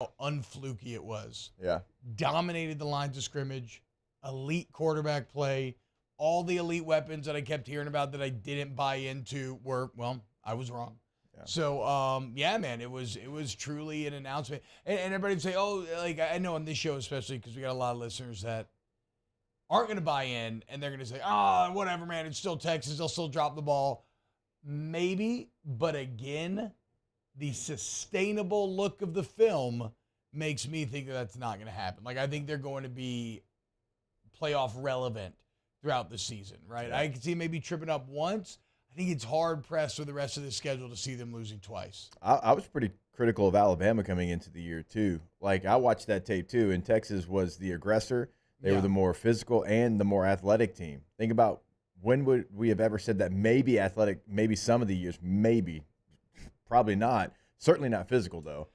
how unfluky it was. Yeah. Dominated the lines of scrimmage, elite quarterback play. All the elite weapons that I kept hearing about that I didn't buy into were, well, I was wrong. Yeah. So, yeah, man, it was truly an announcement. And everybody would say, oh, like, I know on this show especially because we got a lot of listeners that aren't going to buy in, and they're going to say, oh, whatever, man, it's still Texas. They'll still drop the ball. Maybe, but again, the sustainable look of the film makes me think that that's not going to happen. Like, I think they're going to be playoff relevant throughout the season, right? Yeah. I can see maybe tripping up once. I think it's hard-pressed for the rest of the schedule to see them losing twice. I was pretty critical of Alabama coming into the year, too. Like, I watched that tape, too, and Texas was the aggressor. They were the more physical and the more athletic team. Think about when would we have ever said that maybe athletic, maybe some of the years, maybe, probably not. Certainly not physical, though.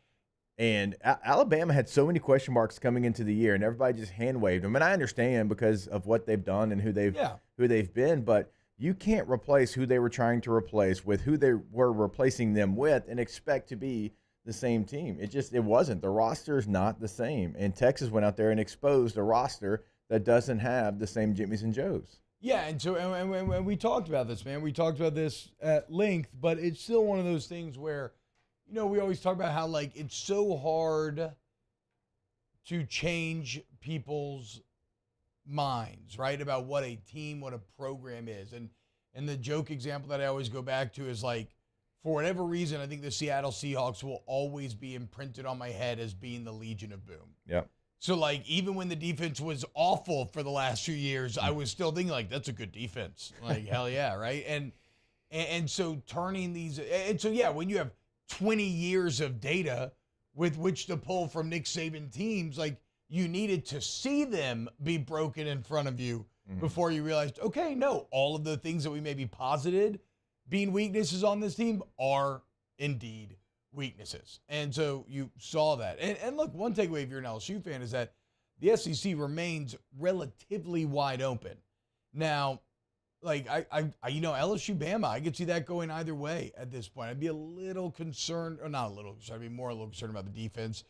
And Alabama had so many question marks coming into the year, and everybody just hand-waved them. And I understand because of what they've done and who they've been, but you can't replace who they were trying to replace with who they were replacing them with and expect to be the same team. It wasn't. The roster is not the same. And Texas went out there and exposed a roster that doesn't have the same Jimmys and Joes. Yeah, and so and we talked about this, man. We talked about this at length, but it's still one of those things where, you know, we always talk about how, like, it's so hard to change people's minds, right, about what a team, what a program is. And the joke example that I always go back to is, like, for whatever reason, I think the Seattle Seahawks will always be imprinted on my head as being the Legion of Boom. Yep. So, like, even when the defense was awful for the last few years, I was still thinking, like, that's a good defense. Like, hell yeah, right? And so turning these – and so, yeah, when you have 20 years of data with which to pull from Nick Saban teams, like, you needed to see them be broken in front of you before you realized, okay, no, all of the things that we maybe posited being weaknesses on this team are indeed weaknesses. And so you saw that. And look, one takeaway if you're an LSU fan is that the SEC remains relatively wide open. Now, like, I you know, LSU Bama, I could see that going either way at this point. I'd be a little concerned, or not a little concerned, I'd be more a little concerned about the defense.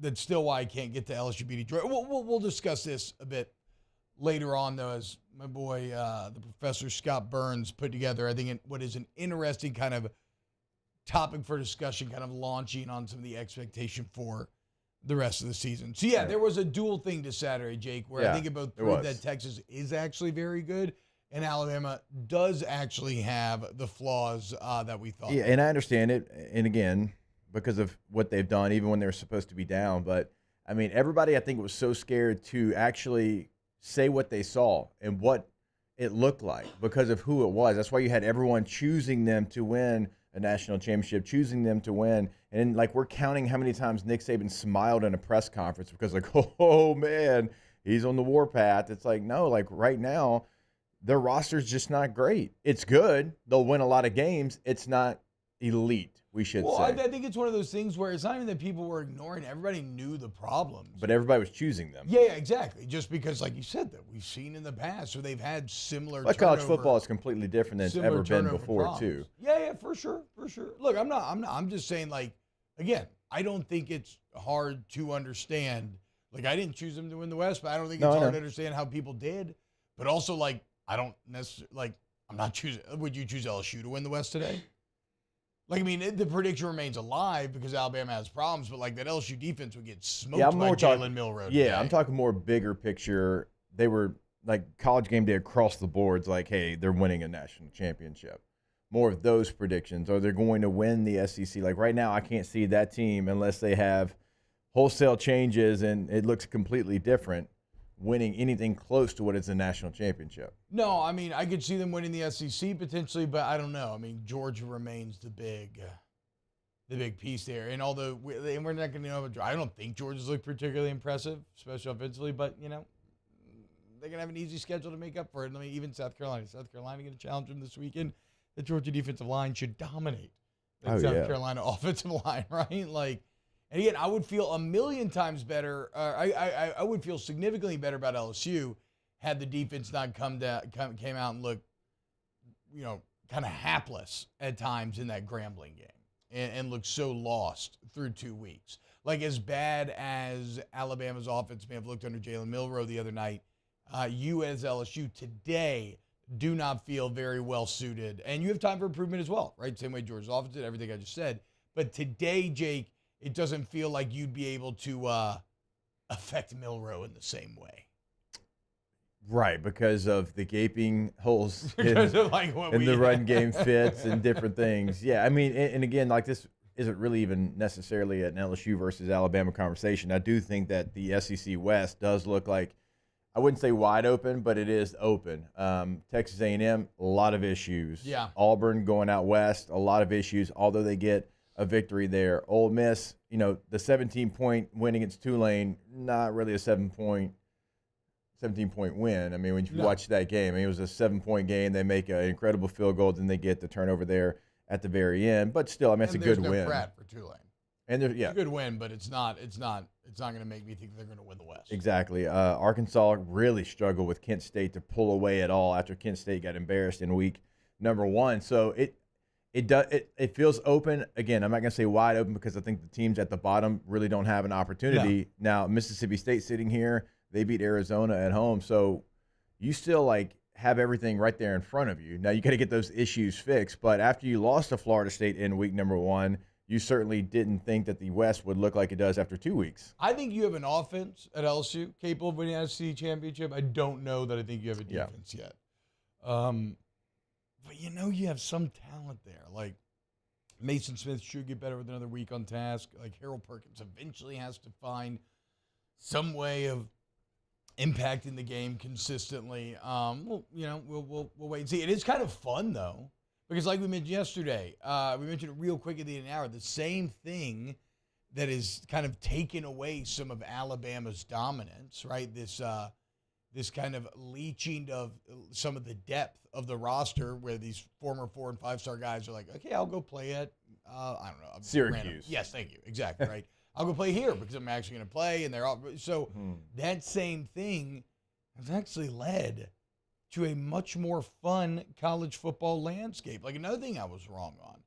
That's still why I can't get to LSU beating Georgia. We'll discuss this a bit later on, though, as my boy, the Professor Scott Burns, put together, I think, what is an interesting kind of topic for discussion, kind of launching on some of the expectation for the rest of the season. So, yeah, there was a dual thing to Saturday, Jake, where I think it both proved that Texas is actually very good and Alabama does actually have the flaws that we thought. Yeah, and I understand it. And, again, because of what they've done, even when they were supposed to be down. But, I mean, everybody, I think, was so scared to actually say what they saw and what it looked like because of who it was. That's why you had everyone choosing them to win a national championship, choosing them to win. And, like, we're counting how many times Nick Saban smiled in a press conference because, like, oh, man, he's on the warpath. It's like, no, like, right now, their roster's just not great. It's good. They'll win a lot of games. It's not elite, we should say. Well, I think it's one of those things where it's not even that people were ignoring. Everybody knew the problems. But everybody was choosing them. Yeah, exactly. Just because, like you said, that we've seen in the past, or they've had similar Like college football is completely different than it's ever been before, problems. too. Yeah, for sure. Look, I'm just saying, like, again, I don't think it's hard to understand. Like, I didn't choose them to win the West, but I don't think it's hard to understand how people did. But also, like, I don't necessarily, like, I'm not choosing. Would you choose LSU to win the West today? Like, I mean, the prediction remains alive because Alabama has problems, but, like, that LSU defense would get smoked by Jalen Milroe today. Yeah, I'm talking more bigger picture. They were, like, college game day across the boards, like, hey, they're winning a national championship. More of those predictions. Or they're going to win the SEC. Like, right now, I can't see that team unless they have wholesale changes and it looks completely different, winning anything close to what is a national championship. No, I mean, I could see them winning the SEC potentially, but I don't know. I mean, Georgia remains the big piece there. And although we're not going to know, I don't think Georgia's looked particularly impressive, especially offensively, but, you know, they're going to have an easy schedule to make up for it. I mean, even South Carolina going to challenge them this weekend. The Georgia defensive line should dominate the South Carolina offensive line, right? Like, and again, I would feel a million times better. I would feel significantly better about LSU had the defense not came out and looked, you know, kind of hapless at times in that Grambling game and looked so lost through 2 weeks. Like, as bad as Alabama's offense may have looked under Jalen Milroe the other night, you as LSU today do not feel very well suited. And you have time for improvement as well, right? Same way Georgia's offense did, everything I just said. But today, Jake, it doesn't feel like you'd be able to affect Milroe in the same way. Right, because of the gaping holes in the run game fits and different things. Yeah, I mean, and again, like this isn't really even necessarily an LSU versus Alabama conversation. I do think that the SEC West does look like, I wouldn't say wide open, but it is open. Texas A&M, a lot of issues. Yeah. Auburn going out west, a lot of issues, although they get a victory there. Ole Miss, the 17-point win against Tulane, not really a 17-point win. I mean, when you watch that game, it was a 7-point game. They make an incredible field goal, then they get the turnover there at the very end. But still, I mean, it's a good win. There's no Pratt for Tulane. And it's a good win, but it's not going to make me think they're going to win the West. Exactly. Arkansas really struggled with Kent State to pull away at all after Kent State got embarrassed in week number 1. So it feels open. Again, I'm not going to say wide open because I think the teams at the bottom really don't have an opportunity. No. Now, Mississippi State sitting here, they beat Arizona at home. So you still have everything right there in front of you. Now you got to get those issues fixed. But after you lost to Florida State in week number 1, you certainly didn't think that the West would look like it does after 2 weeks. I think you have an offense at LSU capable of winning an SEC championship. I don't know that I think you have a defense yet. But you have some talent there. Like Mason Smith should get better with another week on task. Like Harold Perkins eventually has to find some way of impacting the game consistently. We'll wait and see. It is kind of fun though. Because like we mentioned yesterday, we mentioned it real quick at the end of the hour, the same thing that is kind of taken away some of Alabama's dominance, right? This kind of leaching of some of the depth of the roster where these former 4- and 5-star guys are like, okay, I'll go play at, I don't know. Syracuse. Random. Yes, thank you. Exactly, right? I'll go play here because I'm actually going to play, and they're all. So that same thing has actually led to a much more fun college football landscape. Like another thing I was wrong on.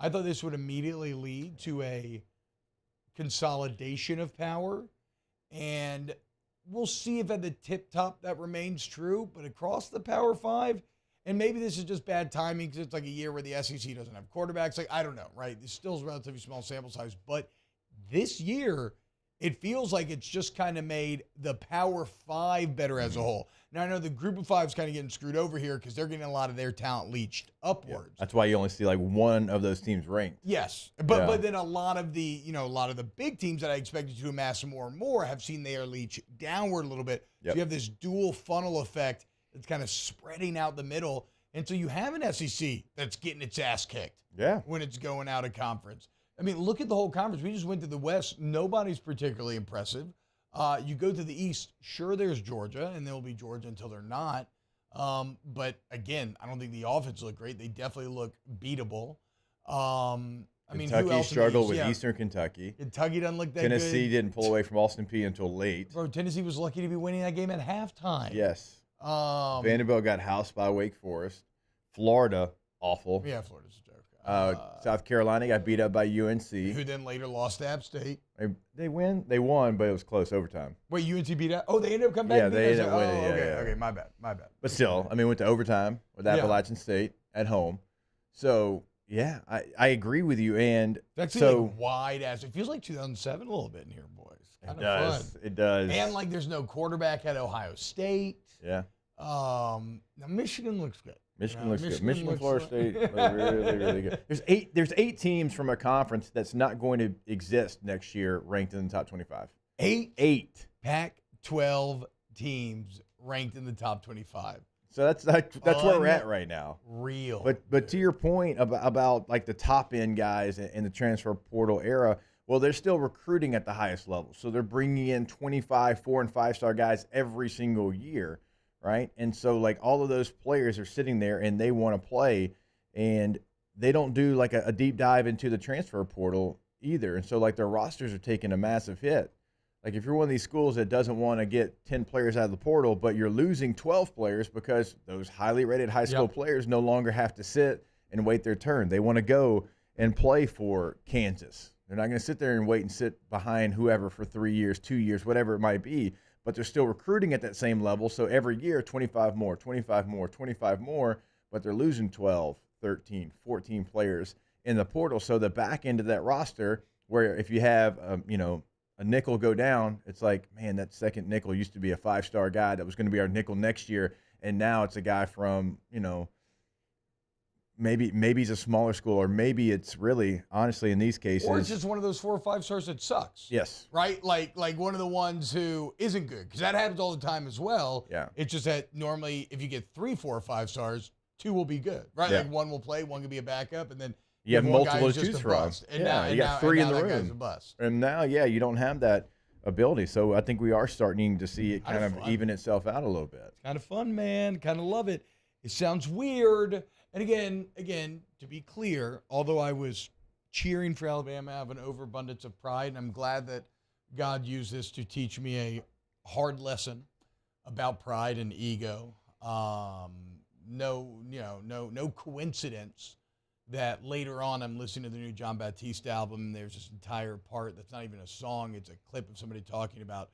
I thought this would immediately lead to a consolidation of power. And we'll see if at the tip top that remains true. But across the Power 5, and maybe this is just bad timing because it's like a year where the SEC doesn't have quarterbacks. Like, I don't know, right? This still is a relatively small sample size. But this year, it feels like it's just kind of made the Power 5 better as a whole. Now, I know the Group of 5 is kind of getting screwed over here because they're getting a lot of their talent leached upwards. Yeah. That's why you only see one of those teams ranked. Yes, but then a lot of the big teams that I expected to amass more and more have seen their leach downward a little bit. Yep. So you have this dual funnel effect that's kind of spreading out the middle, and so you have an SEC that's getting its ass kicked. Yeah. When it's going out of conference. I mean, look at the whole conference. We just went to the West. Nobody's particularly impressive. You go to the East. Sure, there's Georgia, and they'll be Georgia until they're not. But, again, I don't think the offense look great. They definitely look beatable. Kentucky struggled with Eastern Kentucky. Kentucky doesn't look that good. Tennessee didn't pull away from Austin Peay until late. Bro, Tennessee was lucky to be winning that game at halftime. Yes. Vanderbilt got housed by Wake Forest. Florida, awful. Yeah, Florida's a joke. South Carolina got beat up by UNC. Who then later lost to App State. They won, but it was close overtime. Wait, UNC beat up? Oh, they ended up coming back? Yeah, they ended up winning. Okay, my bad. But still, went to overtime with Appalachian State at home. So, yeah, I agree with you. And that's so wide ass. It feels like 2007 a little bit in here, boys. Kind of fun. It does. And there's no quarterback at Ohio State. Yeah. Now Michigan looks good. Michigan looks good. Michigan, Florida State, really, really good. There's eight teams from a conference that's not going to exist next year ranked in the top 25. Eight. Pac-12 teams ranked in the top 25. So that's where we're at right now. Real. But to your point about the top end guys in the transfer portal era, well, they're still recruiting at the highest level. So they're bringing in 25 4- and 5-star guys every single year. Right. And so all of those players are sitting there and they want to play, and they don't do a deep dive into the transfer portal either. And so their rosters are taking a massive hit. If you're one of these schools that doesn't want to get 10 players out of the portal, but you're losing 12 players because those highly rated high school players no longer have to sit and wait their turn. They want to go and play for Kansas They're not going to sit there and wait and sit behind whoever for 3 years, 2 years, whatever it might be. But they're still recruiting at that same level. So every year, 25 more, 25 more, 25 more, but they're losing 12, 13, 14 players in the portal. So the back end of that roster, where if you have, a nickel go down, it's like, man, that second nickel used to be a 5-star guy that was going to be our nickel next year. And now it's a guy from, maybe he's a smaller school, or maybe it's really, honestly, in these cases. Or it's just one of those 4 or 5 stars that sucks. Yes. Right? Like one of the ones who isn't good, because that happens all the time as well. Yeah. It's just that normally if you get 3, 4, or 5 stars, 2 will be good, right? Yeah. Like one will play, one can be a backup, and then you have one multiple guy to is just choose a from. bust. And You got 3 in the that guy's a room. bust. And now, you don't have that ability. So I think we are starting to see it kind of even itself out a little bit. It's kind of fun, man. Kind of love it. It sounds weird. And again, to be clear, although I was cheering for Alabama, I have an overabundance of pride, and I'm glad that God used this to teach me a hard lesson about pride and ego. No coincidence that later on I'm listening to the new John Baptiste album, and there's this entire part that's not even a song, it's a clip of somebody talking about,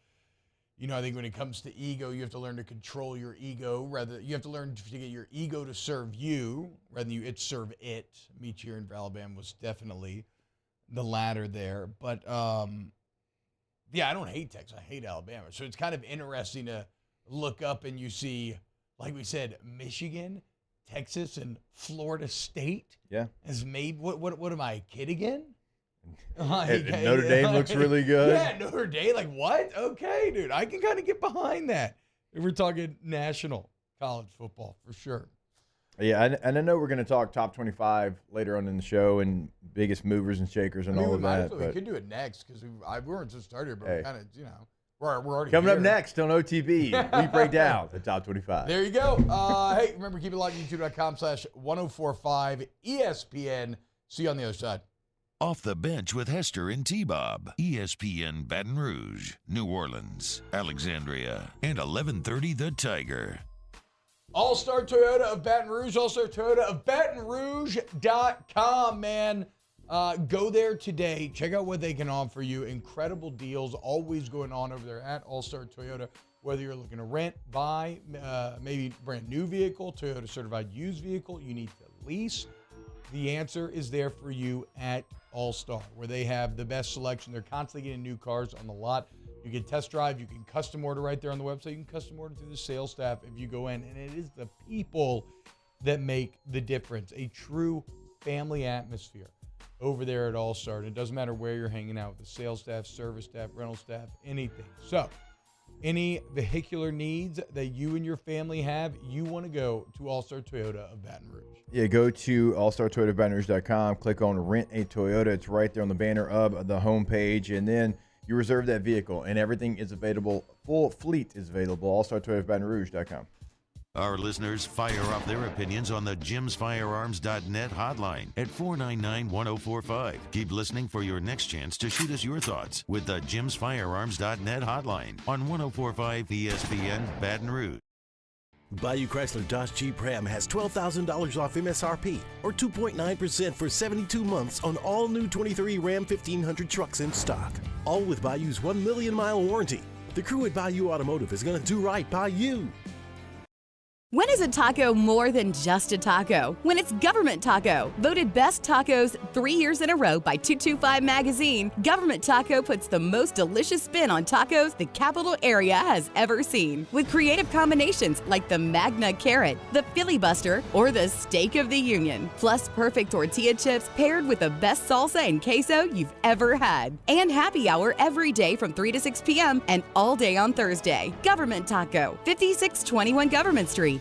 I think when it comes to ego, you have to learn to control your ego. You have to learn to get your ego to serve you rather than it serve it. Me cheering for Alabama was definitely the latter there. But, I don't hate Texas. I hate Alabama. So it's kind of interesting to look up and you see, like we said, Michigan, Texas, and Florida State. Yeah. As maybe, what am I, a kid again? And Notre Dame looks really good. Yeah, Notre Dame. Like, what? Okay, dude. I can kind of get behind that. If we're talking national college football, for sure. Yeah, and I know we're going to talk top 25 later on in the show and biggest movers and shakers and all of that. We could do it next because we weren't just started, but we're kind of, we're already coming here. up next on OTB, we break down the top 25. There you go. Hey, remember, keep it locked, youtube.com/1045 ESPN. See you on the other side. Off the Bench with Hester and T-Bob. ESPN Baton Rouge, New Orleans, Alexandria, and 1130 The Tiger. All-Star Toyota of Baton Rouge, All-Star Toyota of BatonRouge.com, man. Go there today. Check out what they can offer you. Incredible deals always going on over there at All-Star Toyota. Whether you're looking to rent, buy, maybe brand new vehicle, Toyota certified used vehicle, you need to lease. The answer is there for you at All-Star, where they have the best selection. They're constantly getting new cars on the lot. You can test drive. You can custom order right there on the website. You can custom order through the sales staff if you go in. And it is the people that make the difference. A true family atmosphere over there at All-Star. And it doesn't matter where you're hanging out with the sales staff, service staff, rental staff, anything. So any vehicular needs that you and your family have, you want to go to All-Star Toyota of Baton Rouge. Yeah, go to allstartoyotabatonrouge.com, click on Rent a Toyota. It's right there on the banner of the homepage, and then you reserve that vehicle, and everything is available. Full fleet is available, allstartoyotabatonrouge.com. Our listeners fire off their opinions on the jimsfirearms.net hotline at 499-1045. Keep listening for your next chance to shoot us your thoughts with the jimsfirearms.net hotline on 1045 ESPN Baton Rouge. Bayou Chrysler Dodge Jeep Ram has $12,000 off MSRP or 2.9% for 72 months on all new 23 Ram 1500 trucks in stock. All with Bayou's 1 million mile warranty. The crew at Bayou Automotive is going to do right by you. When is a taco more than just a taco? When it's Government Taco. Voted best tacos 3 years in a row by 225 Magazine, Government Taco puts the most delicious spin on tacos the capital area has ever seen. With creative combinations like the Magna Carrot, the Filibuster, or the Steak of the Union. Plus perfect tortilla chips paired with the best salsa and queso you've ever had. And happy hour every day from 3 to 6 p.m. and all day on Thursday. Government Taco, 5621 Government Street.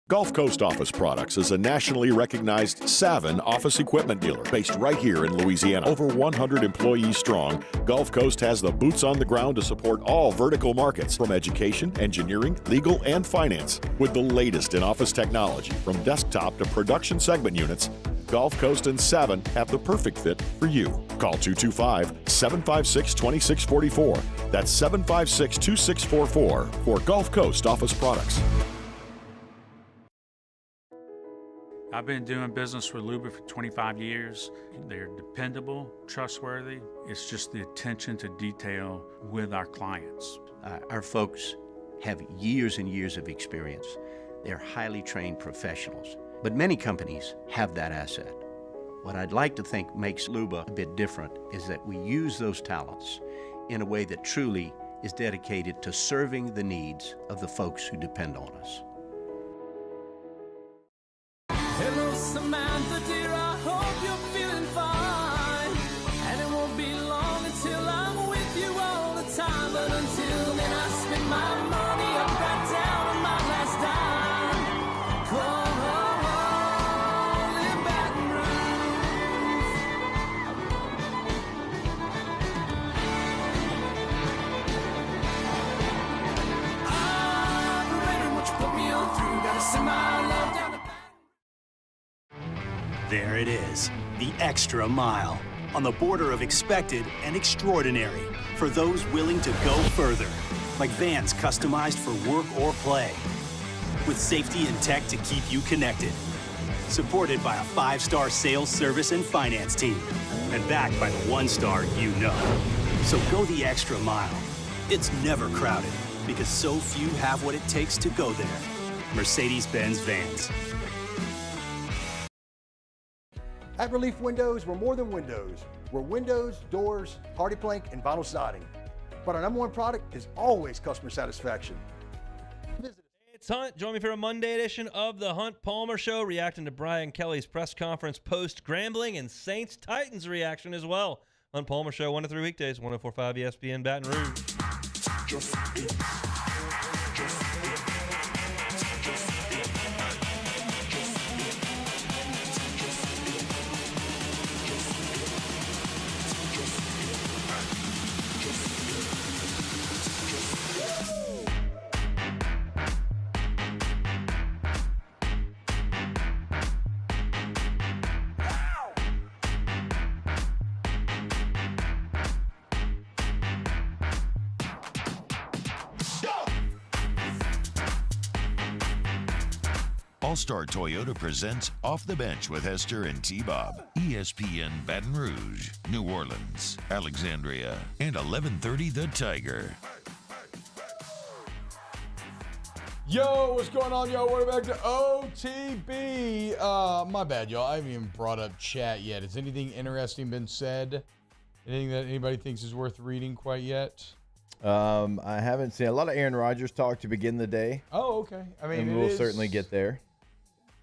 Gulf Coast Office Products is a nationally recognized Saban office equipment dealer based right here in Louisiana. Over 100 employees strong, Gulf Coast has the boots on the ground to support all vertical markets from education, engineering, legal, and finance. With the latest in office technology from desktop to production segment units, Gulf Coast and Saban have the perfect fit for you. Call 225-756-2644. That's 756-2644 for Gulf Coast Office Products. I've been doing business with Luba for 25 years. They're dependable, trustworthy. It's just the attention to detail with our clients. Our folks have years and years of experience. They're highly trained professionals, but many companies have that asset. What I'd like to think makes Luba a bit different is that we use those talents in a way that truly is dedicated to serving the needs of the folks who depend on us. Hello, Samantha, dear, I hope you're feeling fine. And it won't be long until I'm with you all the time. But until then, I spend my money up and down on my last dime. Call in Baton Rouge. Operator, what you put me on through? Gotta send my love down the There it is, the extra mile, on the border of expected and extraordinary for those willing to go further, like vans customized for work or play, with safety and tech to keep you connected, supported by a 5-star sales, service, and finance team, and backed by the 1-star you know. So go the extra mile. It's never crowded, because so few have what it takes to go there. Mercedes-Benz Vans. At Relief Windows, we're more than windows. We're windows, doors, hardy plank, and vinyl siding. But our #1 product is always customer satisfaction. It's Hunt. Join me for a Monday edition of the Hunt Palmer Show, reacting to Brian Kelly's press conference post-Grambling and Saints-Titans reaction as well. Hunt Palmer Show, 1 to 3 weekdays, 104.5 ESPN Baton Rouge. All-Star Toyota presents Off the Bench with Hester and T-Bob. ESPN Baton Rouge, New Orleans, Alexandria, and 1130 The Tiger. Yo, what's going on, y'all? We're back to OTB. My bad, y'all. I haven't even brought up chat yet. Has anything interesting been said? Anything that anybody thinks is worth reading quite yet? I haven't seen a lot of Aaron Rodgers talk to begin the day. Oh, okay. I mean, and we'll certainly get there.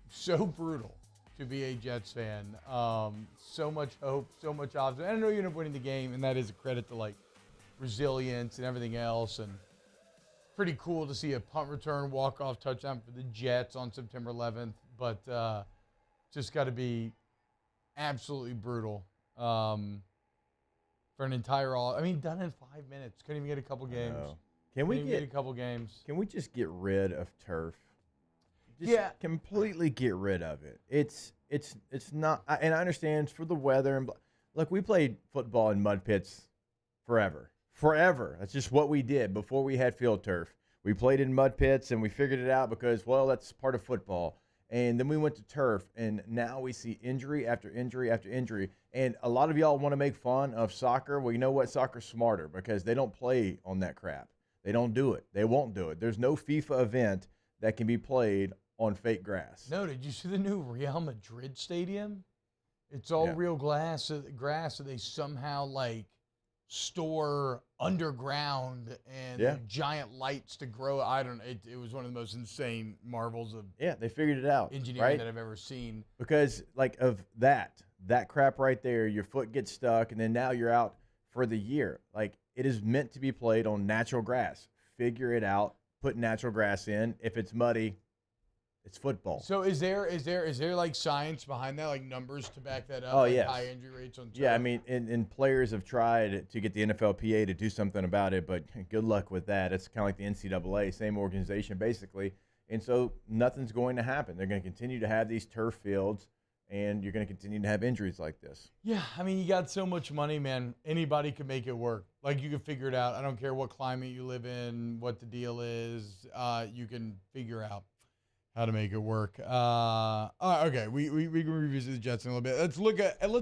So brutal to be a Jets fan. So much hope, so much optimism. I know you end up winning the game, and that is a credit to like resilience and everything else. And pretty cool to see a punt return, walk-off touchdown for the Jets on September 11th. But just got to be absolutely brutal for an entire I mean, done in 5 minutes. Couldn't even get a couple games. Can we get a couple games? Can we just get rid of turf? Just completely get rid of it. It's not, and I understand it's for the weather. And look, we played football in mud pits forever. That's just what we did before we had field turf. We played in mud pits, and we figured it out because, well, that's part of football. And then we went to turf, and now we see injury after injury after injury. And a lot of y'all want to make fun of soccer. Well, you know what? Soccer's smarter because they don't play on that crap. They don't do it. They won't do it. There's no FIFA event that can be played on fake grass. No, did you see the new Real Madrid stadium? It's all real grass, so they somehow like store underground and giant lights to grow. I don't know. It was one of the most insane marvels of they figured it out. Engineering that I've ever seen. Because like of that crap right there, your foot gets stuck, and then now you're out for the year. Like it is meant to be played on natural grass. Figure it out. Put natural grass in. If it's muddy, it's football. So is there like science behind that, like numbers to back that up? Oh, like yes. High injury rates on turf? Yeah, I mean, and players have tried to get the NFLPA to do something about it, but good luck with that. It's kind of like the NCAA, same organization basically. And so nothing's going to happen. They're going to continue to have these turf fields, and you're going to continue to have injuries like this. Yeah, I mean, you got so much money, man. Anybody can make it work. Like, you can figure it out. I don't care what climate you live in, what the deal is. You can figure out how to make it work. Okay, we can revisit the Jets in a little bit. Let's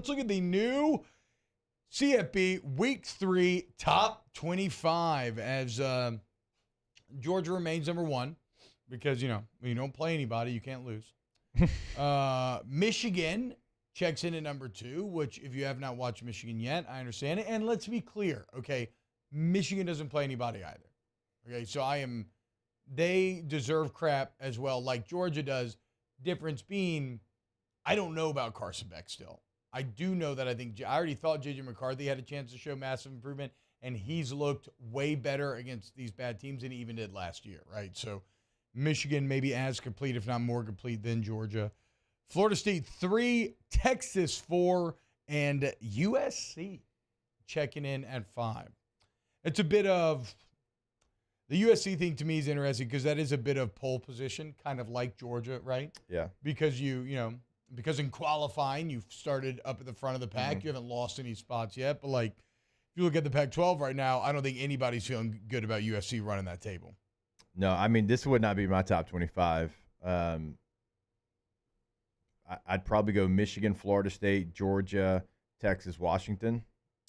look at the new CFB Week 3 Top 25 as Georgia remains number 1 because, when you don't play anybody, you can't lose. Michigan checks in at number 2, which if you have not watched Michigan yet, I understand it. And let's be clear, okay, Michigan doesn't play anybody either. Okay, so they deserve crap as well, like Georgia does. Difference being, I don't know about Carson Beck still. I do know that I already thought J.J. McCarthy had a chance to show massive improvement, and he's looked way better against these bad teams than he even did last year, right? So Michigan maybe as complete, if not more complete, than Georgia. Florida State 3, Texas 4, and USC checking in at 5. It's a bit of the USC thing to me is interesting because that is a bit of pole position, kind of like Georgia, right? Yeah. Because because in qualifying you've started up at the front of the pack, you haven't lost any spots yet. But like, if you look at the Pac-12 right now, I don't think anybody's feeling good about USC running that table. No, I mean this would not be my top 25. I'd probably go Michigan, Florida State, Georgia, Texas, Washington.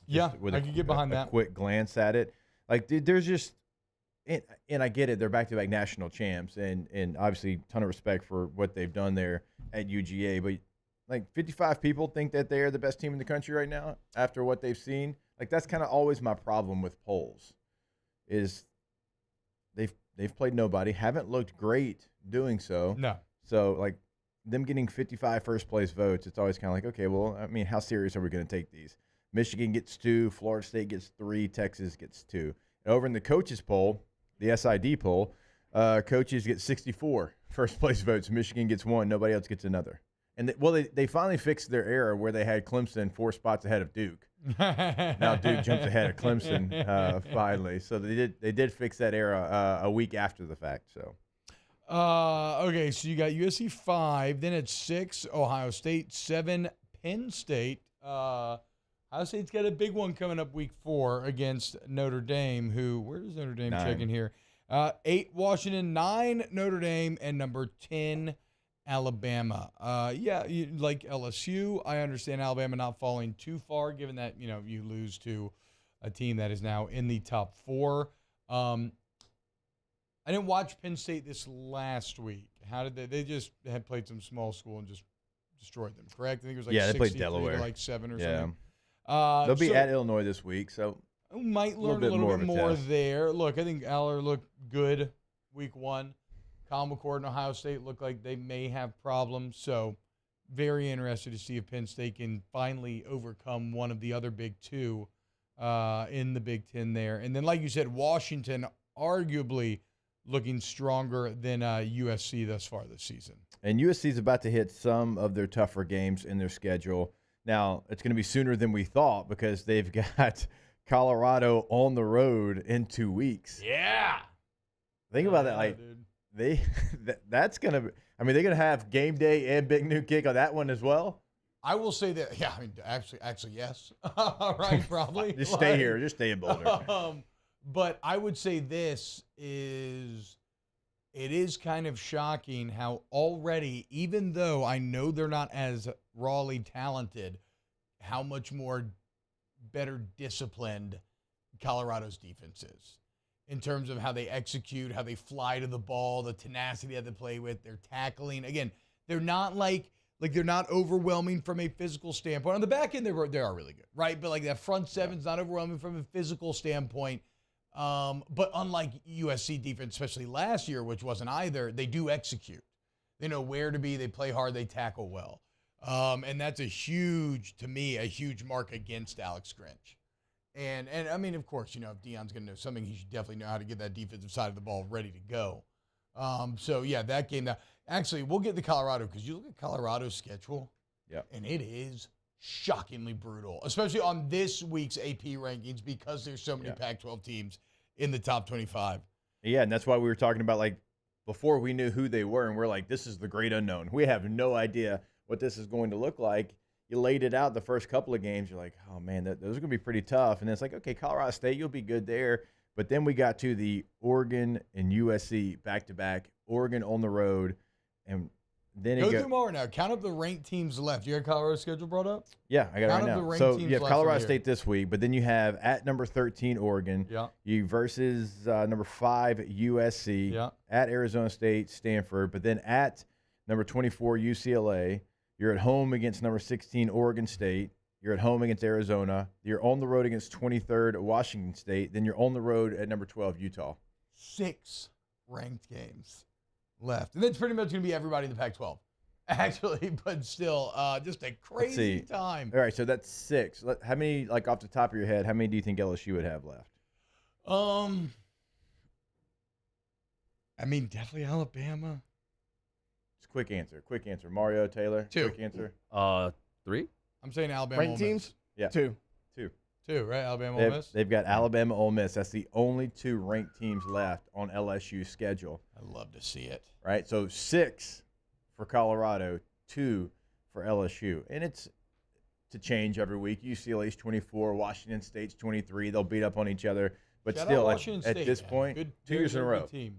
Yeah, I could get behind that. A quick glance at it. Like, there's just – and I get it. They're back-to-back national champs, and obviously a ton of respect for what they've done there at UGA. But, like, 55 people think that they're the best team in the country right now after what they've seen. Like, that's kind of always my problem with polls is they've played nobody, haven't looked great doing so. No. So, like, them getting 55 first-place votes, it's always kind of like, okay, well, I mean, how serious are we going to take these? Michigan gets 2, Florida State gets 3, Texas gets 2. And over in the coaches poll, the SID poll, coaches get 64 first-place votes. Michigan gets 1. Nobody else gets another. And, they finally fixed their error where they had Clemson 4 spots ahead of Duke. Now Duke jumps ahead of Clemson finally. So they did fix that error a week after the fact, so. Okay, so you got USC 5, then it's 6, Ohio State 7, Penn State. Ohio State's got a big one coming up week 4 against Notre Dame, where does Notre Dame 9. check in here? 8, Washington, 9, Notre Dame, and number 10, Alabama. You like LSU. I understand Alabama not falling too far, given that, you lose to a team that is now in the top 4. I didn't watch Penn State this last week. How did they just had played some small school and just destroyed them, correct? I think it was like they played Delaware. To like 7 or something. They'll be at Illinois this week, so we might learn a little bit more there. Look, I think Aller looked good week 1. Kyle McCord and Ohio State look like they may have problems, so very interested to see if Penn State can finally overcome one of the other big 2 in the Big Ten there. And then, like you said, Washington arguably looking stronger than USC thus far this season. And USC is about to hit some of their tougher games in their schedule. Now, it's going to be sooner than we thought because they've got Colorado on the road in 2 weeks. Yeah. Think about that. Like, that's going to – I mean, they're going to have game day and big new kick on that one as well. I will say that, yeah, I mean, actually, yes. Right, probably. Just stay here. Just stay in Boulder. But I would say it is kind of shocking how already, even though I know they're not as rawly talented, how much more better disciplined Colorado's defense is in terms of how they execute, how they fly to the ball, the tenacity that they play with, their tackling. Again, they're not like they're not overwhelming from a physical standpoint. On the back end, they are really good, right? But like that front seven's not overwhelming from a physical standpoint. But unlike USC defense, especially last year, which wasn't either, they do execute. They know where to be. They play hard. They tackle well. And that's a huge mark against Alex Grinch. And I mean, of course, if Deion's going to know something, he should definitely know how to get that defensive side of the ball ready to go. So, yeah, that game. Now, actually, we'll get to Colorado because you look at Colorado's schedule, and it is shockingly brutal, especially on this week's AP rankings because there's so many Pac-12 teams in the top 25. Yeah, and that's why we were talking about, like, before we knew who they were, and we're like, this is the great unknown. We have no idea what this is going to look like. You laid it out the first couple of games. You're like, oh, man, those are going to be pretty tough. And then it's like, okay, Colorado State, you'll be good there. But then we got to the Oregon and USC back-to-back, Oregon on the road, And then Go through them all right now. Count up the ranked teams left. You got Colorado's schedule brought up? Yeah, I got Count it right up the now. ranked So teams you have left Colorado in State this week, but then you have at number 13 Oregon. Yeah. You versus number 5 USC. Yeah. At Arizona State, Stanford, but then at number 24 UCLA. You're at home against number 16 Oregon State. You're at home against Arizona. You're on the road against 23rd Washington State. Then you're on the road at number 12 Utah. 6 ranked games left. And that's pretty much going to be everybody in the Pac-12. Actually, but still, just a crazy time. All right, so that's 6. How many, like off the top of your head, how many do you think LSU would have left? I mean, definitely Alabama. Just quick answer. Quick answer. Mario, Taylor. 2. Quick answer. 3. I'm saying Alabama. Ranked Ole Miss. teams? Yeah. 2. 2, right? Alabama, Ole Miss. They've got Alabama, Ole Miss. That's the only 2 ranked teams left on LSU's schedule. I love to see it. Right? So 6 for Colorado, 2 for LSU. And it's to change every week. UCLA's 24, Washington State's 23. They'll beat up on each other. But Shout still, out at Washington this State, point, good, 2 years in a very row. good team.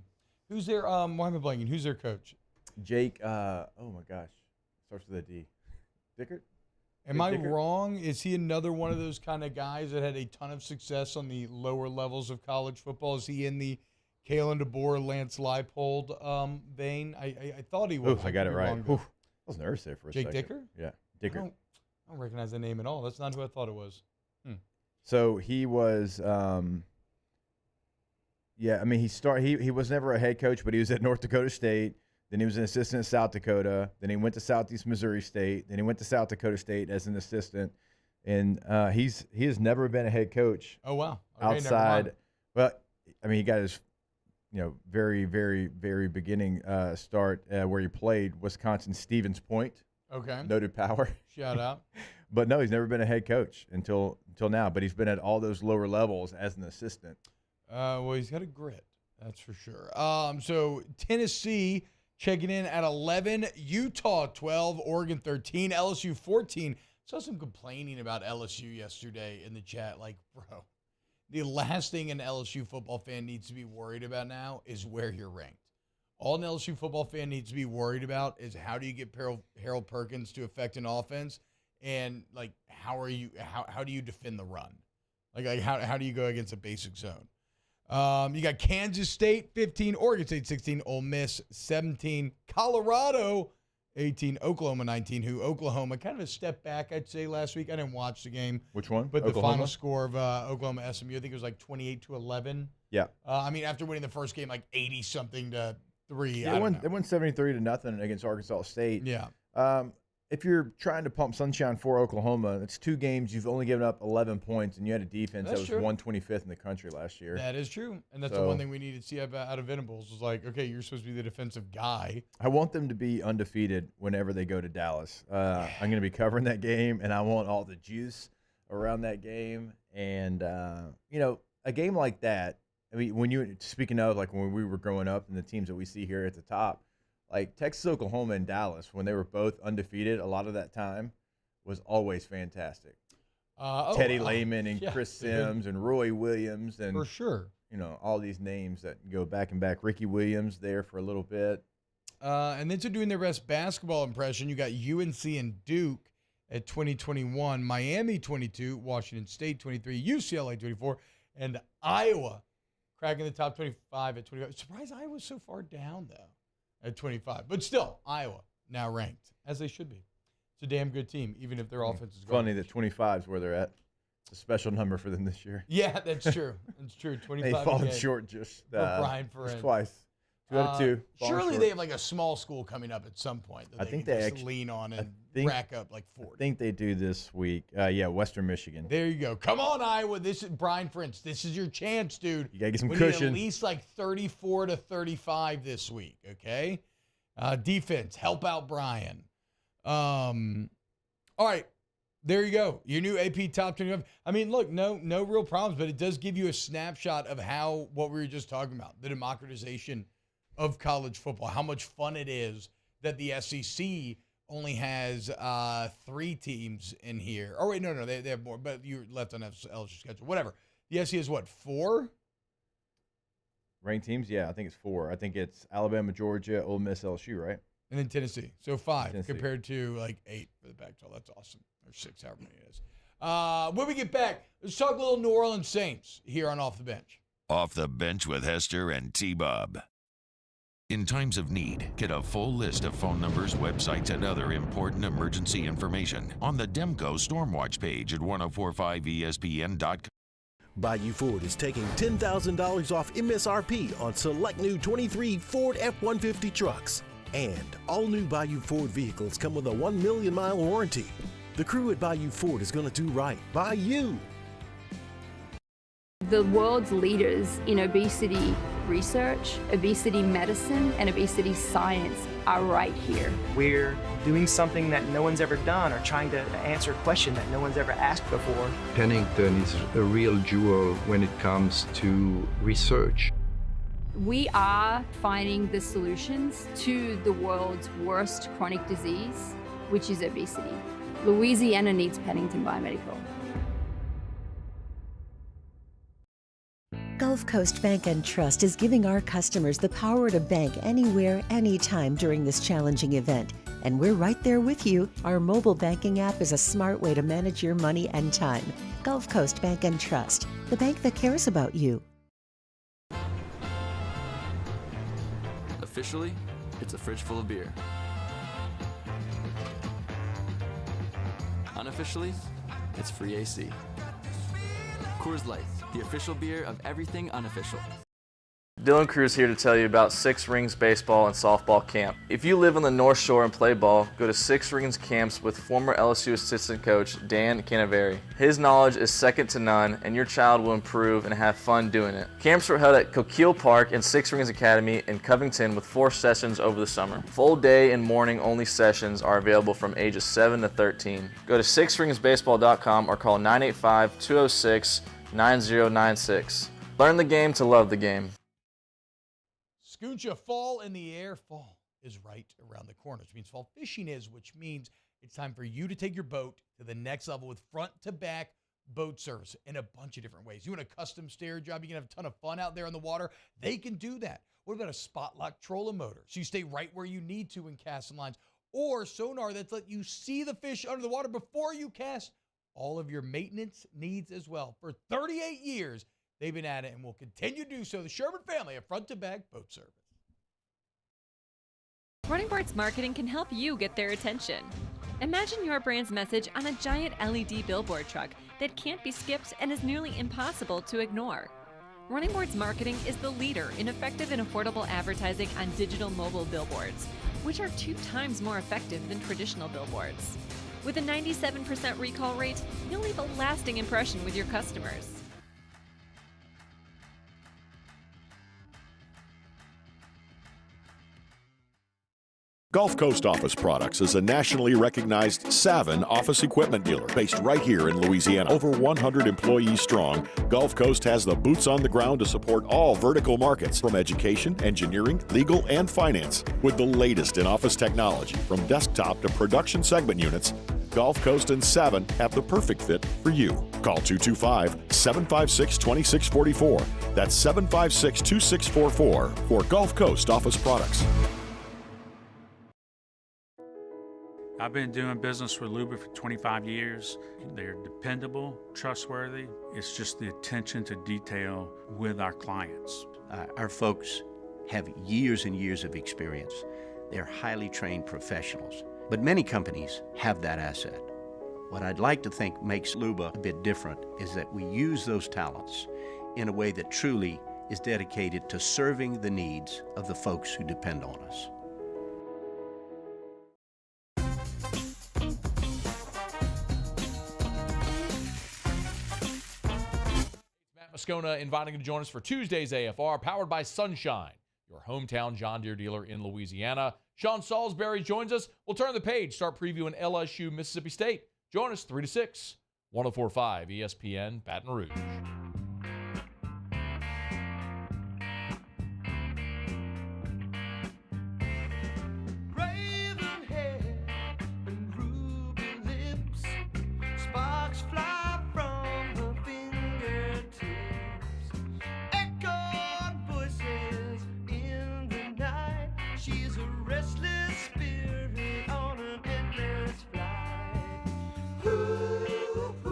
Who's their why am I blanking? Who's their coach? Jake, oh my gosh. Starts with a D. Dickert? Am I Dickert? wrong? Is he another one of those kind of guys that had a ton of success on the lower levels of college football? Is he in the Kalen DeBoer, Lance Leipold vein? I thought he was. Ooh, I got it could be right. wrong, Ooh, though. I was nervous there for a Jake second. Dicker? Yeah, I Dickert. don't recognize the name at all. That's not who I thought it was. So he was, yeah. I mean, he was never a head coach, but he was at North Dakota State. Then he was an assistant at South Dakota. Then he went to Southeast Missouri State. Then he went to South Dakota State as an assistant, and he has never been a head coach. Oh wow! Okay, outside, well, I mean, he got his, very, very, very beginning start where he played Wisconsin Stevens Point. Okay. Noted power. Shout out. But no, he's never been a head coach until now. But he's been at all those lower levels as an assistant. Well, he's got a grit, that's for sure. So Tennessee checking in at 11, Utah 12, Oregon 13, LSU 14. Saw some complaining about LSU yesterday in the chat. Like, bro, the last thing an LSU football fan needs to be worried about now is where you're ranked. All an LSU football fan needs to be worried about is how do you get Harold Perkins to affect an offense, and like how do you defend the run? Like how do you go against a basic zone? You got Kansas State 15, Oregon State 16, Ole Miss 17, Colorado 18, Oklahoma 19. Who Oklahoma kind of a step back, I'd say, last week. I didn't watch the game. Which one? But Oklahoma? the final score of Oklahoma SMU, I think it was like 28-11. Yeah. I mean, after winning the first game like 80-something to 3. Yeah, they won 73-0 against Arkansas State. Yeah. If you're trying to pump sunshine for Oklahoma, it's 2 games. You've only given up 11 points, and you had a defense that was 125th in the country last year. That is true. And that's the one thing we needed to see out of Venables was like, okay, you're supposed to be the defensive guy. I want them to be undefeated whenever they go to Dallas. I'm going to be covering that game, and I want all the juice around that game. And, a game like that, I mean, speaking of, like, when we were growing up and the teams that we see here at the top, like Texas, Oklahoma, and Dallas, when they were both undefeated, a lot of that time was always fantastic. Teddy Lehman and Chris Sims and Roy Williams and for sure, all these names that go back and back. Ricky Williams there for a little bit. And then to doing their best basketball impression, you got UNC and Duke at 2021, Miami 22, Washington State 23, UCLA 24, and Iowa cracking the top 25 at 25. Surprised Iowa's so far down though. At 25. But still, Iowa now ranked, as they should be. It's a damn good team, even if their offense is funny that 25 is where they're at. It's a special number for them this year. Yeah, that's true. It's true. 25. They've fallen short just twice. 2 out of 2. Surely they have like a small school coming up at some point that I think they just lean on and rack up like 40. I think they do this week. Western Michigan. There you go. Come on, Iowa. This is Brian Prince. This is your chance, dude. You got to get some we cushion. Need at least like 34 to 35 this week, okay? Defense, help out Brian. All right. There you go. Your new AP top 25. I mean, look, no real problems, but it does give you a snapshot of what we were just talking about, the democratization of college football, how much fun it is that the SEC only has 3 teams in here. Oh, wait, no, they have more, but you left on LSU schedule. Whatever. The SEC is what, 4? Ranked teams? Yeah, I think it's 4. I think it's Alabama, Georgia, Ole Miss, LSU, right? And then Tennessee. So 5 Tennessee. compared to like 8 for the Pac-12. That's awesome. Or 6, however many it is. When we get back, let's talk a little New Orleans Saints here on Off the Bench. Off the Bench with Hester and T-Bob. In times of need, get a full list of phone numbers, websites, and other important emergency information on the Demco Stormwatch page at 1045ESPN.com. Bayou Ford is taking $10,000 off MSRP on select new 23 Ford F-150 trucks. And all new Bayou Ford vehicles come with a 1 million mile warranty. The crew at Bayou Ford is going to do right by you. The world's leaders in obesity research, obesity medicine, and obesity science are right here. We're doing something that no one's ever done or trying to answer a question that no one's ever asked before. Pennington is a real jewel when it comes to research. We are finding the solutions to the world's worst chronic disease, which is obesity. Louisiana needs Pennington Biomedical. Gulf Coast Bank and Trust is giving our customers the power to bank anywhere, anytime during this challenging event. And we're right there with you. Our mobile banking app is a smart way to manage your money and time. Gulf Coast Bank and Trust, the bank that cares about you. Officially, it's a fridge full of beer. Unofficially, it's free AC. Coors Light, the official beer of everything unofficial. Dylan Cruz here to tell you about Six Rings Baseball and Softball Camp. If you live on the North Shore and play ball, go to Six Rings Camps with former LSU assistant coach Dan Canaveri. His knowledge is second to none, and your child will improve and have fun doing it. Camps were held at Coquille Park and Six Rings Academy in Covington with 4 sessions over the summer. Full day and morning only sessions are available from ages 7 to 13. Go to sixringsbaseball.com or call 985-206-9096. Learn the game to love the game. Scoocha, fall in the air. Fall is right around the corner, which means fall fishing is, which means it's time for you to take your boat to the next level with front-to-back boat service in a bunch of different ways. You want a custom stair job, you can have a ton of fun out there on the water. They can do that. What about a spot lock trolling motor? So you stay right where you need to in casting lines. Or sonar that's let you see the fish under the water before you cast. All of your maintenance needs as well. For 38 years, they've been at it and will continue to do so. The Sherman family of front-to-back boat service. Running Boards Marketing can help you get their attention. Imagine your brand's message on a giant LED billboard truck that can't be skipped and is nearly impossible to ignore. Running Boards Marketing is the leader in effective and affordable advertising on digital mobile billboards, which are 2 times more effective than traditional billboards. With a 97% recall rate, you'll leave a lasting impression with your customers. Gulf Coast Office Products is a nationally recognized Saban office equipment dealer based right here in Louisiana. Over 100 employees strong, Gulf Coast has the boots on the ground to support all vertical markets from education, engineering, legal, and finance. With the latest in office technology from desktop to production segment units, Gulf Coast and Saban have the perfect fit for you. Call 225-756-2644. That's 756-2644 for Gulf Coast Office Products. I've been doing business with Luba for 25 years. They're dependable, trustworthy. It's just the attention to detail with our clients. Our folks have years and years of experience. They're highly trained professionals. But many companies have that asset. What I'd like to think makes Luba a bit different is that we use those talents in a way that truly is dedicated to serving the needs of the folks who depend on us. Moscona inviting you to join us for Tuesday's AFR, powered by Sunshine, your hometown John Deere dealer in Louisiana. Sean Salisbury joins us. We'll turn the page, start previewing LSU, Mississippi State. Join us 3 to 6, 104.5 ESPN, Baton Rouge. Restless spirit.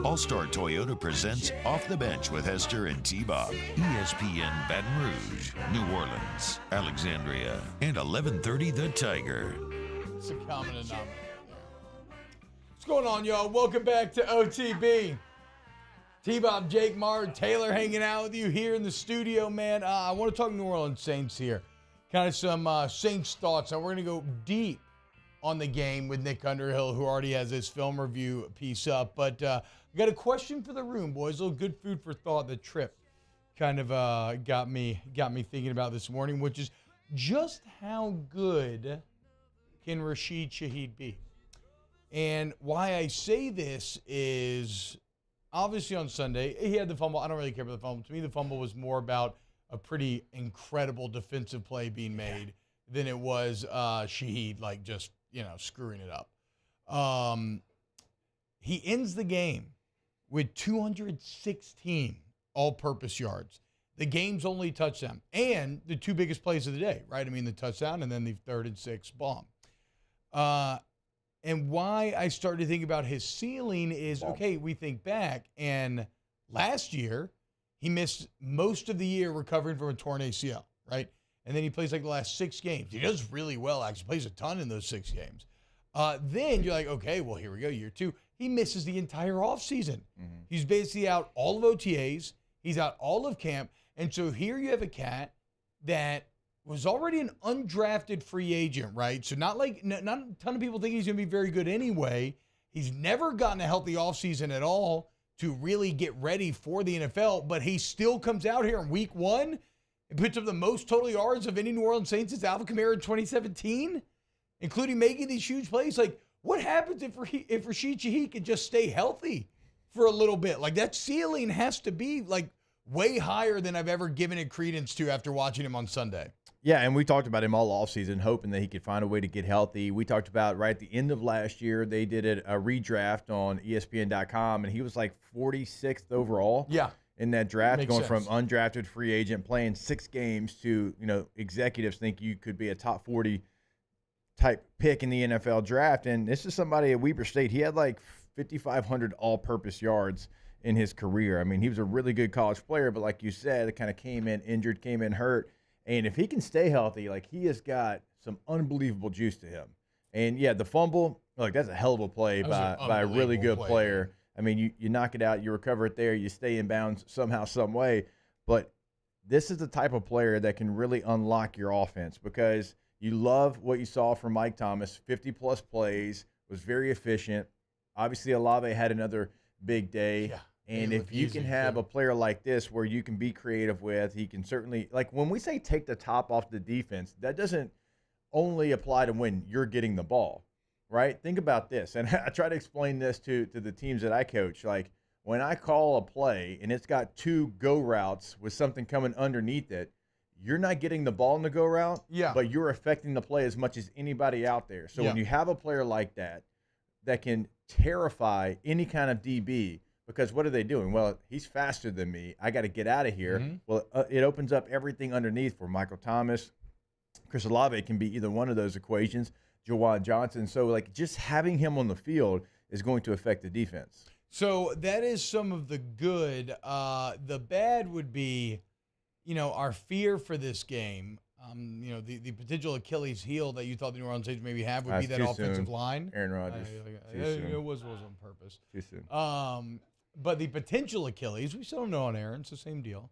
All-Star Toyota presents Off the Bench with Hester and T-Bob. ESPN Baton Rouge, New Orleans, Alexandria, and 1130 The Tiger. It's a common denominator. What's going on, y'all? Welcome back to OTB. T-Bob, Jake, Mar, Taylor hanging out with you here in the studio, man. I want to talk New Orleans Saints here. Kind of some Saints thoughts. And we're going to go deep on the game with Nick Underhill, who already has his film review piece up. But I got a question for the room, boys. A little good food for thought. The trip kind of got me thinking about this morning, which is just how good can Rashid Shaheed be? And why I say this is obviously on Sunday, he had the fumble. I don't really care about the fumble. To me, the fumble was more about a pretty incredible defensive play being made than it was Shaheed, like, just, screwing it up. He ends the game with 216 all-purpose yards. The game's only touchdown. And the two biggest plays of the day, right? I mean, the touchdown and then the 3rd and 6 bomb. And why I started to think about his ceiling is, okay, we think back, and last year, he missed most of the year recovering from a torn ACL, right? And then he plays like the last 6 games. He does really well, actually. Plays a ton in those 6 games. Then you're like, okay, well, here we go, year 2. He misses the entire offseason. He's basically out all of OTAs. He's out all of camp. And so here you have a cat that was already an undrafted free agent, right? So not a ton of people think he's going to be very good anyway. He's never gotten a healthy offseason at all to really get ready for the NFL, but he still comes out here in week 1 and puts up the most total yards of any New Orleans Saints since Alvin Kamara in 2017, including making these huge plays. Like, what happens if Rashid Shaheed could just stay healthy for a little bit? Like, that ceiling has to be, like, way higher than I've ever given it credence to after watching him on Sunday. Yeah, and we talked about him all offseason, hoping that he could find a way to get healthy. We talked about right at the end of last year, they did a redraft on ESPN.com, and he was like 46th overall. Yeah. In that draft, Makes going sense. from undrafted free agent, playing 6 games to, executives think you could be a top 40 type pick in the NFL draft. And this is somebody at Weber State. He had like 5,500 all-purpose yards in his career. I mean, he was a really good college player, but like you said, it kind of came in injured, came in hurt. And if he can stay healthy, like, he has got some unbelievable juice to him. And, yeah, the fumble, look, that's a hell of a play by a really good player. I mean, you knock it out, you recover it there, you stay in bounds somehow, some way. But this is the type of player that can really unlock your offense, because you love what you saw from Mike Thomas, 50-plus plays, was very efficient. Obviously, Olave had another big day. Yeah. And if you can have a player like this where you can be creative with, he can certainly, like, when we say take the top off the defense, that doesn't only apply to when you're getting the ball, right? Think about this. And I try to explain this to the teams that I coach. Like, when I call a play and it's got 2 go routes with something coming underneath it, you're not getting the ball in the go route, but you're affecting the play as much as anybody out there. So when you have a player like that can terrify any kind of DB, because what are they doing? Well, he's faster than me. I got to get out of here. Well, it opens up everything underneath for Michael Thomas. Chris Olave can be either one of those equations, Jawan Johnson. So, like, just having him on the field is going to affect the defense. So that is some of the good. The bad would be, our fear for this game. The potential Achilles heel that you thought the New Orleans Saints maybe have would be that offensive line. Aaron Rodgers. It was on purpose. Too soon. But the potential Achilles, we still don't know on Aaron. It's the same deal.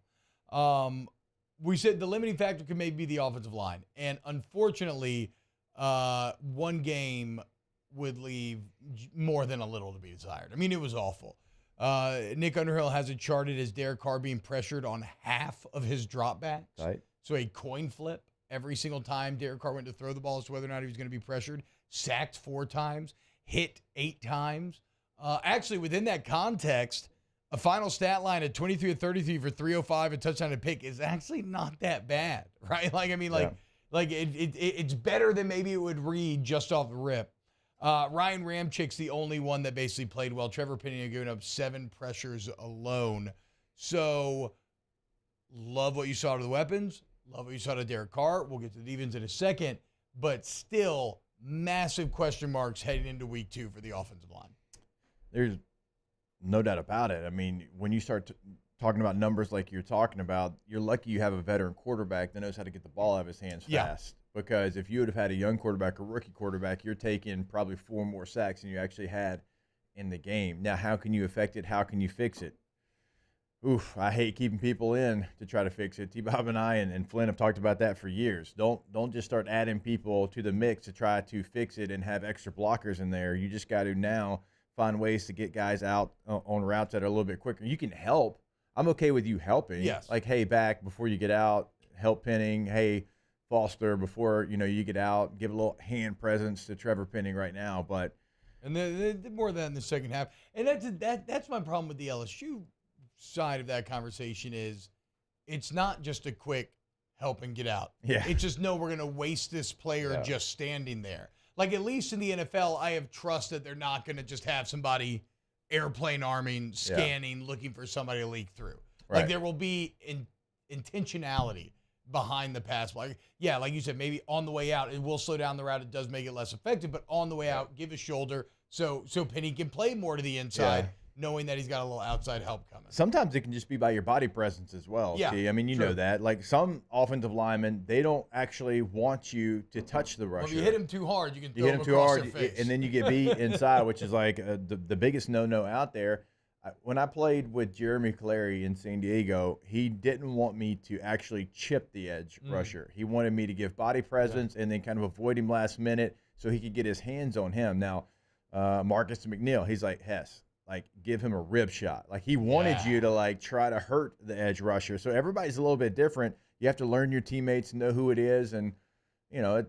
We said the limiting factor could maybe be the offensive line. And unfortunately, one game would leave more than a little to be desired. I mean, it was awful. Nick Underhill has it charted as Derek Carr being pressured on half of his dropbacks. Right. So a coin flip every single time Derek Carr went to throw the ball as to whether or not he was going to be pressured. Sacked 4 times, hit 8 times. Actually, within that context, a final stat line at 23 of 33 for 305, a touchdown and pick is actually not that bad, right? It's better than maybe it would read just off the rip. Ryan Ramchick's the only one that basically played well. Trevor Penning giving up 7 pressures alone. So, love what you saw to the weapons. Love what you saw to Derek Carr. We'll get to the defense in a second. But still, massive question marks heading into week 2 for the offensive line. There's No doubt about it. I mean, when you start talking about numbers like you're talking about, you're lucky you have a veteran quarterback that knows how to get the ball out of his hands fast. Because if you would have had a young quarterback or rookie quarterback, you're taking probably 4 more sacks than you actually had in the game. Now, how can you affect it? How can you fix it? Oof, I hate keeping people in to try to fix it. T-Bob and I and Flynn have talked about that for years. Don't just start adding people to the mix to try to fix it and have extra blockers in there. You just got to now find ways to get guys out on routes that are a little bit quicker. You can help. I'm okay with you helping. Yes. Like, hey, back before you get out, help Penning. Hey, Foster, before you get out, give a little hand presence to Trevor Penning right now. But and they did more of that in the second half. And that's my problem with the LSU side of that conversation is it's not just a quick help and get out. Yeah. It's just, no, we're going to waste this player just standing there. Like, at least in the NFL, I have trust that they're not going to just have somebody airplane arming, scanning, looking for somebody to leak through. Right. Like, there will be intentionality behind the pass. Like you said, maybe on the way out, it will slow down the route. It does make it less effective, but on the way out, give a shoulder so Penny can play more to the inside, knowing that he's got a little outside help coming. Sometimes it can just be by your body presence as well. Yeah, T. I mean, you know that. Like, some offensive linemen, they don't actually want you to touch the rusher. Well, if you hit him too hard, you can throw hit him him too across hard, their face. and then you get beat inside, which is like the biggest no-no out there. When I played with Jeremy Clary in San Diego, he didn't want me to actually chip the edge rusher. He wanted me to give body presence and then kind of avoid him last minute so he could get his hands on him. Now, Marcus McNeil, he's like, Hess, like, give him a rib shot. Like, he wanted you to, like, try to hurt the edge rusher. So everybody's a little bit different. You have to learn your teammates, know who it is, and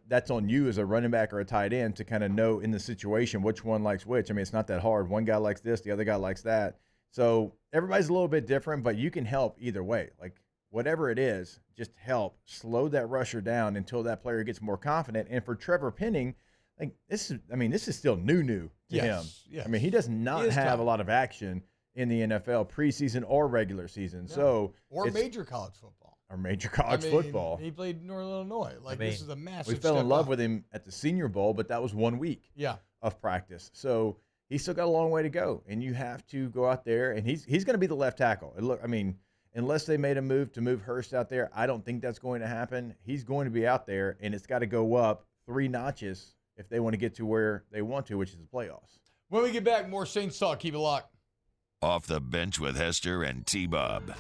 that's on you as a running back or a tight end to kind of know in the situation which one likes which. I mean, it's not that hard. One guy likes this, the other guy likes that. So everybody's a little bit different, but you can help either way. Like, whatever it is, just help slow that rusher down until that player gets more confident. And for Trevor Penning, like, this is still new to him. Yes. I mean, he does not have a lot of action in the NFL preseason or regular season. No. Or major college football. Or major college football. He played Northern Illinois. Like, this is a massive We fell in step love up. with him at the Senior Bowl, but that was 1 week of practice. So he's still got a long way to go, and you have to go out there, and he's going to be the left tackle. And look, I mean, unless they made a move to move Hurst out there, I don't think that's going to happen. He's going to be out there, and it's got to go up 3 notches if they want to get to where they want to, which is the playoffs. When we get back, more Saints talk. Keep it locked. Off the Bench with Hester and T-Bob.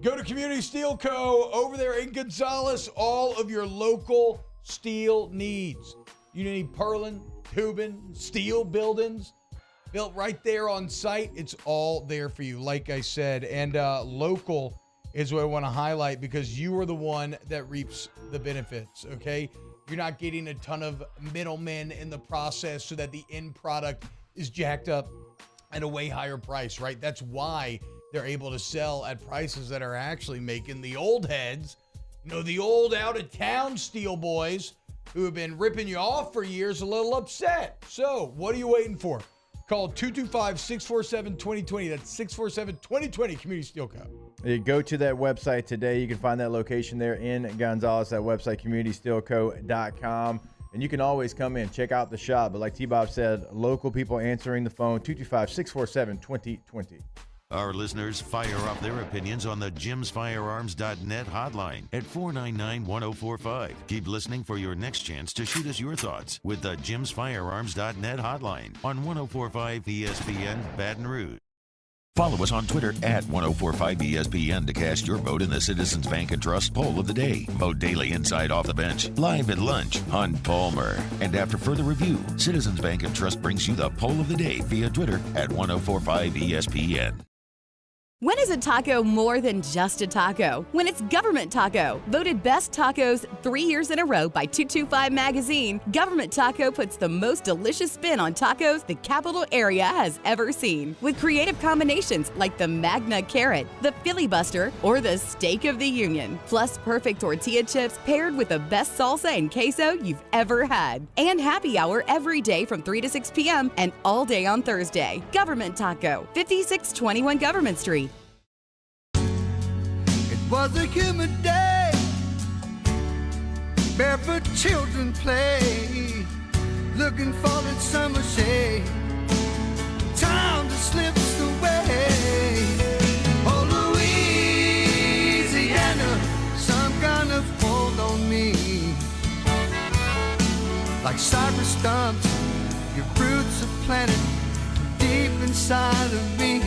Go to Community Steel Co. over there in Gonzales. All of your local steel needs. You need purlin, tubing, steel buildings built right there on site. It's all there for you, like I said. And local is what I want to highlight because you are the one that reaps the benefits, okay? You're not getting a ton of middlemen in the process so that the end product is jacked up at a way higher price, right? That's why they're able to sell at prices that are actually making the old heads, the old out-of-town steel boys who have been ripping you off for years a little upset. So what are you waiting for? Call 225-647-2020. That's 647-2020, Community Steel Co. You go to that website today. You can find that location there in Gonzales, that website, communitysteelco.com. And you can always come in, check out the shop. But like T-Bob said, local people answering the phone, 225-647-2020. Our listeners fire off their opinions on the jimsfirearms.net hotline at 499-1045. Keep listening for your next chance to shoot us your thoughts with the jimsfirearms.net hotline on 1045 ESPN Baton Rouge. Follow us on Twitter at 1045ESPN to cast your vote in the Citizens Bank and Trust Poll of the Day. Vote daily inside Off the Bench, live at lunch, Hunt Palmer. And after further review, Citizens Bank and Trust brings you the Poll of the Day via Twitter at 1045ESPN. When is a taco more than just a taco? When it's Government Taco. Voted best tacos 3 years in a row by 225 Magazine, Government Taco puts the most delicious spin on tacos the capital area has ever seen. With creative combinations like the Magna Carrot, the Filibuster, or the Steak of the Union. Plus perfect tortilla chips paired with the best salsa and queso you've ever had. And happy hour every day from 3 to 6 p.m. and all day on Thursday. Government Taco, 5621 Government Street. Was a humid day, barefoot children play, looking for that summer shade. Time just slips away. Oh, Louisiana, some kind of hold on me. Like cypress stumps, your roots are planted deep inside of me.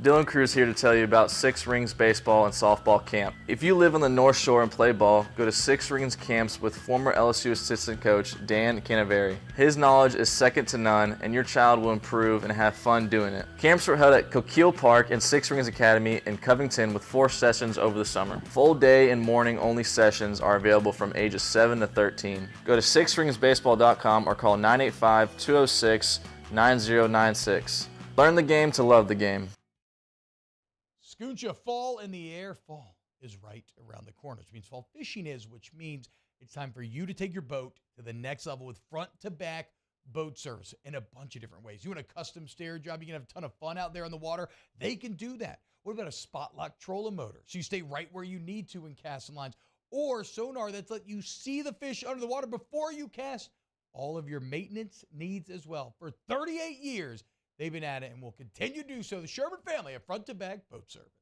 Dylan Cruz here to tell you about Six Rings Baseball and Softball Camp. If you live on the North Shore and play ball, go to Six Rings Camps with former LSU assistant coach Dan Canaveri. His knowledge is second to none, and your child will improve and have fun doing it. Camps were held at Coquille Park and Six Rings Academy in Covington with 4 sessions over the summer. Full day and morning only sessions are available from ages 7 to 13. Go to sixringsbaseball.com or call 985-206-9096. Learn the game to love the game. Scooncha, fall in the air. Fall is right around the corner, which means fall fishing is, which means it's time for you to take your boat to the next level with front-to-back boat service in a bunch of different ways. You want a custom stair job, you can have a ton of fun out there on the water. They can do that. What about a spot lock trolling motor? So you stay right where you need to in casting lines. Or sonar that's let you see the fish under the water before you cast. All of your maintenance needs as well. For 38 years, they've been at it and will continue to do so. The Sherman family of front-to-back boat service.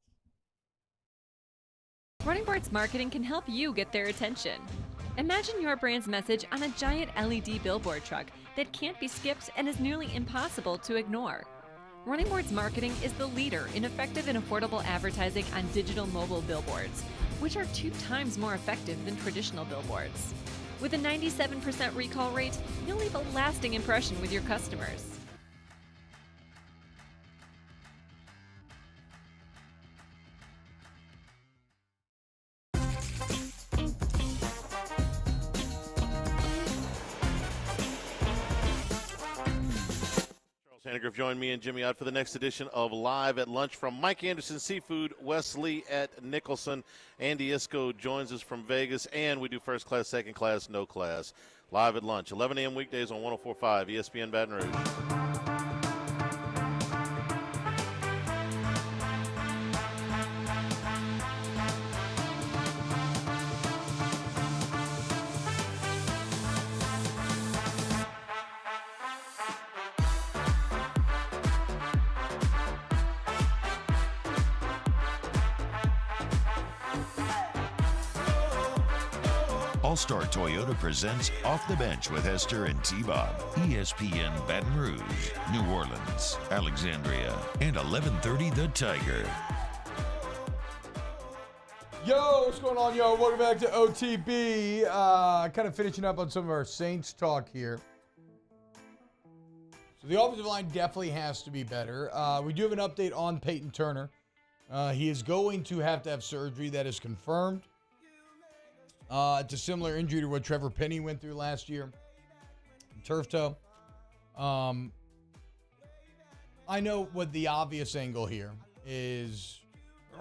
Running Boards Marketing can help you get their attention. Imagine your brand's message on a giant LED billboard truck that can't be skipped and is nearly impossible to ignore. Running Boards Marketing is the leader in effective and affordable advertising on digital mobile billboards, which are 2 times more effective than traditional billboards. With a 97% recall rate, you'll leave a lasting impression with your customers. Sandigriff joined me and Jimmy out for the next edition of Live at Lunch from Mike Anderson Seafood, Wes Lee at Nicholson. Andy Isco joins us from Vegas, and we do first class, second class, no class. Live at Lunch, 11 a.m. weekdays on 104.5 ESPN Baton Rouge. All-Star Toyota presents Off the Bench with Hester and T-Bob. ESPN Baton Rouge, New Orleans, Alexandria, and 1130 The Tiger. Yo, what's going on, yo? Welcome back to OTB. Kind of finishing up on some of our Saints talk here. So the offensive line definitely has to be better. We do have an update on Peyton Turner. He is going to have surgery. That is confirmed. It's a similar injury to what Trevor Penny went through last year. Turf toe. I know what the obvious angle here is.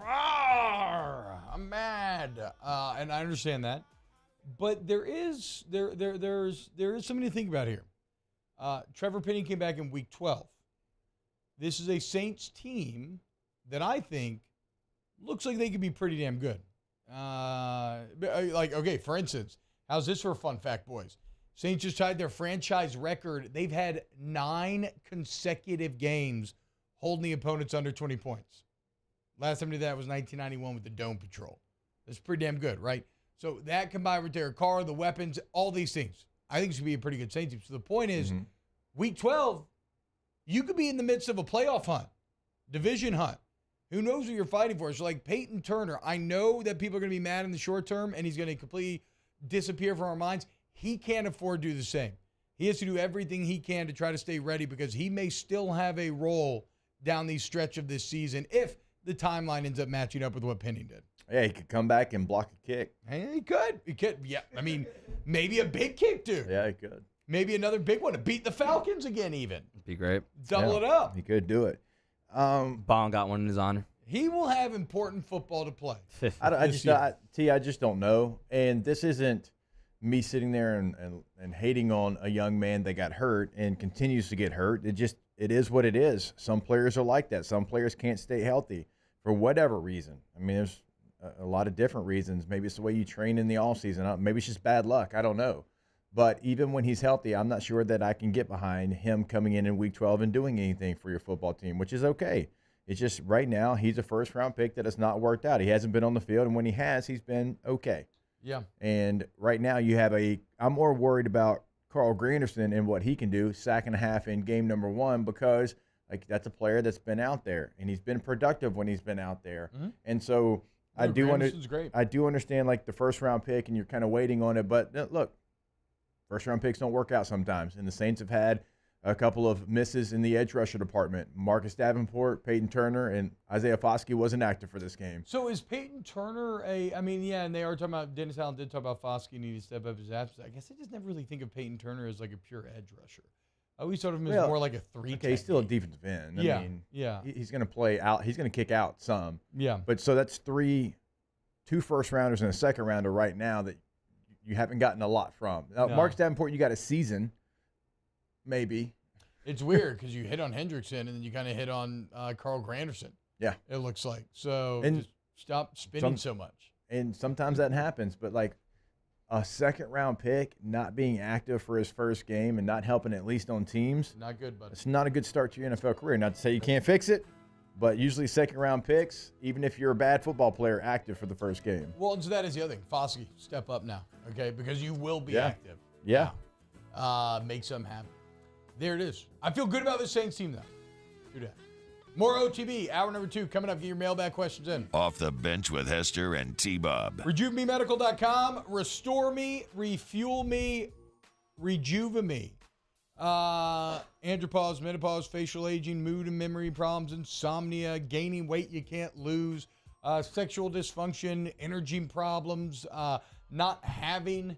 I'm mad, and I understand that, but there's something to think about here. Trevor Penny came back in week 12. This is a Saints team that I think looks like they could be pretty damn good. Okay, for instance, how's this for a fun fact, boys? Saints just tied their franchise record. They've had 9 consecutive games holding the opponents under 20 points. Last time they did that was 1991 with the Dome Patrol. That's pretty damn good, right? So that combined with their Carr, the weapons, all these things, I think it's going to be a pretty good Saints team. So the point is, week 12, you could be in the midst of a playoff hunt, division hunt. Who knows what you're fighting for? So like Peyton Turner, I know that people are going to be mad in the short term and he's going to completely disappear from our minds. He can't afford to do the same. He has to do everything he can to try to stay ready because he may still have a role down the stretch of this season if the timeline ends up matching up with what Penny did. Yeah, he could come back and block a kick. Hey, he could. Yeah, I mean, maybe a big kick, dude. Yeah, he could. Maybe another big one to beat the Falcons again even. Be great. Double it up. He could do it. Bond got one in his honor. He will have important football to play. I just don't know. And this isn't me sitting there and hating on a young man that got hurt and continues to get hurt. It is what it is. Some players are like that. Some players can't stay healthy for whatever reason. I mean, there's a lot of different reasons. Maybe it's the way you train in the offseason. Maybe it's just bad luck. I don't know. But even when he's healthy, I'm not sure that I can get behind him coming in Week 12 and doing anything for your football team, which is okay. It's just right now he's a first-round pick that has not worked out. He hasn't been on the field, and when he has, he's been okay. Yeah. And right now you have I'm more worried about Carl Granderson and what he can do, sack and a half in game number 1, because that's a player that's been out there, and he's been productive when he's been out there. Mm-hmm. And so I do understand the first-round pick, and you're kind of waiting on it. But look, first-round picks don't work out sometimes, and the Saints have had a couple of misses in the edge rusher department. Marcus Davenport, Peyton Turner, and Isaiah Foskey wasn't active for this game. So is Peyton Turner and they are talking about, Dennis Allen did talk about Foskey needing to step up his absence. I guess I just never really think of Peyton Turner as like a pure edge rusher. I always thought of him as more like a 3. Okay, he's still a defensive end. I mean, he's going to play out. He's going to kick out some. Yeah. But so that's 2 first-rounders and a second-rounder right now that you haven't gotten a lot from. Now, Marcus Davenport, you got a season, maybe. It's weird because you hit on Hendrickson and then you kind of hit on Carl Granderson. Yeah. It looks like. So And just stop spinning so much. And sometimes that happens, but a second-round pick not being active for his first game and not helping at least on teams. Not good, buddy. It's not a good start to your NFL career. Not to say you can't fix it, but usually second-round picks, even if you're a bad football player, active for the first game. Well, and so that is the other thing. Foskey, step up now, okay? Because you will be active. Yeah. Make something happen. There it is. I feel good about this Saints team, though. Do that. More OTB, hour number 2, coming up. Get your mailbag questions in. Off the bench with Hester and T-Bob. RejuveMeMedical.com. Restore me, refuel me, rejuve me. Andropause, menopause, facial aging, mood and memory problems, insomnia, gaining weight you can't lose, sexual dysfunction, energy problems, not having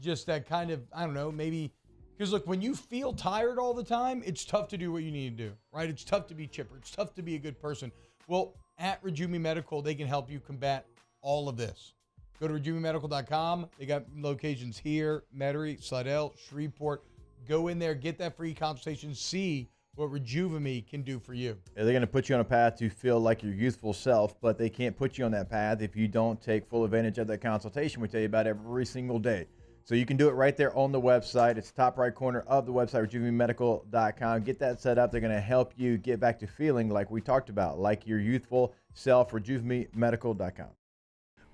just that kind of, I don't know, maybe. Because, look, when you feel tired all the time, it's tough to do what you need to do, right? It's tough to be chipper. It's tough to be a good person. Well, at Rejuve Medical, they can help you combat all of this. Go to RejuveMedical.com. They got locations here, Metairie, Slidell, Shreveport. Go in there, get that free consultation, see what Rejuve Me can do for you. Yeah, they're going to put you on a path to feel like your youthful self, but they can't put you on that path if you don't take full advantage of that consultation we tell you about every single day. So you can do it right there on the website. It's top right corner of the website, RejuveMedical.com. Get that set up. They're going to help you get back to feeling like we talked about, like your youthful self, RejuveMedical.com.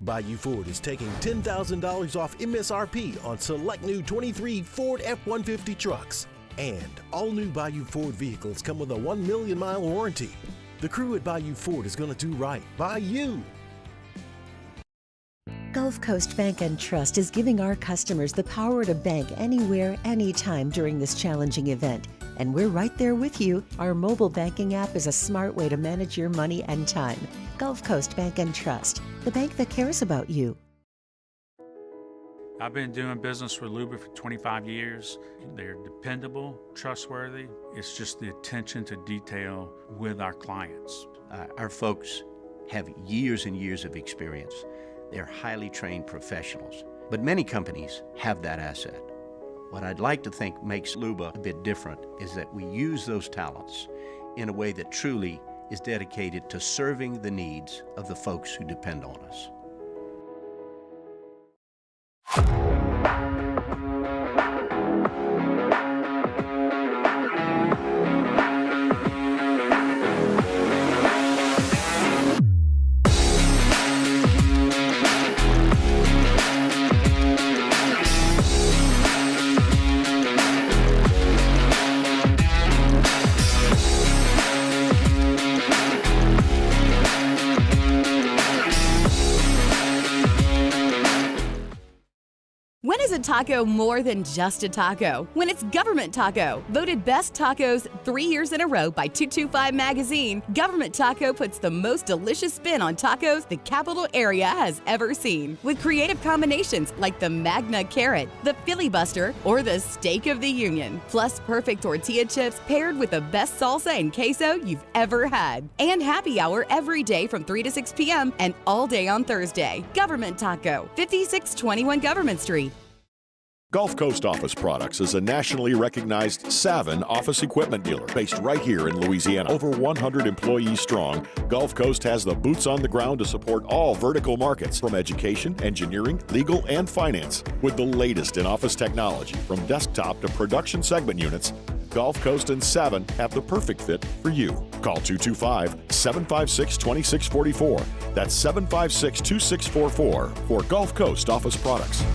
Bayou Ford is taking $10,000 off MSRP on select new 23 Ford F-150 trucks. And all new Bayou Ford vehicles come with a 1 million mile warranty. The crew at Bayou Ford is going to do right by you. Gulf Coast Bank and Trust is giving our customers the power to bank anywhere, anytime during this challenging event. And we're right there with you. Our mobile banking app is a smart way to manage your money and time. Gulf Coast Bank and Trust, the bank that cares about you. I've been doing business with Luba for 25 years. They're dependable, trustworthy. It's just the attention to detail with our clients. Our folks have years and years of experience. They're highly trained professionals, but many companies have that asset. What I'd like to think makes Luba a bit different is that we use those talents in a way that truly is dedicated to serving the needs of the folks who depend on us. When is a taco more than just a taco? When it's Government Taco. Voted best tacos 3 years in a row by 225 Magazine, Government Taco puts the most delicious spin on tacos the capital area has ever seen. With creative combinations like the Magna Carrot, the Filibuster, or the Steak of the Union. Plus perfect tortilla chips paired with the best salsa and queso you've ever had. And happy hour every day from 3 to 6 p.m. and all day on Thursday. Government Taco, 5621 Government Street. Gulf Coast Office Products is a nationally recognized Saban office equipment dealer based right here in Louisiana. Over 100 employees strong, Gulf Coast has the boots on the ground to support all vertical markets from education, engineering, legal, and finance. With the latest in office technology from desktop to production segment units, Gulf Coast and Saban have the perfect fit for you. Call 225-756-2644. That's 756-2644 for Gulf Coast Office Products.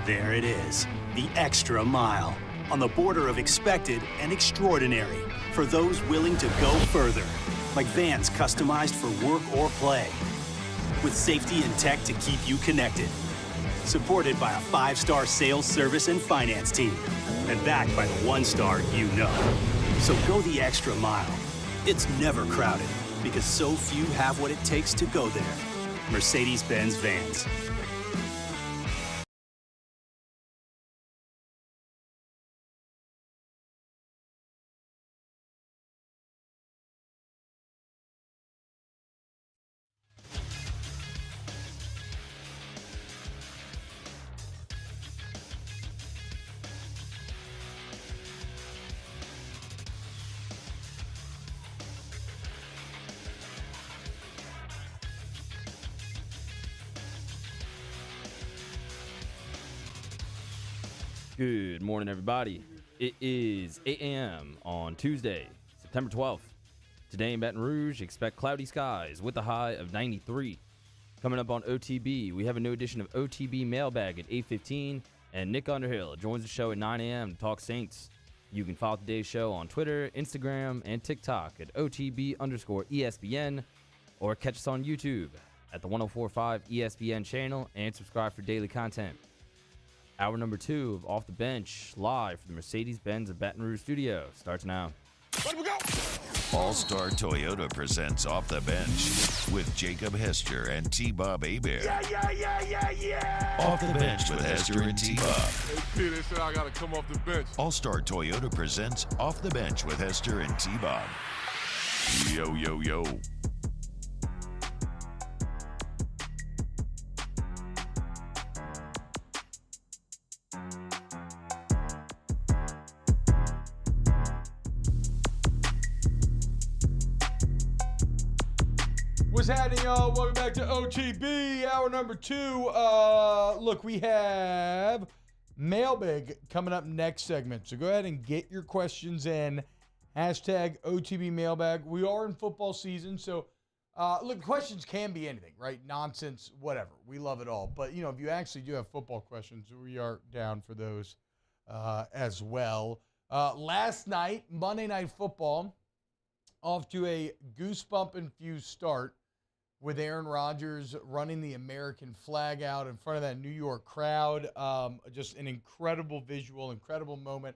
There it is, the extra mile, on the border of expected and extraordinary for those willing to go further, like vans customized for work or play, with safety and tech to keep you connected, supported by a 5-star sales, service, and finance team, and backed by the 1-star you know. So go the extra mile. It's never crowded, because so few have what it takes to go there. Mercedes-Benz Vans. Good morning, everybody. It is 8 a.m. on Tuesday, September 12th. Today in Baton Rouge, expect cloudy skies with a high of 93. Coming up on OTB, we have a new edition of OTB Mailbag at 8:15, and Nick Underhill joins the show at 9 a.m. to talk Saints. You can follow today's show on Twitter, Instagram, and TikTok at OTB_ESPN, or catch us on YouTube at the 104.5 ESPN channel and subscribe for daily content. Hour number 2 of Off the Bench, live from the Mercedes-Benz of Baton Rouge studio, starts now. Let we go! All-Star Toyota presents Off the Bench with Jacob Hester and T-Bob Hebert. Yeah. Off the Bench with Hester and T-Bob. Hey, Peter, they said I got to come off the bench. All-Star Toyota presents Off the Bench with Hester and T-Bob. Yo, yo, yo. What's happening, y'all? Welcome back to OTB, hour number 2. Look, we have Mailbag coming up next segment. So go ahead and get your questions in. Hashtag OTB Mailbag. We are in football season, so look, questions can be anything, right? Nonsense, whatever. We love it all. But, you know, if you actually do have football questions, we are down for those as well. Last night, Monday Night Football, off to a goosebump-infused start with Aaron Rodgers running the American flag out in front of that New York crowd. Just an incredible visual, incredible moment.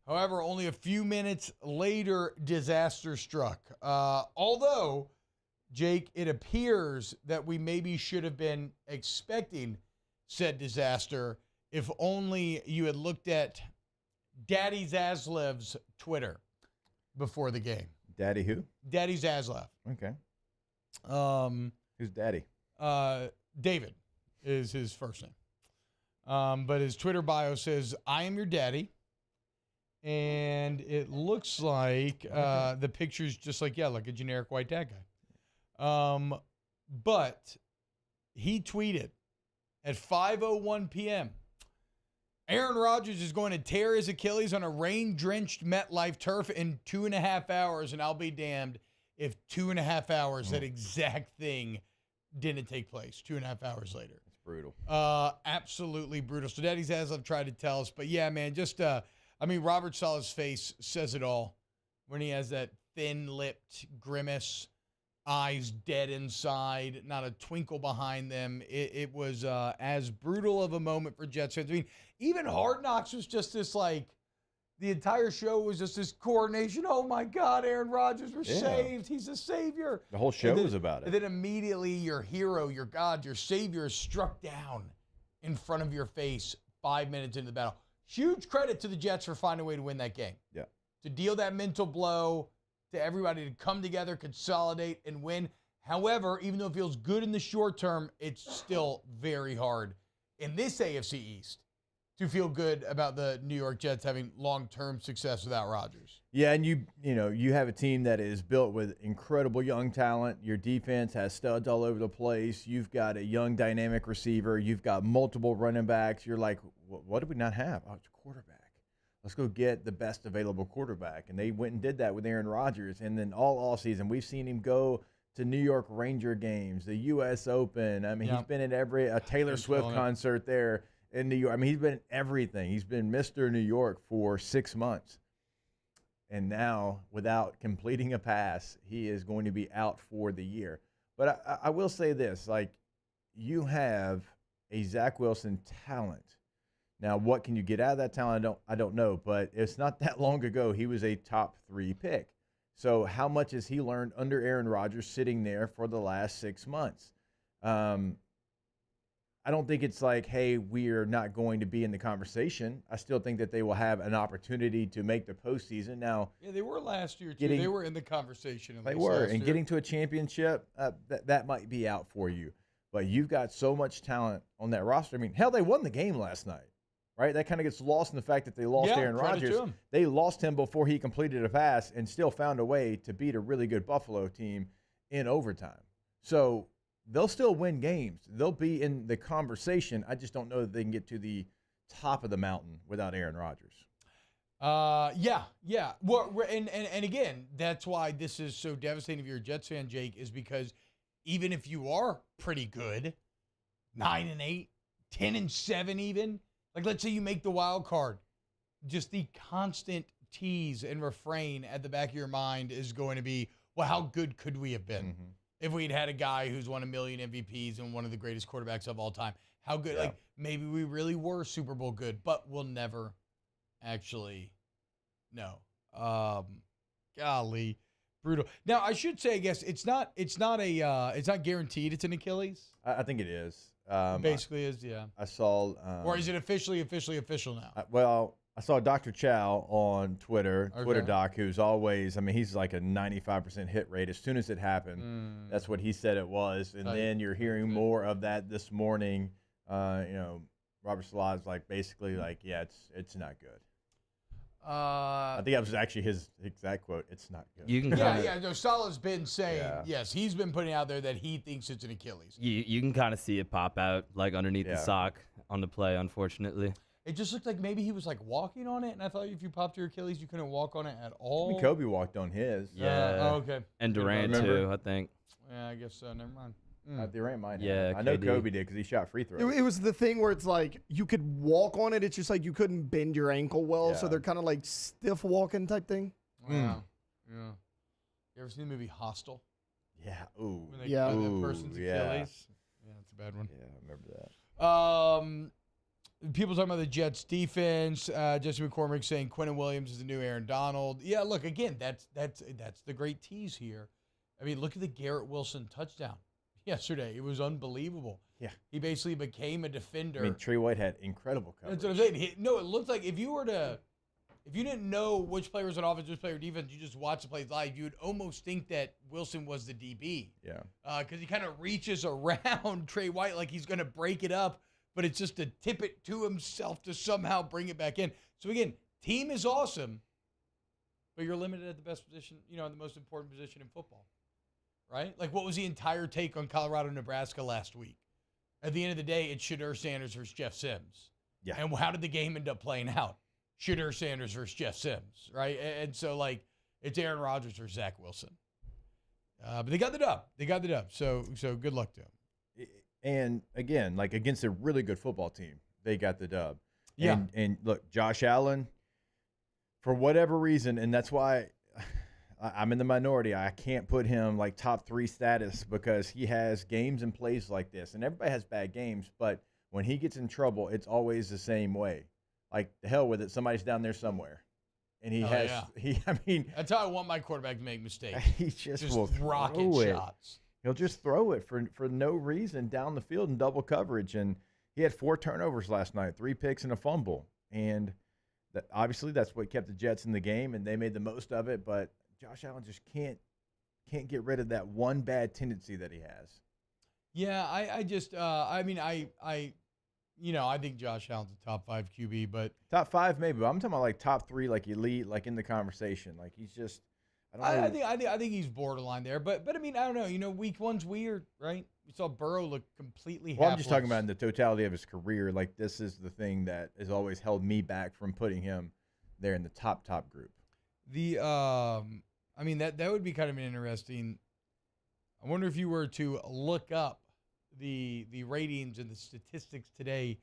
However, only a few minutes later, disaster struck. Although, Jake, it appears that we maybe should have been expecting said disaster if only you had looked at Daddy Zaslev's Twitter before the game. Daddy who? Daddy Zaslav. Okay. Who's Daddy? David is his first name. But his Twitter bio says, "I am your daddy." And it looks like the picture's just like a generic white dad guy. But he tweeted at 5:01 p.m., Aaron Rodgers is going to tear his Achilles on a rain-drenched MetLife turf in 2.5 hours, and I'll be damned if 2.5 hours that exact thing didn't take place 2.5 hours later. It's brutal. Absolutely brutal. So Daddy Zaslav tried to tell us, but yeah, man, just Robert Saleh's face says it all when he has that thin-lipped grimace, eyes dead inside, not a twinkle behind them. It was as brutal of a moment for Jets fans. I mean, even Hard Knocks was just this, the entire show was just this coronation. Oh, my God, Aaron Rodgers was saved. He's a savior. The whole show was about it. And then immediately your hero, your God, your savior is struck down in front of your face 5 minutes into the battle. Huge credit to the Jets for finding a way to win that game. Yeah. To deal that mental blow, to everybody to come together, consolidate, and win. However, even though it feels good in the short term, it's still very hard in this AFC East to feel good about the New York Jets having long-term success without Rodgers. Yeah, and you have a team that is built with incredible young talent. Your defense has studs all over the place. You've got a young dynamic receiver. You've got multiple running backs. You're like, what do we not have? Oh, it's a quarterback. Let's go get the best available quarterback. And they went and did that with Aaron Rodgers. And then all season, we've seen him go to New York Ranger games, the U.S. Open. I mean, he's been at a Taylor Swift concert there in New York. I mean, he's been everything. He's been Mr. New York for 6 months. And now, without completing a pass, he is going to be out for the year. But I will say this, like, you have a Zach Wilson talent. Now, what can you get out of that talent? I don't know, but it's not that long ago he was a top 3 pick. So how much has he learned under Aaron Rodgers sitting there for the last 6 months? I don't think it's like, hey, we're not going to be in the conversation. I still think that they will have an opportunity to make the postseason. Now, yeah, they were last year, too. They were in the conversation. They were, and getting to a championship, that might be out for you. But you've got so much talent on that roster. I mean, hell, they won the game last night, right? That kind of gets lost in the fact that they lost Aaron Rodgers. They lost him before he completed a pass and still found a way to beat a really good Buffalo team in overtime. So they'll still win games. They'll be in the conversation. I just don't know that they can get to the top of the mountain without Aaron Rodgers. Yeah. Well, and again, that's why this is so devastating if you're a Jets fan, Jake, is because even if you are pretty good, 9-8, 10-7 even, like let's say you make the wild card, just the constant tease and refrain at the back of your mind is going to be, well, how good could we have been? Mm-hmm. If we'd had a guy who's won 1 million MVPs and one of the greatest quarterbacks of all time, how good? Like maybe we really were Super Bowl good, but we'll never actually know. Golly, brutal. Now I should say, I guess it's not guaranteed. It's an Achilles. I think it is. Basically, is yeah. I saw. Or is it officially official now? I saw Dr. Chow on Twitter, Twitter Doc, who's always, I mean, he's like a 95% hit rate. As soon as it happened, that's what he said it was. And then you're hearing more of that this morning. Robert Salah's like basically like, yeah, it's not good. I think that was actually his exact quote. It's not good. You can No, Salah's been saying, yes, he's been putting out there that he thinks it's an Achilles. You can kind of see it pop out like underneath the sock on the play, unfortunately. It just looked like maybe he was like walking on it, and I thought if you popped your Achilles, you couldn't walk on it at all. I mean, Kobe walked on his. Yeah. Okay. And Durant too, I think. Yeah, I guess so. Never mind. Durant might have. Yeah, I know Kobe did because he shot free throws. It was the thing where it's like you could walk on it. It's just like you couldn't bend your ankle well, so they're kind of like stiff walking type thing. Wow. Yeah. You ever seen the movie Hostel? Yeah. Ooh. When they cut that person's Achilles. Yeah, it's a bad one. Yeah, I remember that. People talking about the Jets defense. Jesse McCormick saying Quentin Williams is the new Aaron Donald. Yeah, look, again, that's the great tease here. I mean, look at the Garrett Wilson touchdown yesterday. It was unbelievable. Yeah. He basically became a defender. I mean, Trey White had incredible coverage. That's what I'm saying. No, it looked like if you didn't know which player was on offense, which player defense, you just watch the plays live, you would almost think that Wilson was the DB. Yeah. Because he kind of reaches around Trey White like he's going to break it up, but it's just to tip it to himself to somehow bring it back in. So again, team is awesome, but you're limited at the best position, the most important position in football, right? Like what was the entire take on Colorado, Nebraska last week? At the end of the day, it's Shaheed Sanders versus Jeff Sims. Yeah. And how did the game end up playing out? Shaheed Sanders versus Jeff Sims, right? And so like it's Aaron Rodgers versus Zach Wilson. But they got the dub. So good luck to them. And again, like against a really good football team, they got the dub. Yeah. And look, Josh Allen, for whatever reason, and that's why I'm in the minority. I can't put him like top 3 status because he has games and plays like this. And everybody has bad games, but when he gets in trouble, it's always the same way. Like, the hell with it. Somebody's down there somewhere. And that's how I want my quarterback to make mistakes. He just will rocket throw it. shots. He'll just throw it for no reason down the field in double coverage. And he had 4 turnovers last night, 3 picks and a fumble. And obviously that's what kept the Jets in the game, and they made the most of it. But Josh Allen just can't get rid of that one bad tendency that he has. Yeah, I I think Josh Allen's a top 5 QB, but top 5 maybe. But I'm talking about like top 3, like elite, like in the conversation. Like he's just. I think he's borderline there, but I mean I don't know. Week 1's weird, right? We saw Burrow look completely. Well, I'm just talking about in the totality of his career. Like this is the thing that has always held me back from putting him there in the top group. I mean that would be kind of an interesting. I wonder if you were to look up the ratings and the statistics today,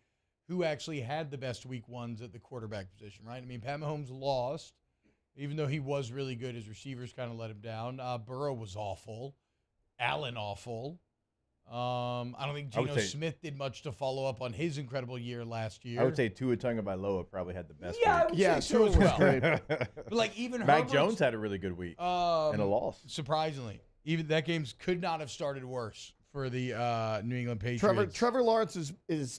who actually had the best week 1s at the quarterback position, right? I mean, Pat Mahomes lost, even though he was really good. His receivers kind of let him down. Burrow was awful. Allen awful. I don't think Geno Smith did much to follow up on his incredible year last year. I would say Tua Tagovailoa probably had the best week. Tua was great. But like even Mac Jones had a really good week and a loss. Surprisingly, even that game could not have started worse for the New England Patriots. Trevor Lawrence's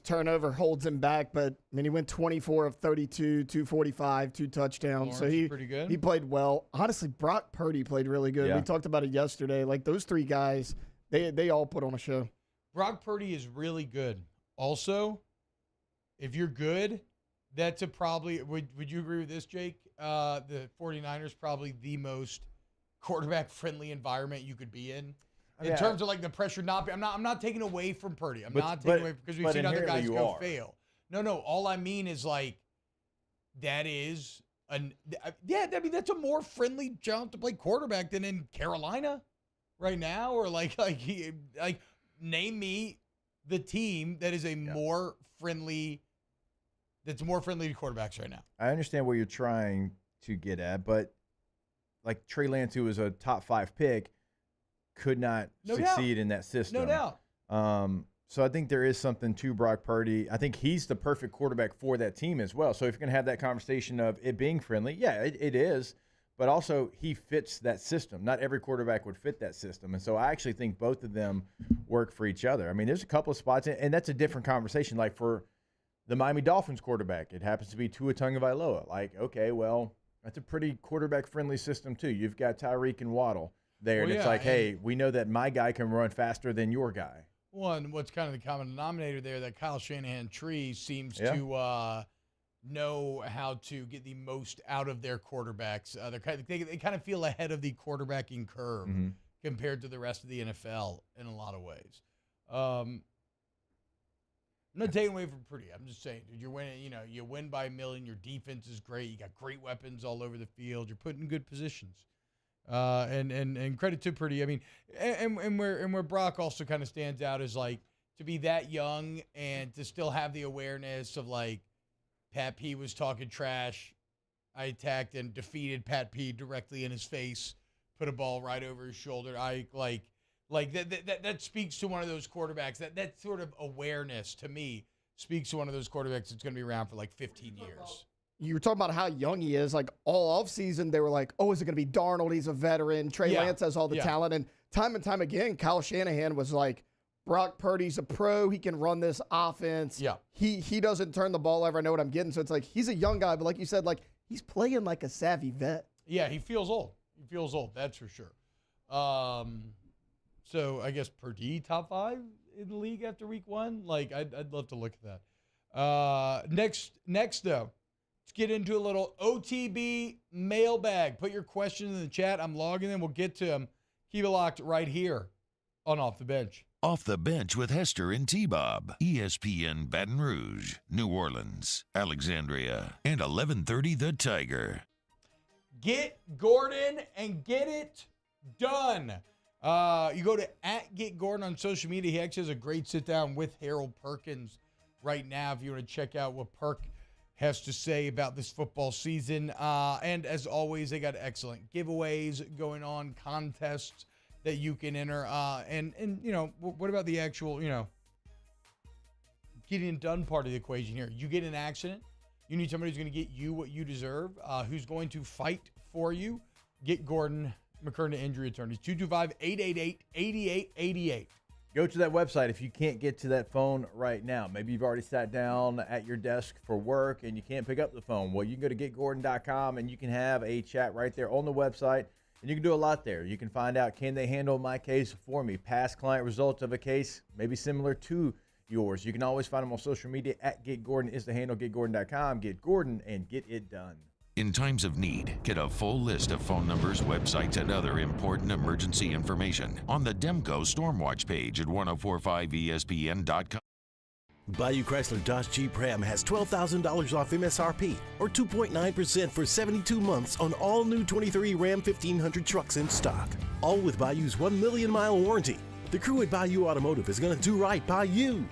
turnover holds him back, but I mean he went 24 of 32, 245, 2 touchdowns. Lawrence is pretty good. He played well. Honestly, Brock Purdy played really good. Yeah. We talked about it yesterday. Like those 3 guys, they all put on a show. Brock Purdy is really good. Also, if you're good, that's probably would you agree with this, Jake? The 49ers probably the most quarterback friendly environment you could be in. In terms of like the pressure not be, I'm not taking away from Purdy. I'm not taking away because we've seen other guys go fail. No. All I mean is like that is I mean that's a more friendly job to play quarterback than in Carolina right now, or like name me the team that is more friendly. That's more friendly to quarterbacks right now. I understand what you're trying to get at, but like Trey Lance, who was a top 5 pick, could not succeed in that system. No doubt. So I think there is something to Brock Purdy. I think he's the perfect quarterback for that team as well. So if you're going to have that conversation of it being friendly, it is. But also he fits that system. Not every quarterback would fit that system. And so I actually think both of them work for each other. I mean, there's a couple of spots, and that's a different conversation. Like for the Miami Dolphins quarterback, it happens to be Tua Tagovailoa. Like, okay, well, that's a pretty quarterback-friendly system too. You've got Tyreek and Waddle there, and it's like, hey, we know that my guy can run faster than your guy. Well, and what's kind of the common denominator there, that Kyle Shanahan tree seems to know how to get the most out of their quarterbacks. They kind of feel ahead of the quarterbacking curve compared to the rest of the NFL in a lot of ways. I'm not taking away from Purdy. I'm just saying, dude, you're winning. You win by a million. Your defense is great. You got great weapons all over the field. You're put in good positions. And credit to Purdy. I mean, and where Brock also kind of stands out is like to be that young and to still have the awareness of like Pat P was talking trash. I attacked and defeated Pat P directly in his face, put a ball right over his shoulder. I like that speaks to one of those quarterbacks. That sort of awareness to me speaks to one of those quarterbacks that's going to be around for like 15 years. You were talking about how young he is. Like all offseason, they were like, oh, is it going to be Darnold? He's a veteran. Trey Lance has all the talent. And time again, Kyle Shanahan was like, Brock Purdy's a pro. He can run this offense. Yeah. He doesn't turn the ball over. I know what I'm getting. So it's like he's a young guy, but like you said, like he's playing like a savvy vet. Yeah, he feels old. That's for sure. So I guess Purdy top 5 in the league after week 1. Like I'd love to look at that. Next though. Let's get into a little OTB mailbag. Put your questions in the chat. I'm logging in. We'll get to them. Keep it locked right here on Off the Bench. Off the Bench with Hester and T-Bob. ESPN Baton Rouge, New Orleans, Alexandria, and 1130 The Tiger. Get Gordon and get it done. You go to @GetGordon on social media. He actually has a great sit-down with Harold Perkins right now if you want to check out what Perk has to say about this football season. And as always, they got excellent giveaways going on, contests that you can enter. And what about the actual, getting it done part of the equation here? You get in an accident. You need somebody who's going to get you what you deserve, who's going to fight for you. Get Gordon McKernan Injury Attorneys, 225-888-8888. Go to that website if you can't get to that phone right now. Maybe you've already sat down at your desk for work and you can't pick up the phone. Well, you can go to getgordon.com and you can have a chat right there on the website. And you can do a lot there. You can find out, can they handle my case for me? Past client results of a case, maybe similar to yours. You can always find him on social media at Get Gordon is the handle, getgordon.com. Get Gordon and get it done. In times of need, get a full list of phone numbers, websites, and other important emergency information on the Demco Stormwatch page at 1045ESPN.com. Bayou Chrysler Dodge Jeep Ram has $12,000 off MSRP or 2.9% for 72 months on all new 23 Ram 1500 trucks in stock. All with Bayou's 1 million mile warranty. The crew at Bayou Automotive is going to do right by you.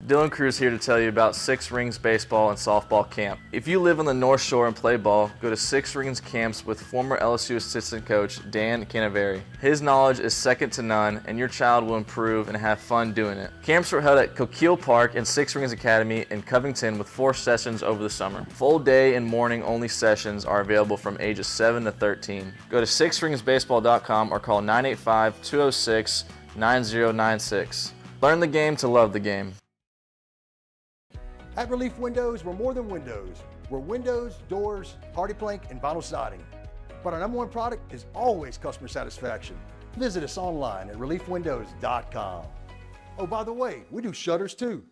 Dylan Cruz here to tell you about Six Rings Baseball and Softball Camp. If you live on the North Shore and play ball, go to Six Rings Camps with former LSU assistant coach Dan Canaveri. His knowledge is second to none, and your child will improve and have fun doing it. Camps were held at Coquille Park and Six Rings Academy in Covington with 4 sessions over the summer. Full day and morning only sessions are available from ages 7 to 13. Go to sixringsbaseball.com or call 985-206-9096. Learn the game to love the game. At Relief Windows, we're more than windows. We're windows, doors, party plank, and vinyl siding. But our number one product is always customer satisfaction. Visit us online at reliefwindows.com. Oh, by the way, we do shutters too.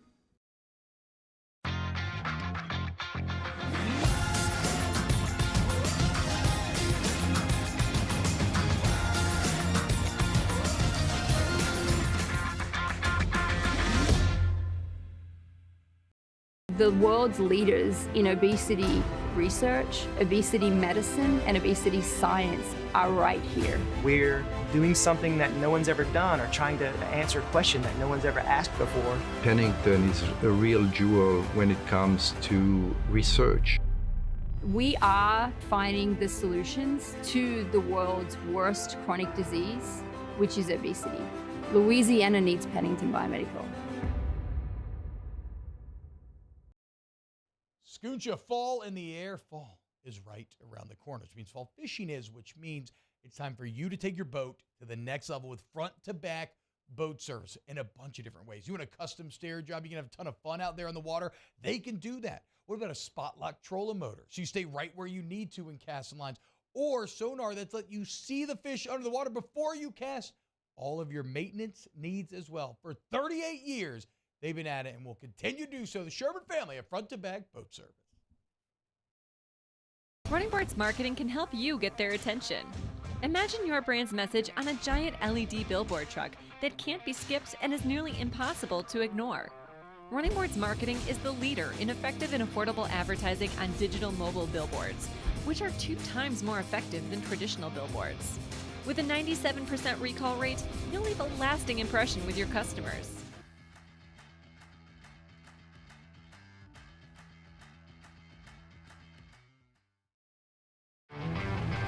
The world's leaders in obesity research, obesity medicine, and obesity science are right here. We're doing something that no one's ever done or trying to answer a question that no one's ever asked before. Pennington is a real jewel when it comes to research. We are finding the solutions to the world's worst chronic disease, which is obesity. Louisiana needs Pennington Biomedical. Scooncha, fall in the air. Fall is right around the corner, which means fall fishing is, which means it's time for you to take your boat to the next level with front-to-back boat service in a bunch of different ways. You want a custom stair job, you can have a ton of fun out there on the water. They can do that. What about a spot lock trolling motor? So you stay right where you need to in casting lines. Or sonar that's let you see the fish under the water before you cast. All of your maintenance needs as well. For 38 years, they've been at it and will continue to do so. The Sherman family of front-to-back boat service. Running Boards Marketing can help you get their attention. Imagine your brand's message on a giant LED billboard truck that can't be skipped and is nearly impossible to ignore. Running Boards Marketing is the leader in effective and affordable advertising on digital mobile billboards, which are 2 times more effective than traditional billboards. With a 97% recall rate, you'll leave a lasting impression with your customers.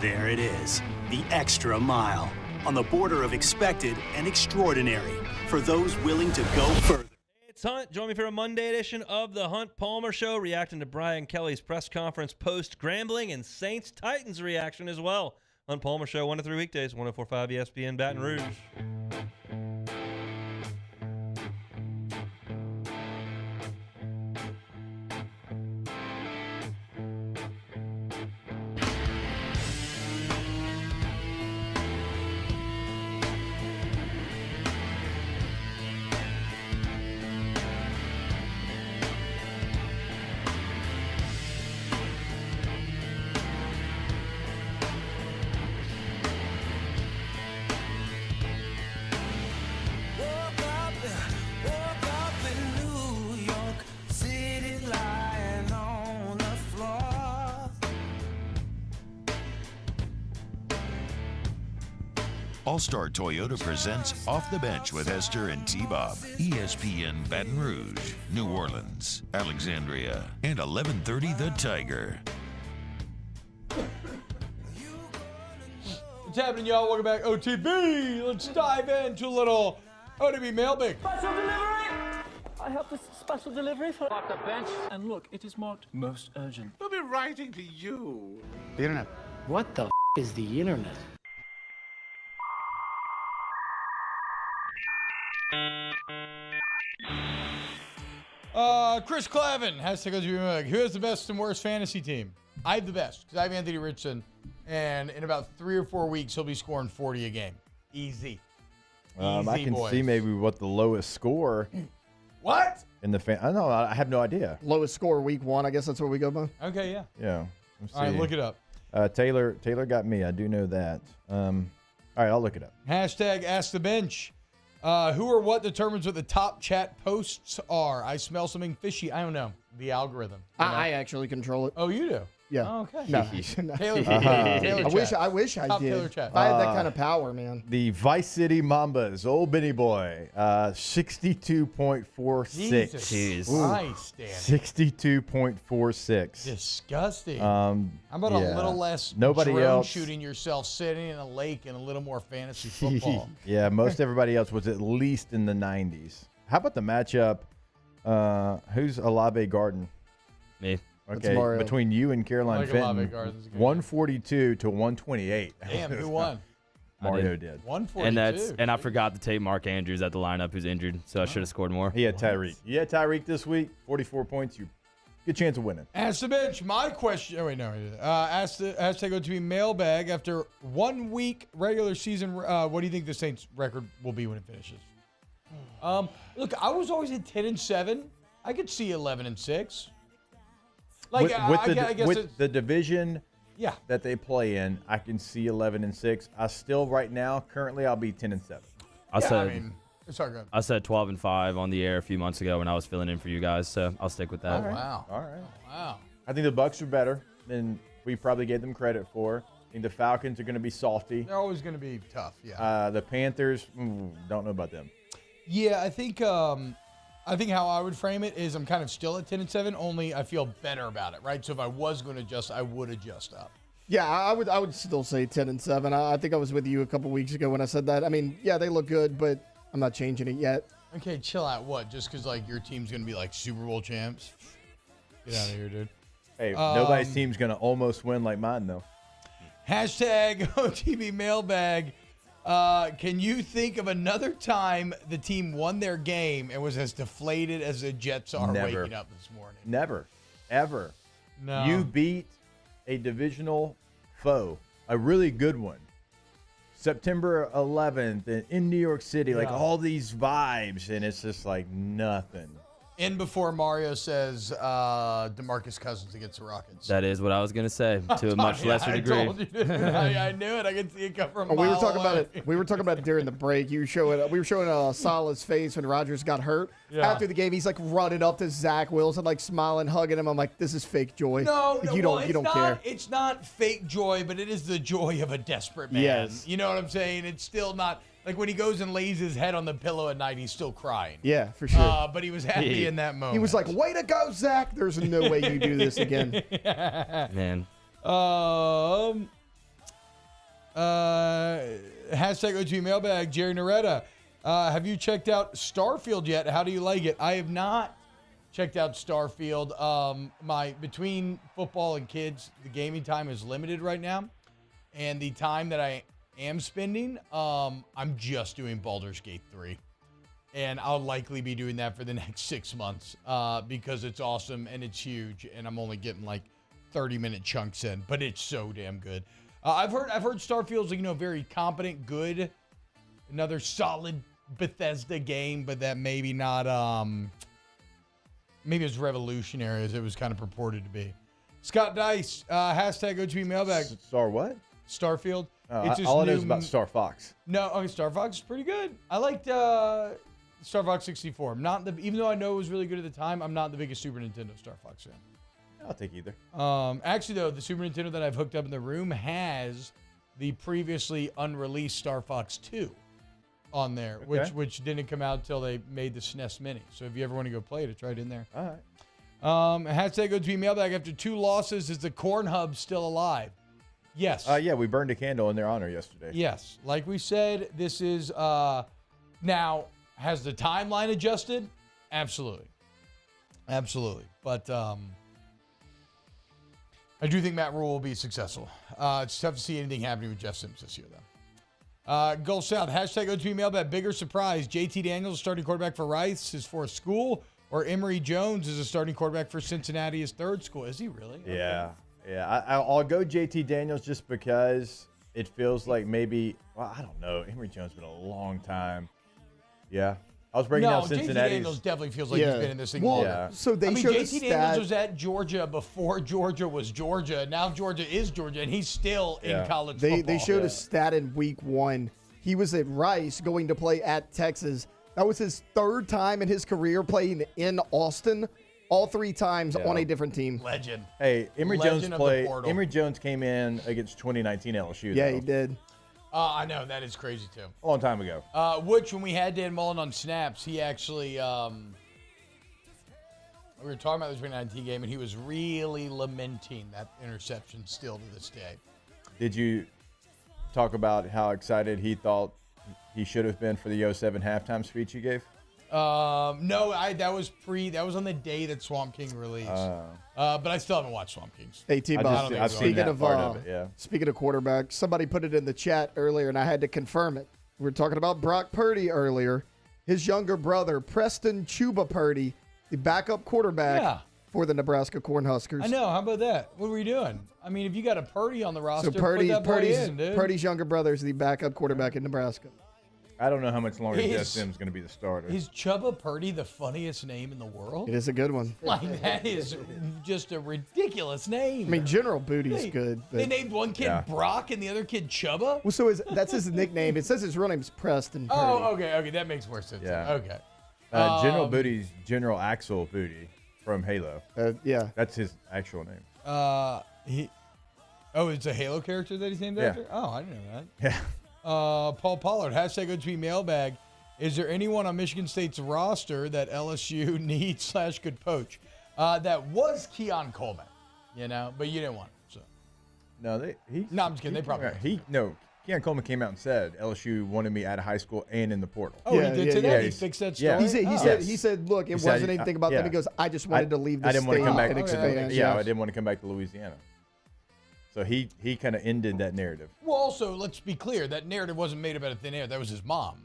There it is, the extra mile, on the border of expected and extraordinary, for those willing to go further. It's Hunt. Join me for a Monday edition of the Hunt Palmer Show, reacting to Brian Kelly's press conference post-Grambling and Saints-Titans reaction as well. Hunt Palmer Show, 1 to 3 weekdays, 104.5 ESPN Baton Rouge. All-Star Toyota presents Off the Bench with Hester and T-Bob. ESPN Baton Rouge, New Orleans, Alexandria, and 1130 The Tiger. What's happening, y'all? Welcome back, OTB. Let's dive into a little OTB Mailbag. Special delivery! I have this special delivery for Off the Bench. And look, it is marked most urgent. We'll be writing to you. The internet. What the is the internet? Chris Clavin has to go to Mailbag. Who has the best and worst fantasy team? I have the best because I have Anthony Richardson, and in about 3 or 4 weeks he'll be scoring 40 a game. Easy. I can boys. see maybe what the lowest score. What? In the I don't know. I have no idea. Lowest score week 1. I guess that's what we go by. Okay, yeah. Yeah. All right, look it up. Taylor got me. I do know that. All right, I'll look it up. Hashtag Ask the Bench. Who or what determines what the top chat posts are? I smell something fishy. I don't know. The algorithm. I actually control it. Oh, you do? Yeah. Oh, okay. No. Taylor I wish I Top did. Taylor chat. If I had that kind of power, man. The Vice City Mambas, old Benny boy, 62.46. Jesus Christ, Dan. 62.46. Disgusting. How about a little less Nobody drone else shooting yourself sitting in a lake and a little more fantasy football? Yeah, most everybody else was at least in the 90s. How about the matchup? Who's Olave Garden? Me. Okay, between you and Caroline like Fenton, Olave Garden's good. 142 to 128. Damn, who won? Mario did. 142. And I forgot to take Mark Andrews at the lineup, who's injured, so I should have scored more. He had Tyreek. You had Tyreek this week, 44 points. You good chance of winning. Ask the Bench. My question. Oh wait, no. Hashtag OTB Mailbag. After 1 week regular season, what do you think the Saints' record will be when it finishes? Look, I was always at 10-7. I could see 11-6. Like I guess with the division Yeah. that they play in, I can see 11-6. I still right now, currently, I'll be 10-7. I said 12-5 on the air a few months ago when I was filling in for you guys, so I'll stick with that. All right. Wow. All right. Wow. I think the Bucs are better than we probably gave them credit for. I think the Falcons are going to be salty. They're always going to be tough. Yeah. The Panthers, don't know about them. Yeah, I think how I would frame it is I'm kind of still at 10-7. Only I feel better about it, right? So if I was going to adjust, I would adjust up. Yeah, I would still say 10-7. I think I was with you a couple weeks ago when I said that. I mean, yeah, they look good, but I'm not changing it yet. Okay, chill out. What? Just because like your team's going to be like Super Bowl champs? Get out of here, dude. Hey, nobody's team's going to almost win like mine, though. Hashtag OTB Mailbag. Can you think of another time the team won their game and was as deflated as the Jets are waking up this morning? Never. Ever. No. You beat a divisional foe, a really good one. September 11th in New York City, like all these vibes, and it's just like nothing. In before Mario says DeMarcus Cousins against the Rockets. That is what I was going to say, to a much lesser degree. I told you, I knew it. I could see it come from a We were mile talking away. about it. We were talking about it during the break. We were showing Salah's face when Rodgers got hurt. Yeah. After the game, he's like running up to Zach Wilson, like smiling, hugging him. I'm like, this is fake joy. No, you don't care. It's not fake joy, but it is the joy of a desperate man. Yes. You know what I'm saying? It's still not like when he goes and lays his head on the pillow at night, he's still crying. Yeah, for sure. But he was happy in that moment. He was like, way to go, Zach. There's no way you do this again. Man. Hashtag OTB Mailbag, Jerry Noretta. Have you checked out Starfield yet? How do you like it? I have not checked out Starfield. Between football and kids, the gaming time is limited right now. And the time that I am spending, I'm just doing Baldur's Gate 3. And I'll likely be doing that for the next 6 months because it's awesome and it's huge. And I'm only getting like 30-minute chunks in, but it's so damn good. I've heard Starfield's very competent, good, another solid Bethesda game, but that maybe not maybe as revolutionary as it was kind of purported to be. Scott Dice, hashtag OTB Mailbag. Star what? Starfield. All I know is about Star Fox. No, okay, Star Fox is pretty good. I liked Star Fox 64. I'm not even though I know it was really good at the time, I'm not the biggest Super Nintendo Star Fox fan. I'll take either. Actually, though, the Super Nintendo that I've hooked up in the room has the previously unreleased Star Fox 2 on there, which didn't come out until they made the SNES Mini. So if you ever want to go play it, it's right in there. All right. Hashtag OTB Mailbag. After 2 losses, is the Corn Hub still alive? Yes. Yeah, we burned a candle in their honor yesterday. Yes. Like we said, this is now, has the timeline adjusted? Absolutely. Absolutely. But I do think Matt Rule will be successful. It's tough to see anything happening with Jeff Sims this year, though. Gulf South, hashtag OTB Mailbag. Bigger surprise, JT Daniels, starting quarterback for Rice, his 4th school, or Emory Jones is a starting quarterback for Cincinnati, his 3rd school. Is he really? Yeah. Yeah, I'll go JT Daniels just because it feels like maybe, well, I don't know. Emory Jones has been a long time. Yeah. I was breaking down Cincinnati. JT Daniels definitely feels like he's been in this thing longer. Yeah. So they showed JT Daniels was at Georgia before Georgia was Georgia. Now Georgia is Georgia, and he's still in college football. They showed a stat in week 1. He was at Rice going to play at Texas. That was his 3rd time in his career playing in Austin, all 3 times on a different team. Legend. Hey, Emory Legend Jones of the portal. Emory Jones came in against 2019 LSU. Yeah, though. he did. I know, that is crazy, too. A long time ago. Which, when we had Dan Mullen on snaps, he actually, we were talking about the 2019 game, and he was really lamenting that interception still to this day. Did you talk about how excited he thought he should have been for the 07 halftime speech you gave? No, that was on the day that Swamp King released. But I still haven't watched Swamp Kings. Hey, T-Bob, speaking of quarterbacks, somebody put it in the chat earlier, and I had to confirm it. We were talking about Brock Purdy earlier. His younger brother, Preston Chuba Purdy, the backup quarterback for the Nebraska Cornhuskers. I know. How about that? What were we doing? I mean, if you got a Purdy on the roster, So put that boy in, dude. Purdy's younger brother is the backup quarterback in Nebraska. I don't know how much longer Jeff Sims going to be the starter. Is Chuba Purdy the funniest name in the world? It is a good one. Like, that is just a ridiculous name. I mean, General Booty's good. But They named one kid Brock and the other kid Chuba? Well, so that's his nickname. It says his real name is Preston Purdy. Oh, okay, that makes more sense. Yeah. Okay. General Booty's General Axel Booty from Halo. Yeah. That's his actual name. It's a Halo character that he's named after? Oh, I didn't know that. Yeah. Paul Pollard, hashtag OTB Mailbag. Is there anyone on Michigan State's roster that LSU needs / could poach? That was Keon Coleman, but you didn't want him. So. No, I'm just kidding. They probably Keon Coleman came out and said LSU wanted me out of high school and in the portal. Oh, he did today? He fixed that story? He said, look, it wasn't anything about them. He goes, I just wanted to leave the state and expand. I didn't want to come back to Louisiana. So he kind of ended that narrative. Well, also, let's be clear. That narrative wasn't made about a thin air. That was his mom.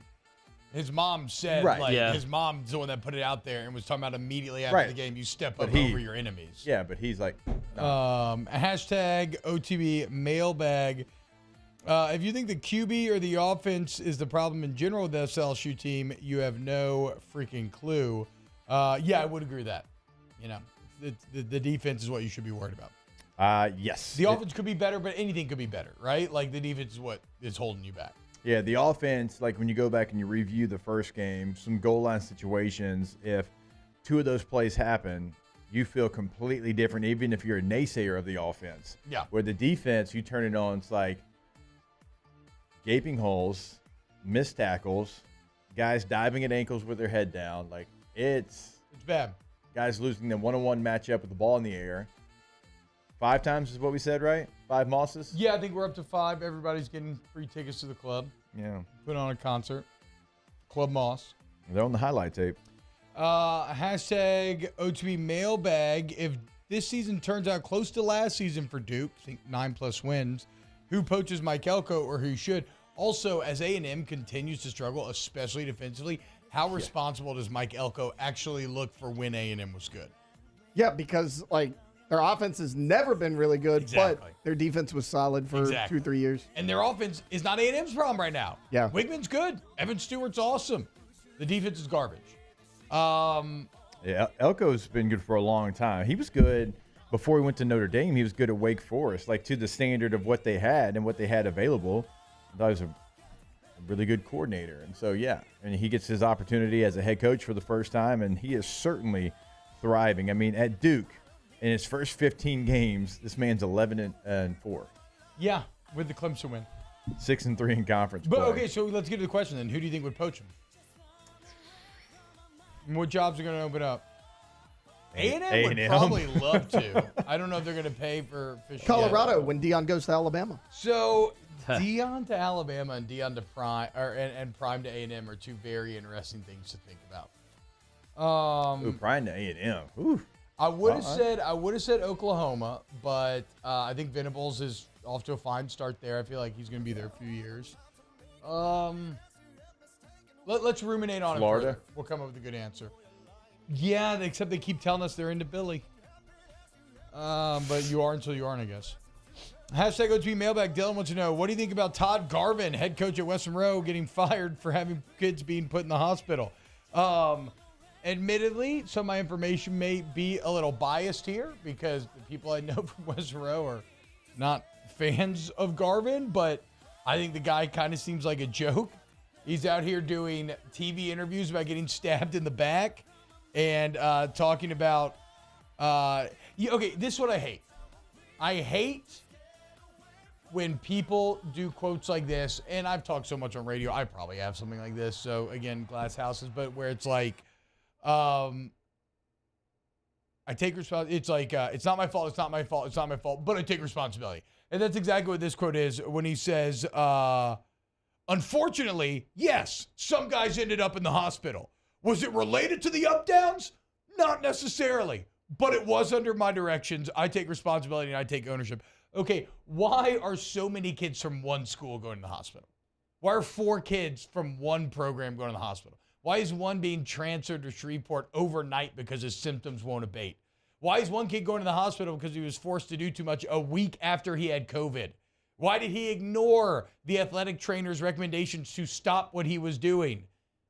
His mom said, his mom's the one that put it out there and was talking about immediately after the game, you step up over your enemies. Yeah, but he's like, no. Hashtag OTB Mailbag. If you think the QB or the offense is the problem in general with the LSU team, you have no freaking clue. I would agree with that. The defense is what you should be worried about. Yes. The offense could be better, but anything could be better, right? Like the defense is what is holding you back. Yeah, the offense, like when you go back and you review the first game, some goal line situations, if 2 of those plays happen, you feel completely different, even if you're a naysayer of the offense. Yeah. Where the defense, you turn it on, it's like gaping holes, missed tackles, guys diving at ankles with their head down. Like, it's bad. Guys losing the one-on-one matchup with the ball in the air. 5 times is what we said, right? 5 Mosses? Yeah, I think we're up to 5. Everybody's getting free tickets to the club. Yeah. Put on a concert. Club Moss. They're on the highlight tape. Hashtag OTB Mailbag. If this season turns out close to last season for Duke, I think 9+ wins, who poaches Mike Elko or who should? Also, as A&M continues to struggle, especially defensively, how responsible does Mike Elko actually look for when A&M was good? Yeah, because, their offense has never been really good, but their defense was solid for 2-3 years. And their offense is not A&M's problem right now. Yeah. Wigman's good. Evan Stewart's awesome. The defense is garbage. Yeah, Elko's been good for a long time. He was good before he went to Notre Dame. He was good at Wake Forest, to the standard of what they had and what they had available. I thought he was a really good coordinator. And so, and he gets his opportunity as a head coach for the first time, and he is certainly thriving. I mean, at Duke, in his first 15 games, this man's 11-4. Yeah, with the Clemson win. 6-3 in conference But play. okay, so let's get to the question then. Who do you think would poach him? What jobs are going to open up? A&M would probably love to. I don't know if they're going to pay for Fisher. Colorado when Deion goes to Alabama. So Deion to Alabama and Deion to Prime, and Prime to A&M are 2 very interesting things to think about. Prime to A&M. Ooh. I would have said Oklahoma, but I think Venables is off to a fine start there. I feel like he's going to be there a few years. Let's ruminate on Florida. it further. We'll come up with a good answer. Yeah, except they keep telling us they're into Billy. But you are until you aren't, I guess. Hashtag OTB Mailbag. Dylan wants to know, what do you think about Todd Garvin, head coach at West Monroe, getting fired for having kids being put in the hospital? Admittedly, some of my information may be a little biased here because the people I know from West Monroe are not fans of Garvin, but I think the guy kind of seems like a joke. He's out here doing TV interviews about getting stabbed in the back and talking about, okay, this is what I hate. I hate when people do quotes like this, and I've talked so much on radio, I probably have something like this. So again, glass houses, but where it's like, I take responsibility. It's like, it's not my fault. It's not my fault. It's not my fault, but I take responsibility. And that's exactly what this quote is when he says, unfortunately, yes, some guys ended up in the hospital. Was it related to the up-downs? Not necessarily, but it was under my directions. I take responsibility and I take ownership. Okay, why are so many kids from one school going to the hospital? Why are 4 kids from one program going to the hospital? Why is one being transferred to Shreveport overnight because his symptoms won't abate? Why is one kid going to the hospital because he was forced to do too much a week after he had COVID? Why did he ignore the athletic trainer's recommendations to stop what he was doing?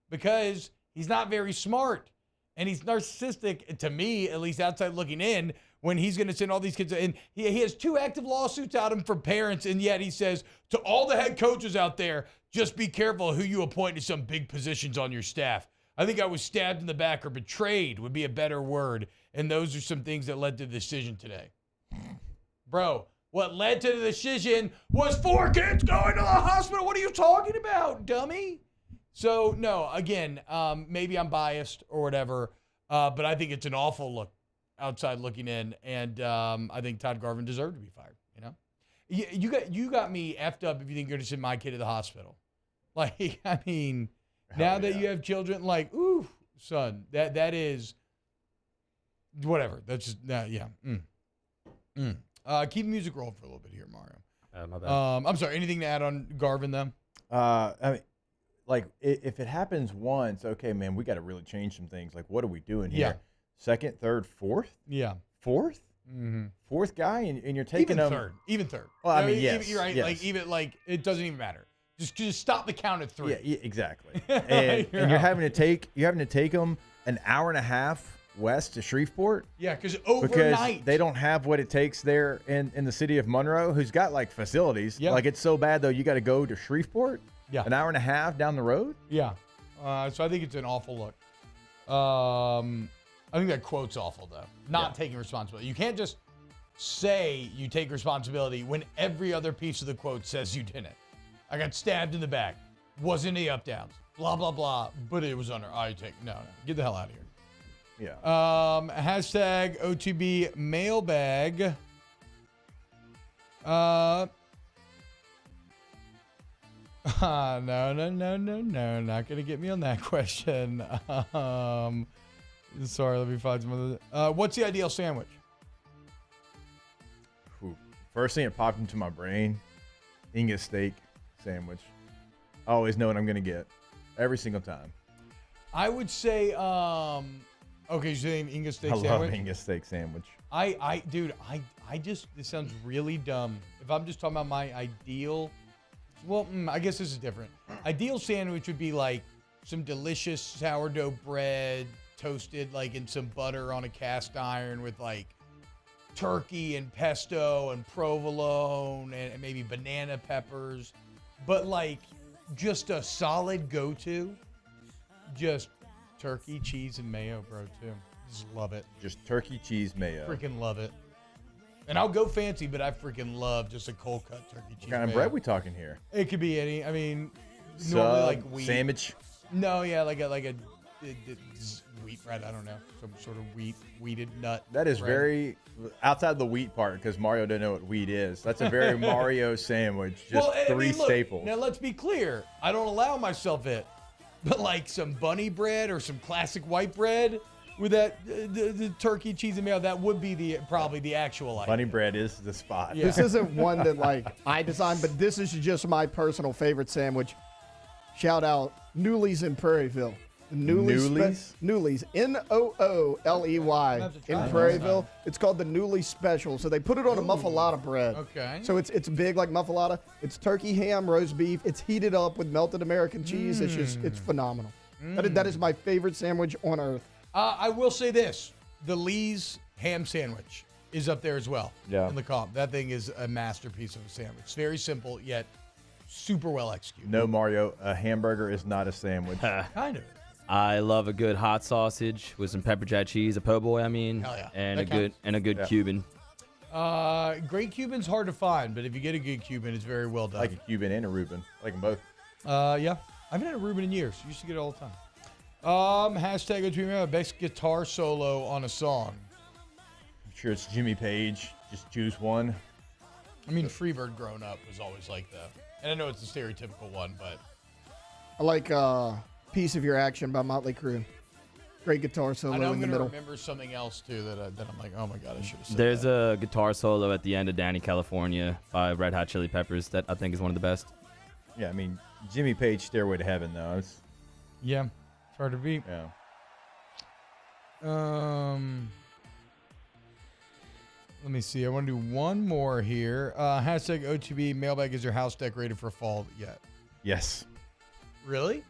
Because he's not very smart. And he's narcissistic, to me, at least outside looking in, when he's going to send all these kids. And he has 2 active lawsuits out him from parents, and yet he says to all the head coaches out there, just be careful who you appoint to some big positions on your staff. I think I was stabbed in the back, or betrayed would be a better word. And those are some things that led to the decision today. Bro, what led to the decision was 4 kids going to the hospital. What are you talking about, dummy? So, no, again, maybe I'm biased or whatever, but I think it's an awful look outside looking in, and I think Todd Garvin deserved to be fired, you know? You got me effed up if you think you're going to send my kid to the hospital. Like, I mean, now that you have children, like, ooh, son, that is, whatever. That's just, yeah. Keep the music rolling for a little bit here, Mario. My bad. I'm sorry, anything to add on Garvin, though? I mean, like, if it happens once, okay, man, we got to really change some things. Like, what are we doing here? Yeah. 2nd, 3rd, 4th? Yeah. 4th? Mm-hmm. 4th guy, and you're taking them. Even third. Well, I mean, yes. You're right. Yes. Like, it doesn't even matter. Just stop the count at 3. Yeah, exactly. And you're having to take them an hour and a half west to Shreveport. Yeah, because overnight. Because they don't have what it takes there in the city of Monroe, who's got, like, facilities. Yeah. Like, it's so bad, though, you got to go to Shreveport. Yeah. An hour and a half down the road. Yeah. So I think it's an awful look. I think that quote's awful, though. Not taking responsibility. You can't just say you take responsibility when every other piece of the quote says you didn't. I got stabbed in the back. Wasn't any up-downs. Blah, blah, blah. But it was under. No. Get the hell out of here. Yeah. Hashtag OTB Mailbag. No. Not going to get me on that question. Sorry, let me find some other. What's the ideal sandwich? First thing that popped into my brain, Angus steak sandwich. I always know what I'm going to get every single time. I would say, okay, you're saying Angus steak sandwich? I love Angus steak sandwich. Dude, this sounds really dumb. If I'm just talking about my ideal, well, I guess this is different. Ideal sandwich would be like some delicious sourdough bread toasted like in some butter on a cast iron with like turkey and pesto and provolone and maybe banana peppers. But like just a solid go-to, just turkey, cheese, and mayo, bro, too. Just love it. Just turkey, cheese, mayo. Freaking love it. And I'll go fancy, but I freaking love just a cold cut turkey, cheese, What kind of bread we talking here? It could be any. I mean, normally like wheat. Sandwich? No, yeah, like a wheat bread. I don't know. Some sort of wheated nut. That is bread. very outside the wheat part because Mario doesn't know what wheat is. That's a very Mario sandwich. Just three staples. Now, let's be clear. I don't allow myself it. But like some bunny bread or some classic white bread with that the turkey, cheese, and mayo, that would be probably the actual item. Bunny bread is the spot. Yeah. This isn't one that like I designed, but this is just my personal favorite sandwich. Shout out Newly's in Prairieville. Nooley's? Nooley's, Nooley, in Prairieville. It's called the Nooley Special. So they put it on a muffalata bread. Okay. So it's big like muffalata. It's turkey, ham, roast beef. It's heated up with melted American cheese. It's phenomenal. That is my favorite sandwich on earth. I will say this: the Lee's ham sandwich is up there as well. Yeah. In the comp, that thing is a masterpiece of a sandwich. It's very simple yet super well executed. No, Mario, a hamburger is not a sandwich. Kind of. I love a good hot sausage with some pepper jack cheese, a po' boy, Hell yeah. and That a good Cuban. Great Cuban's hard to find, but if you get a good Cuban, it's very well done. I like a Cuban and a Reuben. I like them both. Yeah. I haven't had a Reuben in years. Used to get it all the time. Hashtag OTB best guitar solo on a song. I'm sure it's Jimmy Page. Just choose one. I mean, Freebird growing up was always like that. And I know it's a stereotypical one, but I like Piece of Your Action by Motley Crue. Great guitar solo I know in the I'm middle. going to remember something else, too, that I'm like, oh, my God, I should have said There's that. a guitar solo at the end of Danny California by Red Hot Chili Peppers that I think is one of the best. Yeah, I mean, Jimmy Page, Stairway to Heaven, though. It's hard to beat. Yeah. Let me see. I want to do one more here. Hashtag OTB Mailbag, is your house decorated for fall yet? Yes. Really?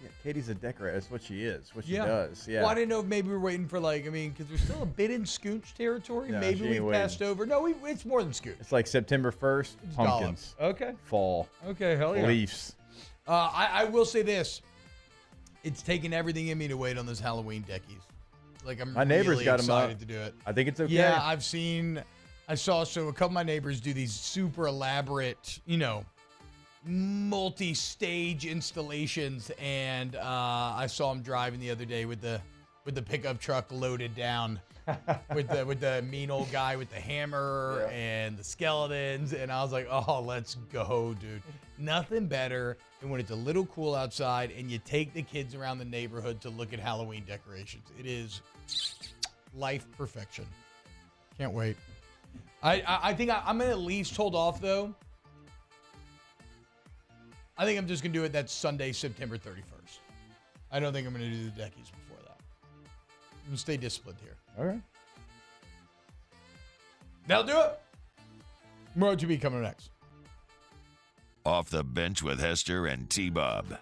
Yeah, Katie's a decorator. That's what she is. What she does. Yeah. Well, I didn't know if maybe we're waiting for because we're still a bit in Scooch territory. No, maybe she we've ain't passed over. No, it's more than Scooch. It's like September 1st, pumpkins. Dollops. Okay. Fall. Okay, hell yeah. Leafs. I will say this. It's taken everything in me to wait on those Halloween deckies. Like, I'm My neighbors really got them excited up. to do it. I think it's okay. Yeah, I saw a couple of my neighbors do these super elaborate, multi-stage installations, and I saw them driving the other day with the pickup truck loaded down with the mean old guy with the hammer and the skeletons, and I was like, oh, let's go, dude. Nothing better than when it's a little cool outside and you take the kids around the neighborhood to look at Halloween decorations. It is life perfection. Can't wait. I think I'm going to at least hold off, though. I think I'm just going to do it that Sunday, September 31st. I don't think I'm going to do the deckies before that. I'm going to stay disciplined here. All right. That'll do it. More OTB coming next. Off the bench with Hester and T-Bob.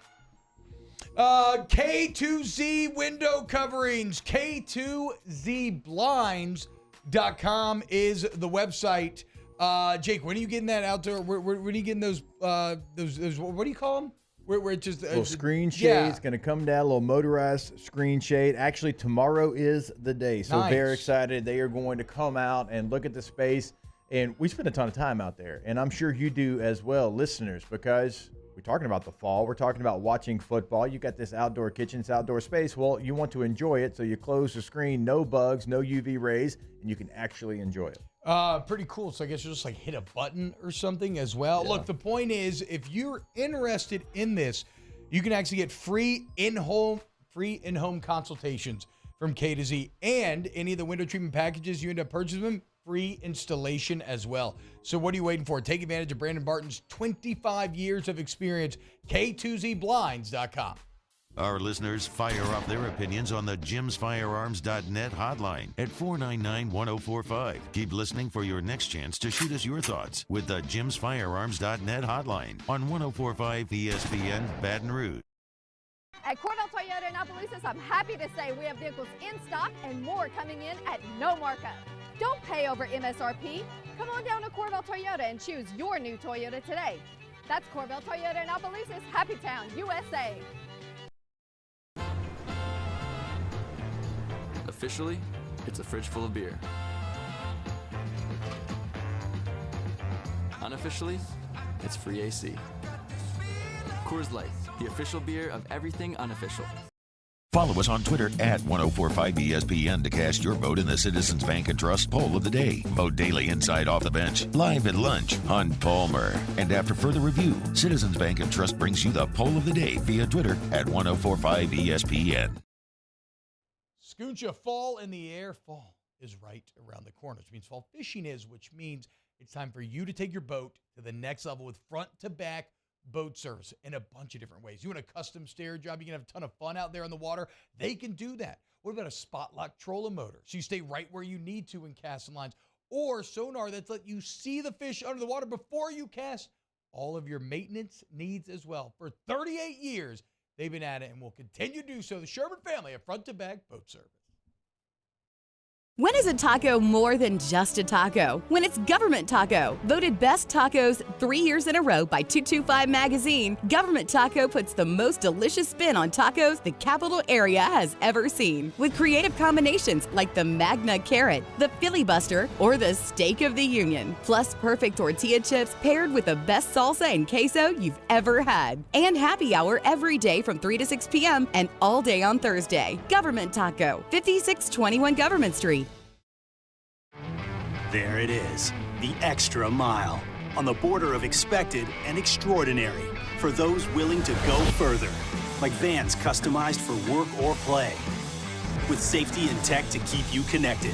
K2Z window coverings. K2ZBlinds.com is the website. Jake, when are you getting that out there? When are you getting those what do you call them? Where it just little screen shades going to come down, a little motorized screen shade. Actually, tomorrow is the day, so very excited. They are going to come out and look at the space, and we spend a ton of time out there, and I'm sure you do as well, listeners, because we're talking about the fall. We're talking about watching football. You got this outdoor kitchen, this outdoor space. Well, you want to enjoy it, so you close the screen, no bugs, no UV rays, and you can actually enjoy it. Pretty cool. So I guess you'll just hit a button or something as well. Yeah. Look, the point is, if you're interested in this, you can actually get free in-home consultations from K to Z, and any of the window treatment packages you end up purchasing them, free installation as well. So what are you waiting for? Take advantage of Brandon Barton's 25 years of experience. K2ZBlinds.com. Our listeners fire off their opinions on the jimsfirearms.net hotline at 499-1045. Keep listening for your next chance to shoot us your thoughts with the jimsfirearms.net hotline on 1045 ESPN Baton Rouge. At Corvell Toyota in Opelousas, I'm happy to say we have vehicles in stock and more coming in at no markup. Don't pay over MSRP. Come on down to Corvell Toyota and choose your new Toyota today. That's Corvell Toyota in Opelousas, Happy Town, USA. Officially, it's a fridge full of beer. Unofficially, it's free AC. Coors Light, the official beer of everything unofficial. Follow us on Twitter at 1045ESPN to cast your vote in the Citizens Bank and Trust Poll of the Day. Vote daily inside Off the Bench, live at lunch on Palmer. And after further review, Citizens Bank and Trust brings you the Poll of the Day via Twitter at 1045ESPN. Scoocha, fall in the air. Fall is right around the corner, which means fall fishing is, which means it's time for you to take your boat to the next level with front-to-back boat service in a bunch of different ways. You want a custom stair job, you can have a ton of fun out there on the water. They can do that. What about a spot lock trolling motor? So you stay right where you need to in casting lines. Or sonar that's let you see the fish under the water before you cast. All of your maintenance needs as well. For 38 years, they've been at it and will continue to do so. The Sherman family of Front to Back Boat Service. When is a taco more than just a taco? When it's Government Taco. Voted best tacos 3 years in a row by 225 Magazine, Government Taco puts the most delicious spin on tacos the capital area has ever seen. With creative combinations like the Magna Carrot, the Filibuster, or the Steak of the Union. Plus perfect tortilla chips paired with the best salsa and queso you've ever had. And happy hour every day from 3 to 6 p.m. and all day on Thursday. Government Taco, 5621 Government Street. There it is, the extra mile, on the border of expected and extraordinary, for those willing to go further, like vans customized for work or play, with safety and tech to keep you connected,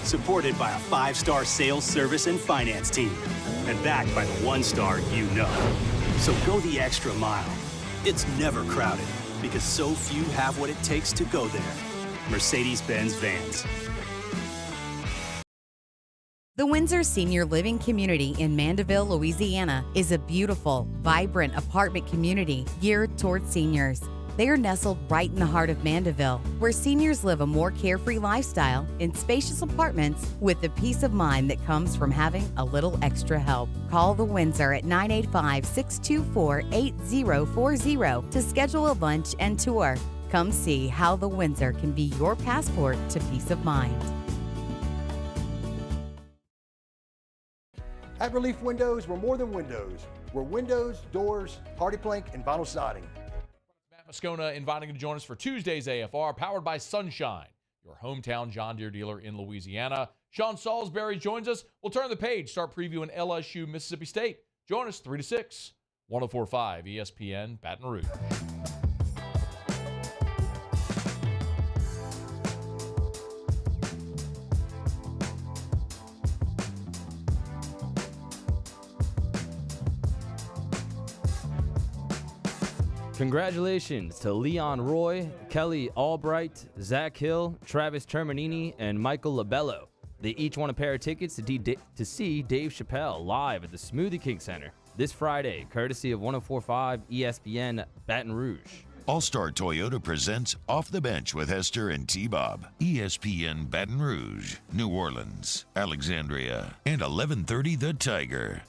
supported by a 5-star sales, service, and finance team, and backed by the 1-star you know. So go the extra mile. It's never crowded, because so few have what it takes to go there. Mercedes-Benz Vans. The Windsor Senior Living Community in Mandeville, Louisiana is a beautiful, vibrant apartment community geared towards seniors. They are nestled right in the heart of Mandeville, where seniors live a more carefree lifestyle in spacious apartments with the peace of mind that comes from having a little extra help. Call the Windsor at 985-624-8040 to schedule a lunch and tour. Come see how the Windsor can be your passport to peace of mind. At Relief Windows, we're more than windows. We're windows, doors, party plank, and vinyl siding. Matt Moscona inviting you to join us for Tuesday's AFR, powered by Sunshine, your hometown John Deere dealer in Louisiana. Sean Salisbury joins us. We'll turn the page, start previewing LSU, Mississippi State. Join us 3 to 6, 104.5 ESPN, Baton Rouge. Congratulations to Leon Roy, Kelly Albright, Zach Hill, Travis Terminini, and Michael Labello. They each won a pair of tickets to see Dave Chappelle live at the Smoothie King Center this Friday, courtesy of 104.5 ESPN Baton Rouge. All-Star Toyota presents Off the Bench with Hester and T-Bob. ESPN Baton Rouge, New Orleans, Alexandria, and 1130 The Tiger.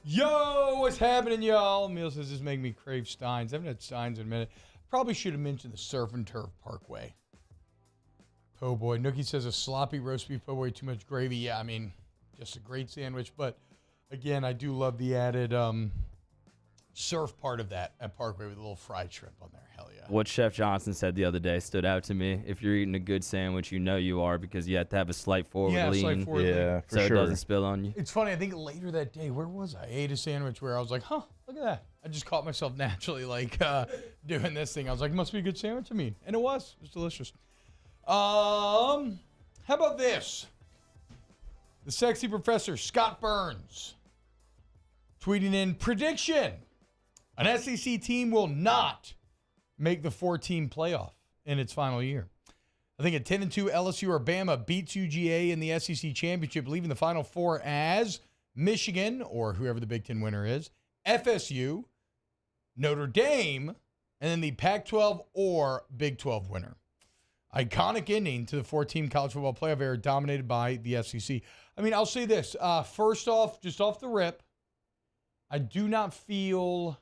Yo, what's happening, y'all? Emil says this make me crave Steins. I haven't had Steins in a minute. Probably should have mentioned the Surf and Turf Parkway. Po' boy. Nookie says a sloppy roast beef po' boy, too much gravy. Yeah, I mean, just a great sandwich. But, again, I do love the added surf part of that at Parkway with a little fried shrimp on there. Hell yeah. What Chef Johnson said the other day stood out to me. If you're eating a good sandwich, you know you are, because you have to have a slight forward lean. Slight forward lean. So it doesn't spill on you. It's funny. I think later that day, where was I? I ate a sandwich where I was like, huh, look at that. I just caught myself naturally doing this thing. I was like, must be a good sandwich. I mean, and it was. It was delicious. How about this? The sexy professor, Scott Burns, tweeting in prediction. An SEC team will not make the 4-team playoff in its final year. I think at 10-2, LSU or Bama beats UGA in the SEC championship, leaving the Final Four as Michigan, or whoever the Big Ten winner is, FSU, Notre Dame, and then the Pac-12 or Big 12 winner. Iconic ending to the 4-team college football playoff era dominated by the SEC. I mean, I'll say this. First off, just off the rip, I do not feel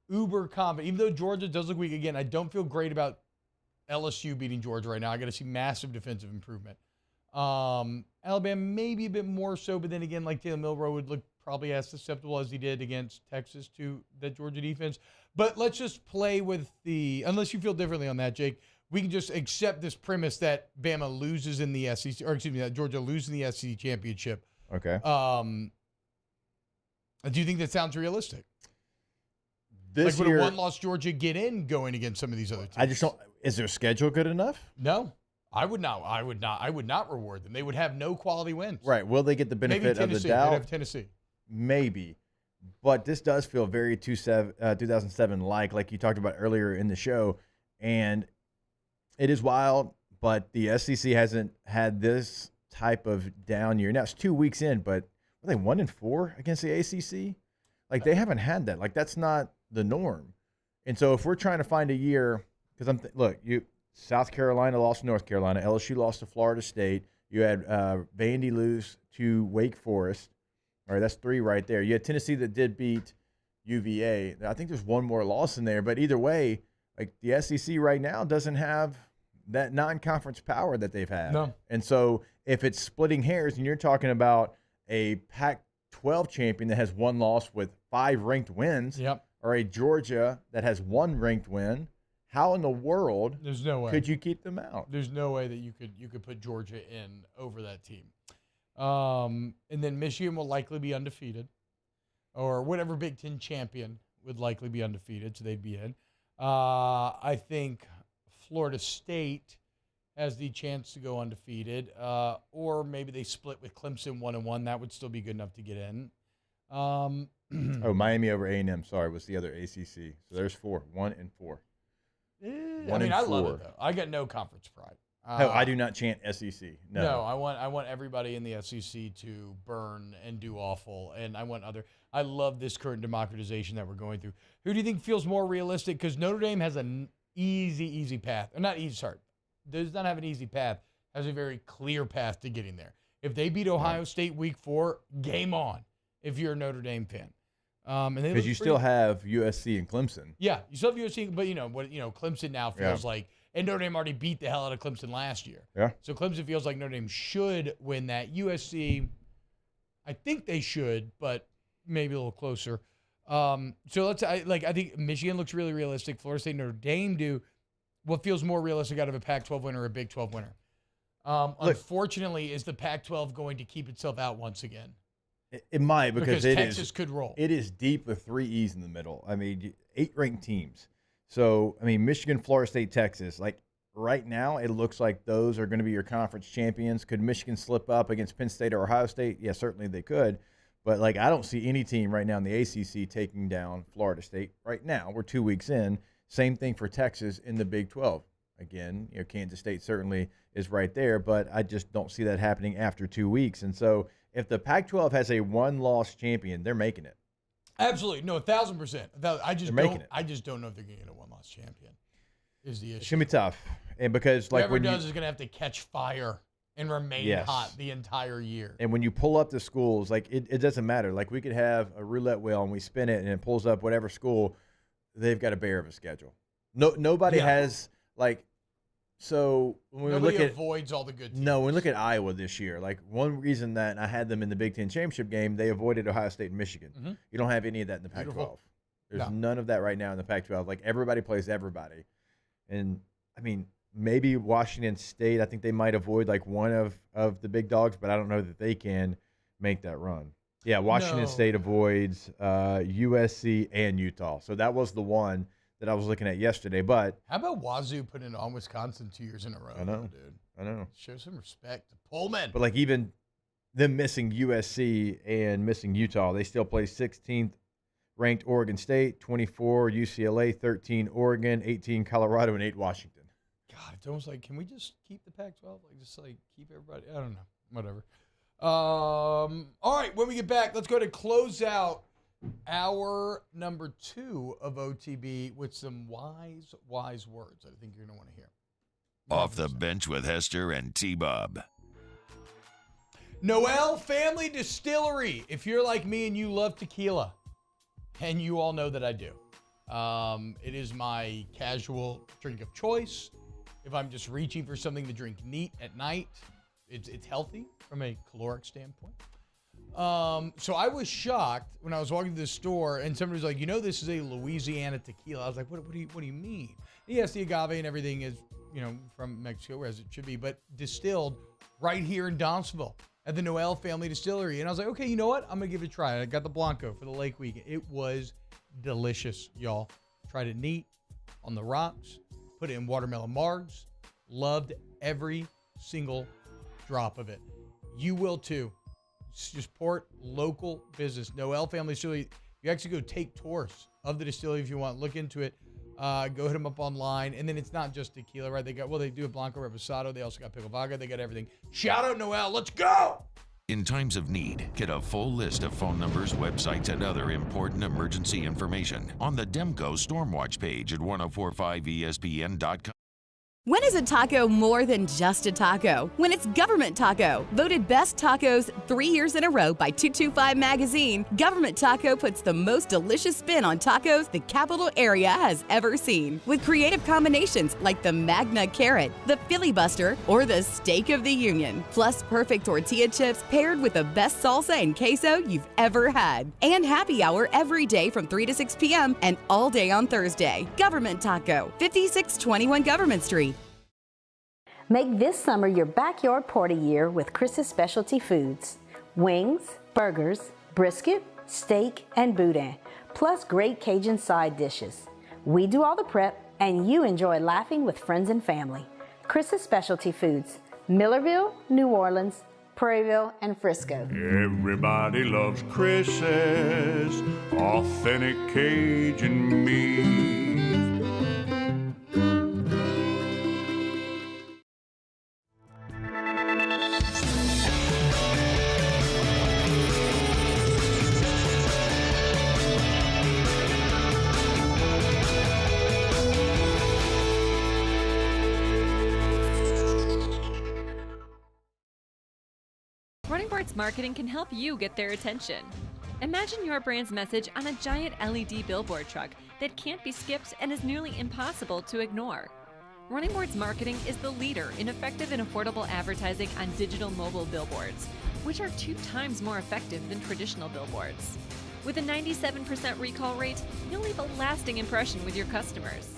uber confident. Even though Georgia does look weak again, I don't feel great about LSU beating Georgia right now. I got to see massive defensive improvement. Alabama maybe a bit more so, but then again, like Taylor Milroe would look probably as susceptible as he did against Texas to that Georgia defense. But let's just play with unless you feel differently on that, Jake, we can just accept this premise that Bama loses in the SEC, or excuse me, that Georgia loses in the SEC championship. Okay. Do you think that sounds realistic? This would year, a one-loss Georgia get in going against some of these other teams? I just don't. Is their schedule good enough? No, I would not. I would not reward them. They would have no quality wins. Right. Will they get the benefit Maybe of the Tennessee. doubt? They'd have Tennessee. maybe. But this does feel very 2007-like, like you talked about earlier in the show. And it is wild, but the SEC hasn't had this type of down year. Now, it's 2 weeks in, but were they 1-4 against the ACC? Like, they haven't had that. Like, that's not the norm. And so if we're trying to find a year, because South Carolina lost to North Carolina, LSU lost to Florida State. You had Vandy lose to Wake Forest. All right, that's 3 right there. You had Tennessee that did beat UVA. I think there's one more loss in there, but either way, like the SEC right now doesn't have that non-conference power that they've had. No. And so if it's splitting hairs and you're talking about a Pac-12 champion that has 1 loss with 5 ranked wins, or a Georgia that has 1 ranked win, how in the world There's no way. could you keep them out? There's no way that you could put Georgia in over that team. And then Michigan will likely be undefeated, or whatever Big Ten champion would likely be undefeated, so they'd be in. I think Florida State has the chance to go undefeated, or maybe they split with Clemson 1-1. That would still be good enough to get in. Miami over A&M, sorry, was the other ACC. So there's 4, 1-4. I love it, though. I got no conference pride. I do not chant SEC. No, I want everybody in the SEC to burn and do awful, and I love this current democratization that we're going through. Who do you think feels more realistic? Because Notre Dame has an easy path. Or not easy, sorry. Does not have an easy path. Has a very clear path to getting there. If they beat Ohio State week 4, game on if you're a Notre Dame fan. Because you still have USC and Clemson. Yeah, you still have USC, but Clemson now feels like, and Notre Dame already beat the hell out of Clemson last year. Yeah. So Clemson feels like Notre Dame should win that. USC, I think they should, but maybe a little closer. So I think Michigan looks really realistic. Florida State, Notre Dame do. What feels more realistic out of a Pac-12 winner or a Big 12 winner? Unfortunately, is the Pac-12 going to keep itself out once again? It might because Texas could roll. It is deep with 3 E's in the middle. I mean, 8 ranked teams. So, I mean, Michigan, Florida State, Texas. Like, right now, it looks like those are going to be your conference champions. Could Michigan slip up against Penn State or Ohio State? Yeah, certainly they could. But, like, I don't see any team right now in the ACC taking down Florida State right now. We're 2 weeks in. Same thing for Texas in the Big 12. Again, Kansas State certainly is right there, but I just don't see that happening after 2 weeks. And so if the Pac-12 has a 1-loss champion, they're making it. Absolutely. No, 1,000%. I just don't know if they're going to get a 1-loss champion is the issue. It's going to be tough. And because whoever does is going to have to catch fire and remain hot the entire year. And when you pull up the schools, like it doesn't matter. Like we could have a roulette wheel and we spin it and it pulls up whatever school. They've got a bear of a schedule. Nobody has like. So when nobody avoids all the good teams. No, when we look at Iowa this year, like one reason that I had them in the Big Ten championship game, they avoided Ohio State and Michigan. Mm-hmm. You don't have any of that in the Pac-12. There's none of that right now in the Pac-12. Like everybody plays everybody, and I mean maybe Washington State. I think they might avoid like one of the big dogs, but I don't know that they can make that run. Yeah, Washington State avoids USC and Utah. So that was the one that I was looking at yesterday. But how about Wazoo putting it on Wisconsin 2 years in a row? I know, dude. I know. Show some respect to Pullman. But like even them missing USC and missing Utah, they still play 16th ranked Oregon State, 24 UCLA, 13 Oregon, 18 Colorado, and 8 Washington. God, it's almost like, can we just keep the Pac-12? Like just like keep everybody. I don't know. Whatever. All right, when we get back, let's go to close out hour number 2 of OTB with some wise words that I think you're going to want to hear. Off the bench with Hester and T-Bob. Noel Family Distillery. If you're like me and you love tequila, and you all know that I do, it is my casual drink of choice. If I'm just reaching for something to drink neat at night, it's healthy from a caloric standpoint. So I was shocked when I was walking to the store and somebody was like, this is a Louisiana tequila. I was like, what do you mean? Yes, the agave and everything is, from Mexico, as it should be, but distilled right here in Donsville at the Noel Family Distillery. And I was like, okay, you know what? I'm going to give it a try. I got the Blanco for the Lake Week. It was delicious, y'all. Tried it neat on the rocks, put it in watermelon margs, loved every single drop of it. You will too. support local business. Noel Family Distillery. You actually go take tours of the distillery if you want. Look into it. Go hit them up online. And then it's not just tequila, right? They do a Blanco Reposado. They also got pickle vodka. They got everything. Shout out Noel. Let's go. In times of need, get a full list of phone numbers, websites, and other important emergency information on the Demco Stormwatch page at 1045ESPN.com. When is a taco more than just a taco? When it's Government Taco. Voted best tacos 3 years in a row by 225 Magazine, Government Taco puts the most delicious spin on tacos the capital area has ever seen. With creative combinations like the Magna Carrot, the Filibuster, or the Steak of the Union. Plus perfect tortilla chips paired with the best salsa and queso you've ever had. And happy hour every day from 3 to 6 p.m. and all day on Thursday. Government Taco, 5621 Government Street. Make this summer your backyard party year with Chris's Specialty Foods. Wings, burgers, brisket, steak, and boudin, plus great Cajun side dishes. We do all the prep, and you enjoy laughing with friends and family. Chris's Specialty Foods, Millerville, New Orleans, Prairieville, and Frisco. Everybody loves Chris's authentic Cajun meat. Running Boards Marketing can help you get their attention. Imagine your brand's message on a giant LED billboard truck that can't be skipped and is nearly impossible to ignore. Running Boards Marketing is the leader in effective and affordable advertising on digital mobile billboards, which are 2 times more effective than traditional billboards. With a 97% recall rate, you'll leave a lasting impression with your customers.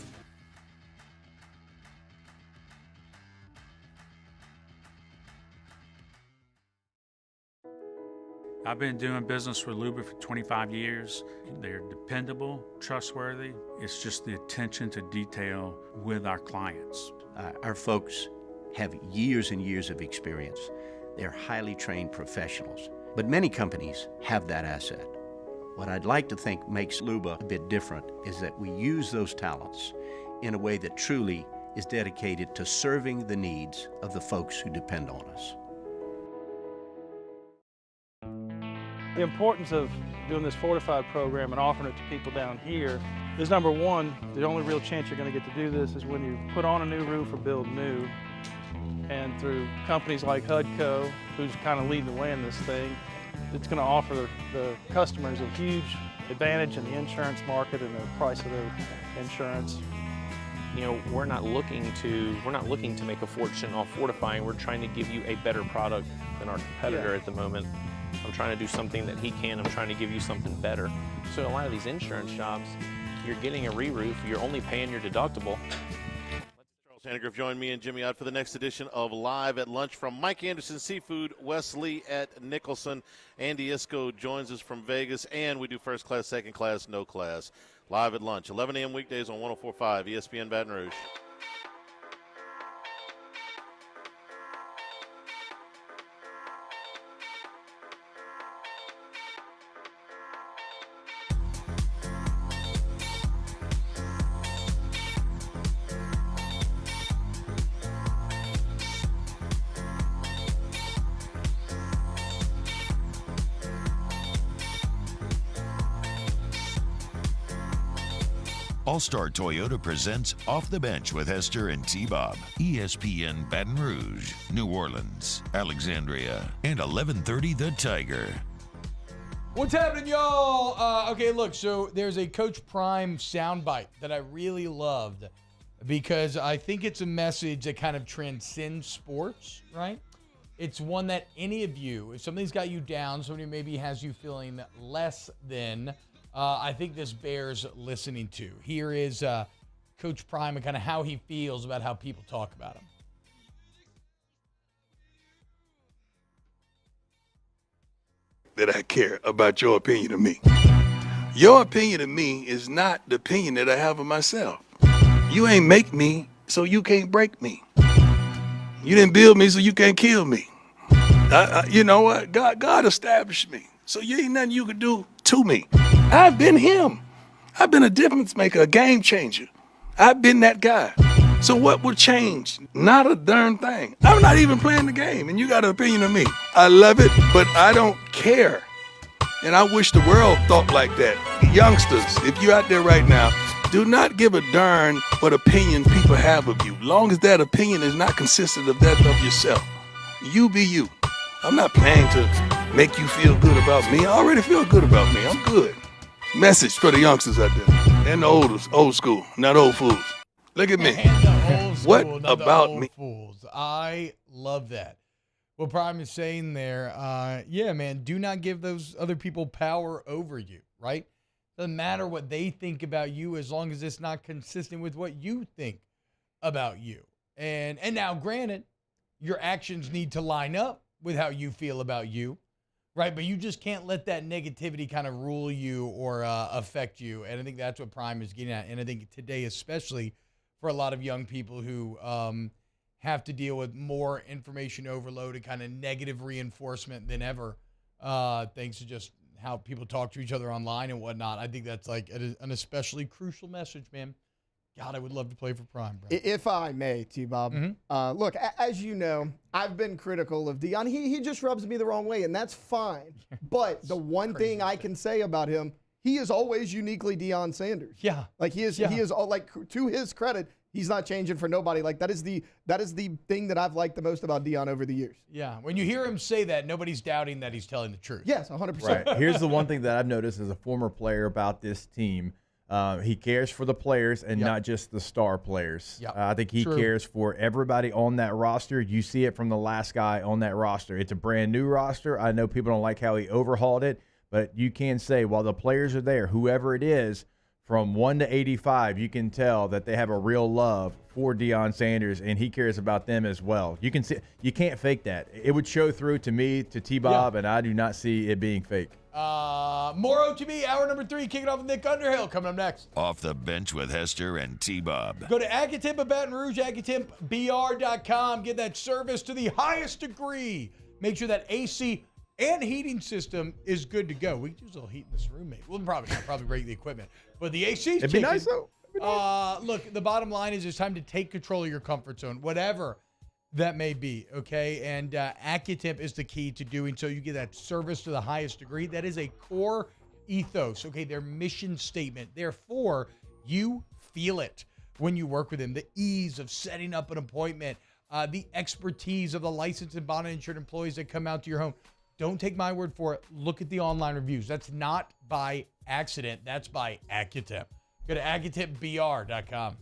I've been doing business with Luba for 25 years. They're dependable, trustworthy. It's just the attention to detail with our clients. Our folks have years and years of experience. They're highly trained professionals. But many companies have that asset. What I'd like to think makes Luba a bit different is that we use those talents in a way that truly is dedicated to serving the needs of the folks who depend on us. The importance of doing this fortified program and offering it to people down here is, number one, the only real chance you're going to get to do this is when you put on a new roof or build new. And through companies like HUDCO, who's kind of leading the way in this thing, it's going to offer the customers a huge advantage in the insurance market and the price of their insurance. You know, we're not looking to make a fortune off fortifying. We're trying to give you a better product than our competitor at the moment. I'm trying to do something that he can. I'm trying to give you something better. So a lot of these insurance jobs, you're getting a re-roof, you're only paying your deductible. Charles Hannegriff joined me and Jimmy out for the next edition of Live at Lunch from Mike Anderson Seafood, Wes Lee at Nicholson. Andy Isco joins us from Vegas, and we do first class, second class, no class. Live at Lunch, 11 a.m. weekdays on 104.5 ESPN Baton Rouge. All-Star Toyota presents Off the Bench with Hester and T-Bob. ESPN Baton Rouge, New Orleans, Alexandria, and 1130 The Tiger. What's happening, y'all? Okay, look, so there's a Coach Prime soundbite that I really loved because I think it's a message that kind of transcends sports, right? It's one that any of you, if something's got you down, somebody maybe has you feeling less than, I think this bears listening to. Here is Coach Prime and kind of how he feels about how people talk about him. That I care about your opinion of me. Your opinion of me is not the opinion that I have of myself. You ain't make me, so you can't break me. You didn't build me, so you can't kill me. You know what? God established me. So you ain't nothing you could do to me. I've been him. I've been a difference maker, a game changer. I've been that guy. So what would change? Not a darn thing. I'm not even playing the game, and you got an opinion of me. I love it, but I don't care. And I wish the world thought like that. Youngsters, if you're out there right now, do not give a darn what opinion people have of you, long as that opinion is not consistent of that of yourself. You be you. I'm not playing to make you feel good about me. I already feel good about me. I'm good. Message for the youngsters out there and the old school, not old fools. Look at me. What about me? Fools. I love that. What Prime is saying there, yeah, man, do not give those other people power over you, right? Doesn't matter what they think about you as long as it's not consistent with what you think about you. And now, granted, your actions need to line up with how you feel about you, right? But you just can't let that negativity kind of rule you or affect you. And I think that's what Prime is getting at. And I think today, especially for a lot of young people who have to deal with more information overload and kind of negative reinforcement than ever, thanks to just how people talk to each other online and whatnot. I think that's like an especially crucial message, man. God, I would love to play for Prime, bro. If I may, T-Bob. Look, as you know, I've been critical of Deion. He just rubs me the wrong way, and that's fine. But the one thing I can say about him, he is always uniquely Deion Sanders. Yeah. Like he is all, like, to his credit, he's not changing for nobody. Like that is the thing that I've liked the most about Deion over the years. Yeah. When you hear him say that, nobody's doubting that he's telling the truth. Yes, 100%. Right. Here's the one thing that I've noticed as a former player about this team. He cares for the players and not just the star players. I think he cares for everybody on that roster. You see it from the last guy on that roster. It's a brand new roster. I know people don't like how he overhauled it, but you can say while the players are there, whoever it is, from 1 to 85, you can tell that they have a real love for Deion Sanders, and he cares about them as well. You can see, you can't fake that. It would show through to me, to T-Bob, and I do not see it being fake. More OTB, hour number 3, kicking off with Nick Underhill, coming up next. Off the bench with Hester and T-Bob. Go to Accutemp of Baton Rouge, AccuTempBR.com. Get that service to the highest degree. Make sure that AC and heating system is good to go. We can use a little heat in this room, maybe. We'll probably break the equipment. But the AC's It'd be nice, though. Look, the bottom line is it's time to take control of your comfort zone, whatever that may be, okay? And Accutemp is the key to doing so. You get that service to the highest degree. That is a core ethos, okay? Their mission statement. Therefore, you feel it when you work with them. The ease of setting up an appointment, the expertise of the licensed and bonded insured employees that come out to your home. Don't take my word for it. Look at the online reviews. That's not by accident. That's by Accutemp. Go to AccuTempBR.com.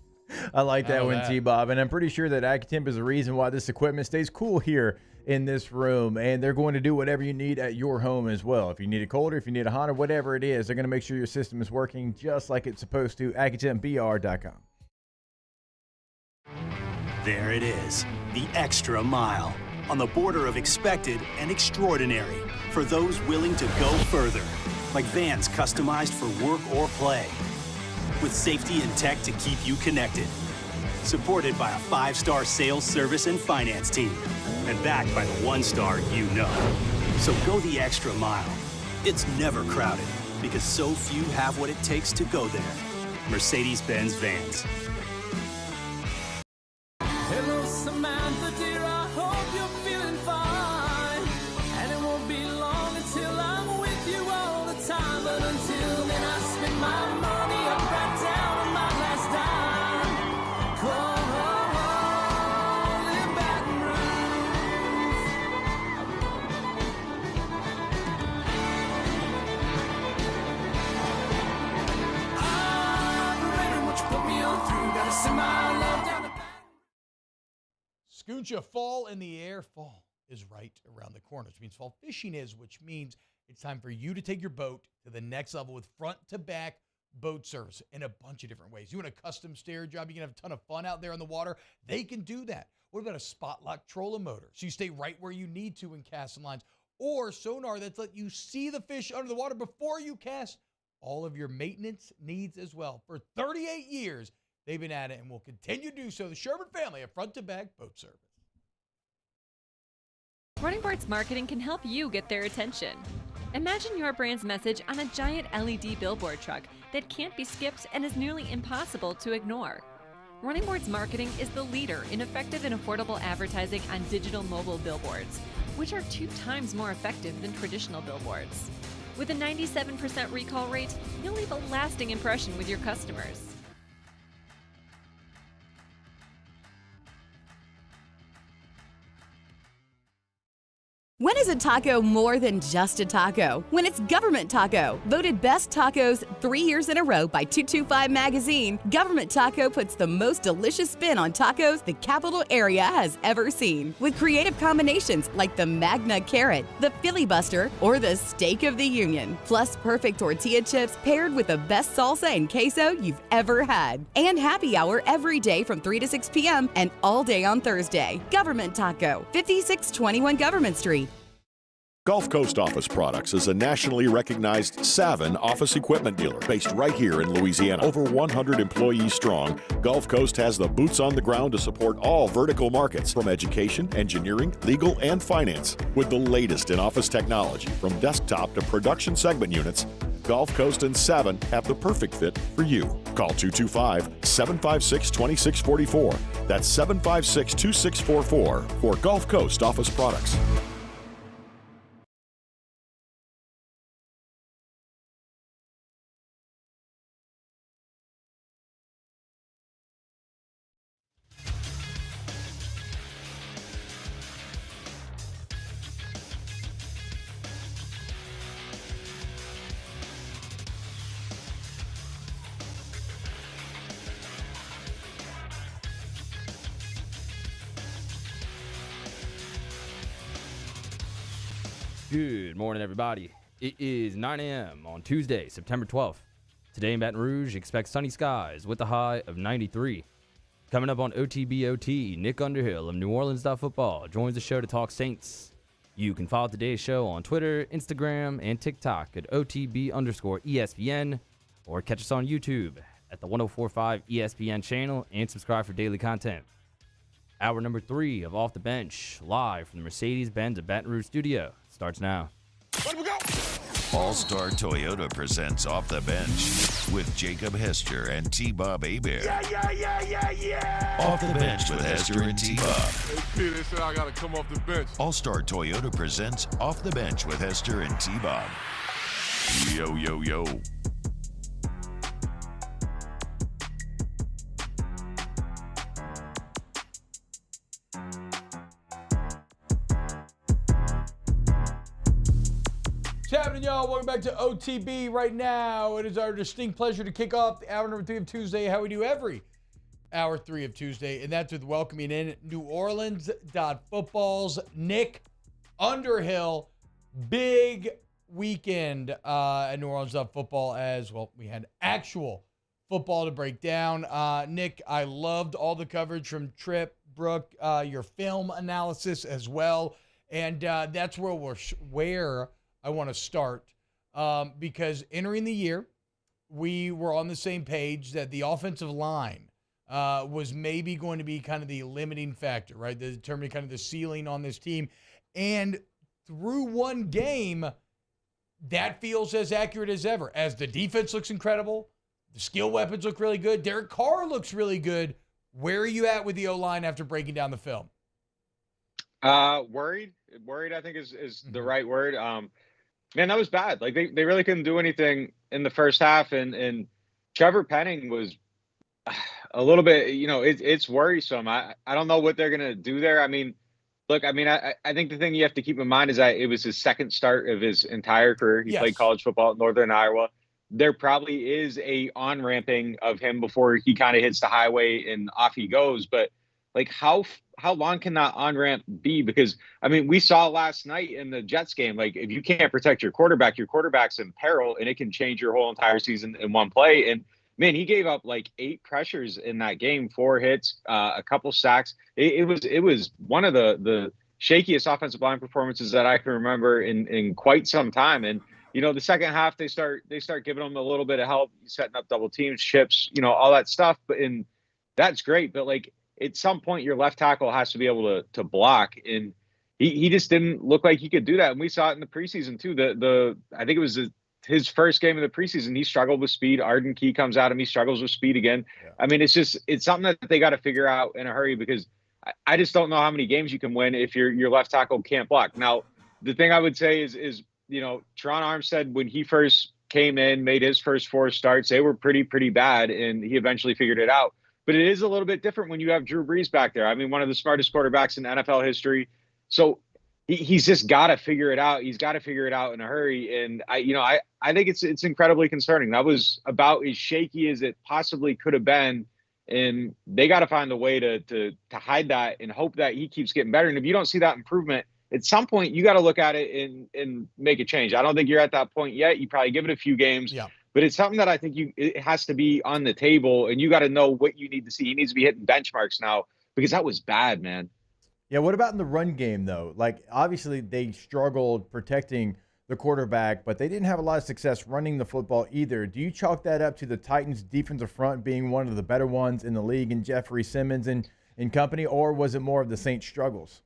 I like that one, T-Bob. And I'm pretty sure that Accutemp is the reason why this equipment stays cool here in this room. And they're going to do whatever you need at your home as well. If you need a colder, if you need a hotter, whatever it is, they're going to make sure your system is working just like it's supposed to. AccuTempBR.com. There it is, the extra mile. On the border of expected and extraordinary for those willing to go further, like vans customized for work or play, with safety and tech to keep you connected, supported by a 5-star sales, service, and finance team, and backed by the 1-star you know. So go the extra mile. It's never crowded because so few have what it takes to go there. Mercedes-Benz Vans. Hello, Samantha, dear, I hope you're feeling fine. And it won't be long until I'm with you all the time. But until then, I spend my money up right down on my last dime. Call in Baton Rouge. I'm ready, what you put me on through. Gotta send my love down the Scoocha, fall in the air. Fall is right around the corner, which means fall fishing is, which means it's time for you to take your boat to the next level with front-to-back boat service in a bunch of different ways. You want a custom stair job, you can have a ton of fun out there on the water. They can do that. What about a spot lock trolling motor? So you stay right where you need to in casting lines. Or sonar that's let you see the fish under the water before you cast. All of your maintenance needs as well. For 38 years, they've been at it and will continue to do so. The Sherman family, a front-to-back boat service. Running Boards Marketing can help you get their attention. Imagine your brand's message on a giant LED billboard truck that can't be skipped and is nearly impossible to ignore. Running Boards Marketing is the leader in effective and affordable advertising on digital mobile billboards, which are 2 times more effective than traditional billboards. With a 97% recall rate, you'll leave a lasting impression with your customers. When is a taco more than just a taco? When it's Government Taco. Voted best tacos 3 years in a row by 225 Magazine, Government Taco puts the most delicious spin on tacos the capital area has ever seen. With creative combinations like the Magna Carrot, the Filibuster, or the Steak of the Union. Plus perfect tortilla chips paired with the best salsa and queso you've ever had. And happy hour every day from 3 to 6 p.m. and all day on Thursday. Government Taco, 5621 Government Street. Gulf Coast Office Products is a nationally recognized Saban office equipment dealer based right here in Louisiana. Over 100 employees strong, Gulf Coast has the boots on the ground to support all vertical markets from education, engineering, legal, and finance. With the latest in office technology from desktop to production segment units, Gulf Coast and Saban have the perfect fit for you. Call 225-756-2644. That's 756-2644 for Gulf Coast Office Products. Good morning, everybody. It is 9 a.m. on Tuesday, September 12th. Today in Baton Rouge, expect sunny skies with a high of 93. Coming up on OTB OT, Nick Underhill of New Orleans Football joins the show to talk Saints. You can follow today's show on Twitter, Instagram, and TikTok at OTB_ESPN, or catch us on YouTube at the 1045 ESPN channel and subscribe for daily content. Hour number 3 of Off the Bench, live from the Mercedes-Benz of Baton Rouge studio, starts now. All-Star Toyota presents Off the Bench with Jacob Hester and T-Bob Hebert. Yeah. Off the Bench with Hester and T-Bob. Hey, Peter, they said I got to come off the bench. All-Star Toyota presents Off the Bench with Hester and T-Bob. Yo, yo, yo. What's happening, y'all? Welcome back to OTB right now. It is our distinct pleasure to kick off the hour number 3 of Tuesday, how we do every hour 3 of Tuesday, and that's with welcoming in New Orleans Football's Nick Underhill. Big weekend at New Orleans Football as well. We had actual football to break down. Nick, I loved all the coverage from Trip, Brooke, your film analysis as well, and that's where I want to start because entering the year, we were on the same page that the offensive line was maybe going to be kind of the limiting factor, right? The determining kind of the ceiling on this team. And through one game, that feels as accurate as ever. As the defense looks incredible, the skill weapons look really good, Derek Carr looks really good. Where are you at with the O-line after breaking down the film? Worried, I think is the right word. Man, that was bad. Like they really couldn't do anything in the first half, and Trevor Penning was a little bit, it's worrisome. I don't know what they're gonna do there. I mean, look, I think the thing you have to keep in mind is that it was his second start of his entire career. He played college football at Northern Iowa. There probably is a on-ramping of him before he kind of hits the highway and off he goes. But like how long can that on-ramp be? Because, we saw last night in the Jets game, like if you can't protect your quarterback's in peril, and it can change your whole entire season in one play. And man, he gave up like 8 pressures in that game, 4 hits, a couple sacks. It was one of the shakiest offensive line performances that I can remember in quite some time. And, the second half, they start giving them a little bit of help, setting up double teams, chips, all that stuff. And that's great. But like, at some point, your left tackle has to be able to block. And, he just didn't look like he could do that. And we saw it in the preseason too. I think it was his first game of the preseason. He struggled with speed. Arden Key comes out and he struggles with speed again. Yeah. I mean, it's something that they got to figure out in a hurry, because I just don't know how many games you can win if your left tackle can't block. Now, the thing I would say is Teron Armstead, when he first came in, made his first 4 starts, they were pretty bad, and he eventually figured it out. But it is a little bit different when you have Drew Brees back there. I mean, one of the smartest quarterbacks in NFL history. So he's just got to figure it out. He's got to figure it out in a hurry. And I think it's incredibly concerning. That was about as shaky as it possibly could have been. And they got to find a way to hide that and hope that he keeps getting better. And if you don't see that improvement, at some point you got to look at it and make a change. I don't think you're at that point yet. You probably give it a few games. Yeah. But it's something that I think it has to be on the table, and you got to know what you need to see. He needs to be hitting benchmarks now, because that was bad, man. Yeah, what about in the run game, though? Like, obviously they struggled protecting the quarterback, but they didn't have a lot of success running the football either. Do you chalk that up to the Titans' defensive front being one of the better ones in the league, and Jeffrey Simmons and company, or was it more of the Saints' struggles?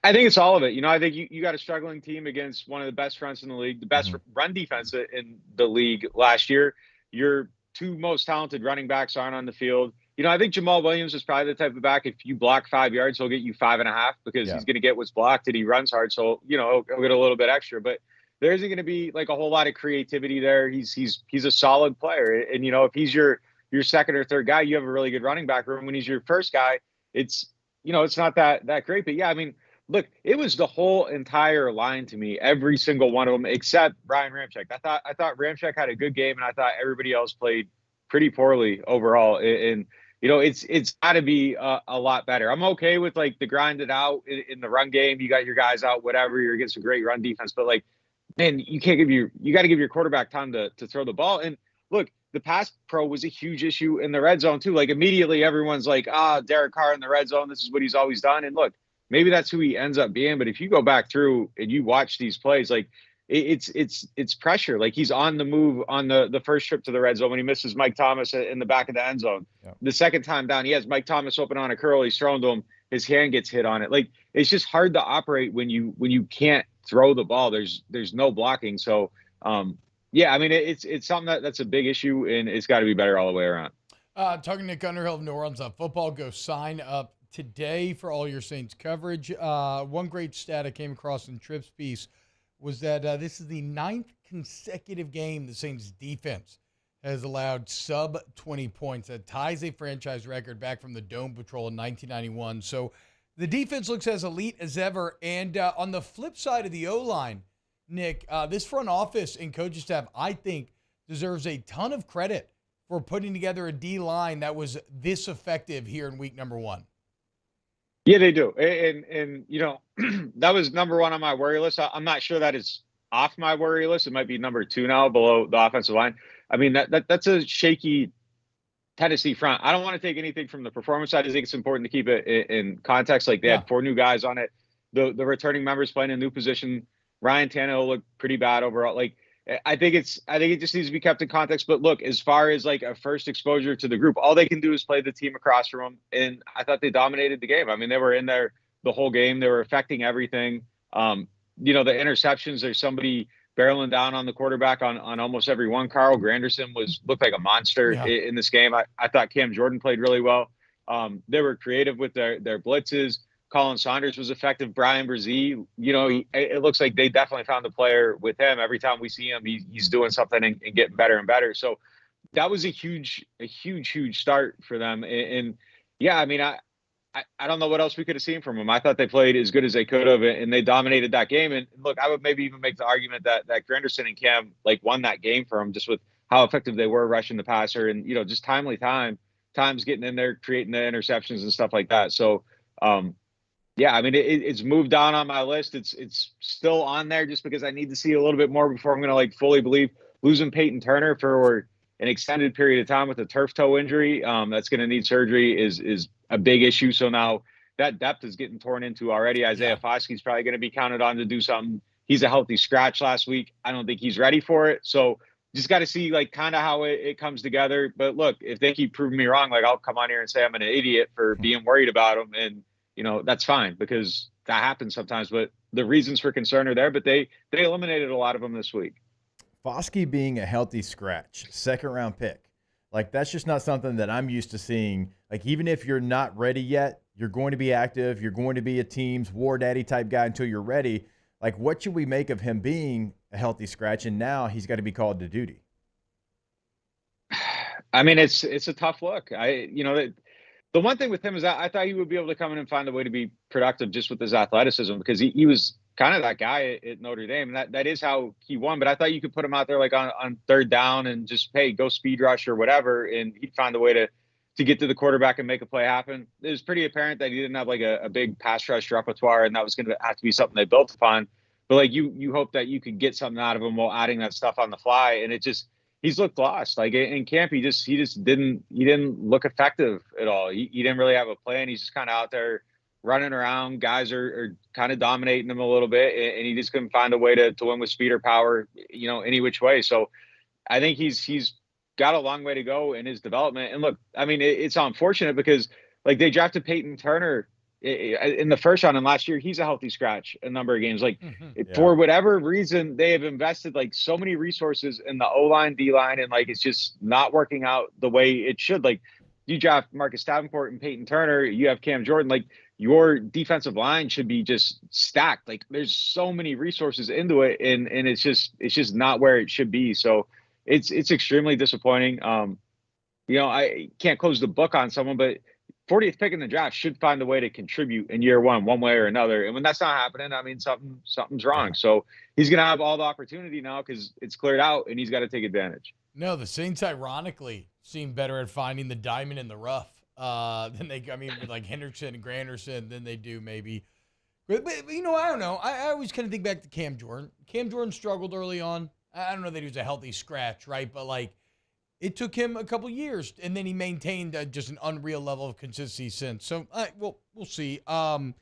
I think it's all of it. I think you got a struggling team against one of the best fronts in the league, the best run defense in the league last year. Your 2 most talented running backs aren't on the field. I think Jamal Williams is probably the type of back, if you block 5 yards, he'll get you 5.5, because he's going to get what's blocked, and he runs hard. So, he'll get a little bit extra, but there isn't going to be like a whole lot of creativity there. He's a solid player. And, if he's your second or third guy, you have a really good running back room. When he's your first guy, it's not that great. But yeah, I mean, look, it was the whole entire line to me, every single one of them, except Ryan Ramczyk. I thought Ramczyk had a good game, and I thought everybody else played pretty poorly overall. And it's got to be a lot better. I'm okay with like the grinded out in the run game. You got your guys out, whatever. You're against a great run defense, but like, man, you got to give your quarterback time to throw the ball. And look, the pass pro was a huge issue in the red zone too. Like, immediately everyone's like, Derek Carr in the red zone. This is what he's always done. And look, maybe that's who he ends up being. But if you go back through and you watch these plays, like, it's pressure. Like, he's on the move on the first trip to the red zone when he misses Mike Thomas in the back of the end zone. Yeah. The second time down, he has Mike Thomas open on a curl. He's thrown to him. His hand gets hit on it. Like, it's just hard to operate when you can't throw the ball. There's no blocking. So, yeah, I mean, it's something that's a big issue, and it's got to be better all the way around. Talking to Nick Underhill of New Orleans on Football, go sign up today for all your Saints coverage. One great stat I came across in Tripp's piece was that this is the 9th consecutive game the Saints defense has allowed sub 20 points. That ties a franchise record back from the Dome Patrol in 1991. So the defense looks as elite as ever. And on the flip side of the O-line, Nick, this front office and coaching staff, I think, deserves a ton of credit for putting together a D-line that was this effective here in week number 1. Yeah, they do. And that was number 1 on my worry list. I'm not sure that is off my worry list. It might be number 2 now, below the offensive line. I mean, that's a shaky Tennessee front. I don't want to take anything from the performance side. I think it's important to keep it in context. Like, they had 4 new guys on it. The returning members playing a new position. Ryan Tannehill looked pretty bad overall. Like, I think it just needs to be kept in context. But look, as far as like a first exposure to the group, all they can do is play the team across from them. And I thought they dominated the game. I mean, they were in there the whole game. They were affecting everything. The interceptions, there's somebody barreling down on the quarterback on almost every one. Carl Granderson looked like a monster in this game. I thought Cam Jordan played really well. They were creative with their blitzes. Colin Saunders was effective. Brian Brzee, it looks like they definitely found the player with him. Every time we see him, he's doing something and getting better and better. So that was a huge start for them. And yeah, I mean, I don't know what else we could have seen from them. I thought they played as good as they could have, and they dominated that game. And look, I would maybe even make the argument that Granderson and Cam like won that game for them, just with how effective they were rushing the passer and, just times getting in there, creating the interceptions and stuff like that. So, yeah, I mean, it's moved down on my list. It's still on there just because I need to see a little bit more before I'm going to like fully believe. Losing Peyton Turner for an extended period of time with a turf toe injury that's going to need surgery is a big issue. So now that depth is getting torn into already. Isaiah Foskey's probably going to be counted on to do something. He's a healthy scratch last week. I don't think he's ready for it. So just got to see like kind of how it comes together. But look, if they keep proving me wrong, like I'll come on here and say I'm an idiot for being worried about him. And that's fine because that happens sometimes. But the reasons for concern are there. But they eliminated a lot of them this week. Foskey being a healthy scratch, second-round pick. Like, that's just not something that I'm used to seeing. Like, even if you're not ready yet, you're going to be active. You're going to be a team's war daddy type guy until you're ready. Like, what should we make of him being a healthy scratch, and now he's got to be called to duty? I mean, it's a tough look. The one thing with him is that I thought he would be able to come in and find a way to be productive just with his athleticism because he was kind of that guy at Notre Dame. And that is how he won. But I thought you could put him out there like on third down and just, hey, go speed rush or whatever. And he'd find a way to get to the quarterback and make a play happen. It was pretty apparent that he didn't have like a big pass rush repertoire, and that was going to have to be something they built upon. But like you hope that you could get something out of him while adding that stuff on the fly. And he's looked lost. Like in camp, he just didn't look effective at all. He didn't really have a plan. He's just kind of out there running around. Guys are kind of dominating him a little bit, and he just couldn't find a way to win with speed or power, any which way. So I think he's got a long way to go in his development. And look, I mean, it's unfortunate because like they drafted Peyton Turner in the first round, and last year he's a healthy scratch a number of games. Like for whatever reason, they have invested like so many resources in the O-line, D-line, and like it's just not working out the way it should. Like you draft Marcus Davenport and Peyton Turner, you have Cam Jordan, like your defensive line should be just stacked. Like there's so many resources into it, and it's just not where it should be. So it's extremely disappointing. I can't close the book on someone, but 40th pick in the draft should find a way to contribute in year one way or another. And when that's not happening, I mean, something's wrong. So he's going to have all the opportunity now because it's cleared out, and he's got to take advantage. No, the Saints ironically seem better at finding the diamond in the rough than with like Henderson and Granderson than they do maybe. But I don't know. I always kind of think back to Cam Jordan. Cam Jordan struggled early on. I don't know that he was a healthy scratch, right? But like, it took him a couple years, and then he maintained just an unreal level of consistency since. So, we'll see. On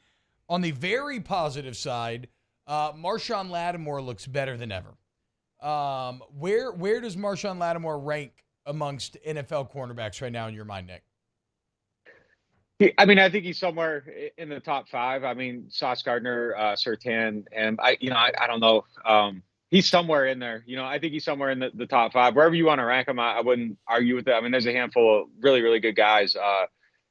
the very positive side, Marshawn Lattimore looks better than ever. Where does Marshawn Lattimore rank amongst NFL cornerbacks right now in your mind, Nick? I mean, I think he's somewhere in the top 5. I mean, Sauce Gardner, Surtain, and I don't know. He's somewhere in there. I think he's somewhere in the top 5. Wherever you want to rank him, I wouldn't argue with that. I mean, there's a handful of really, really good guys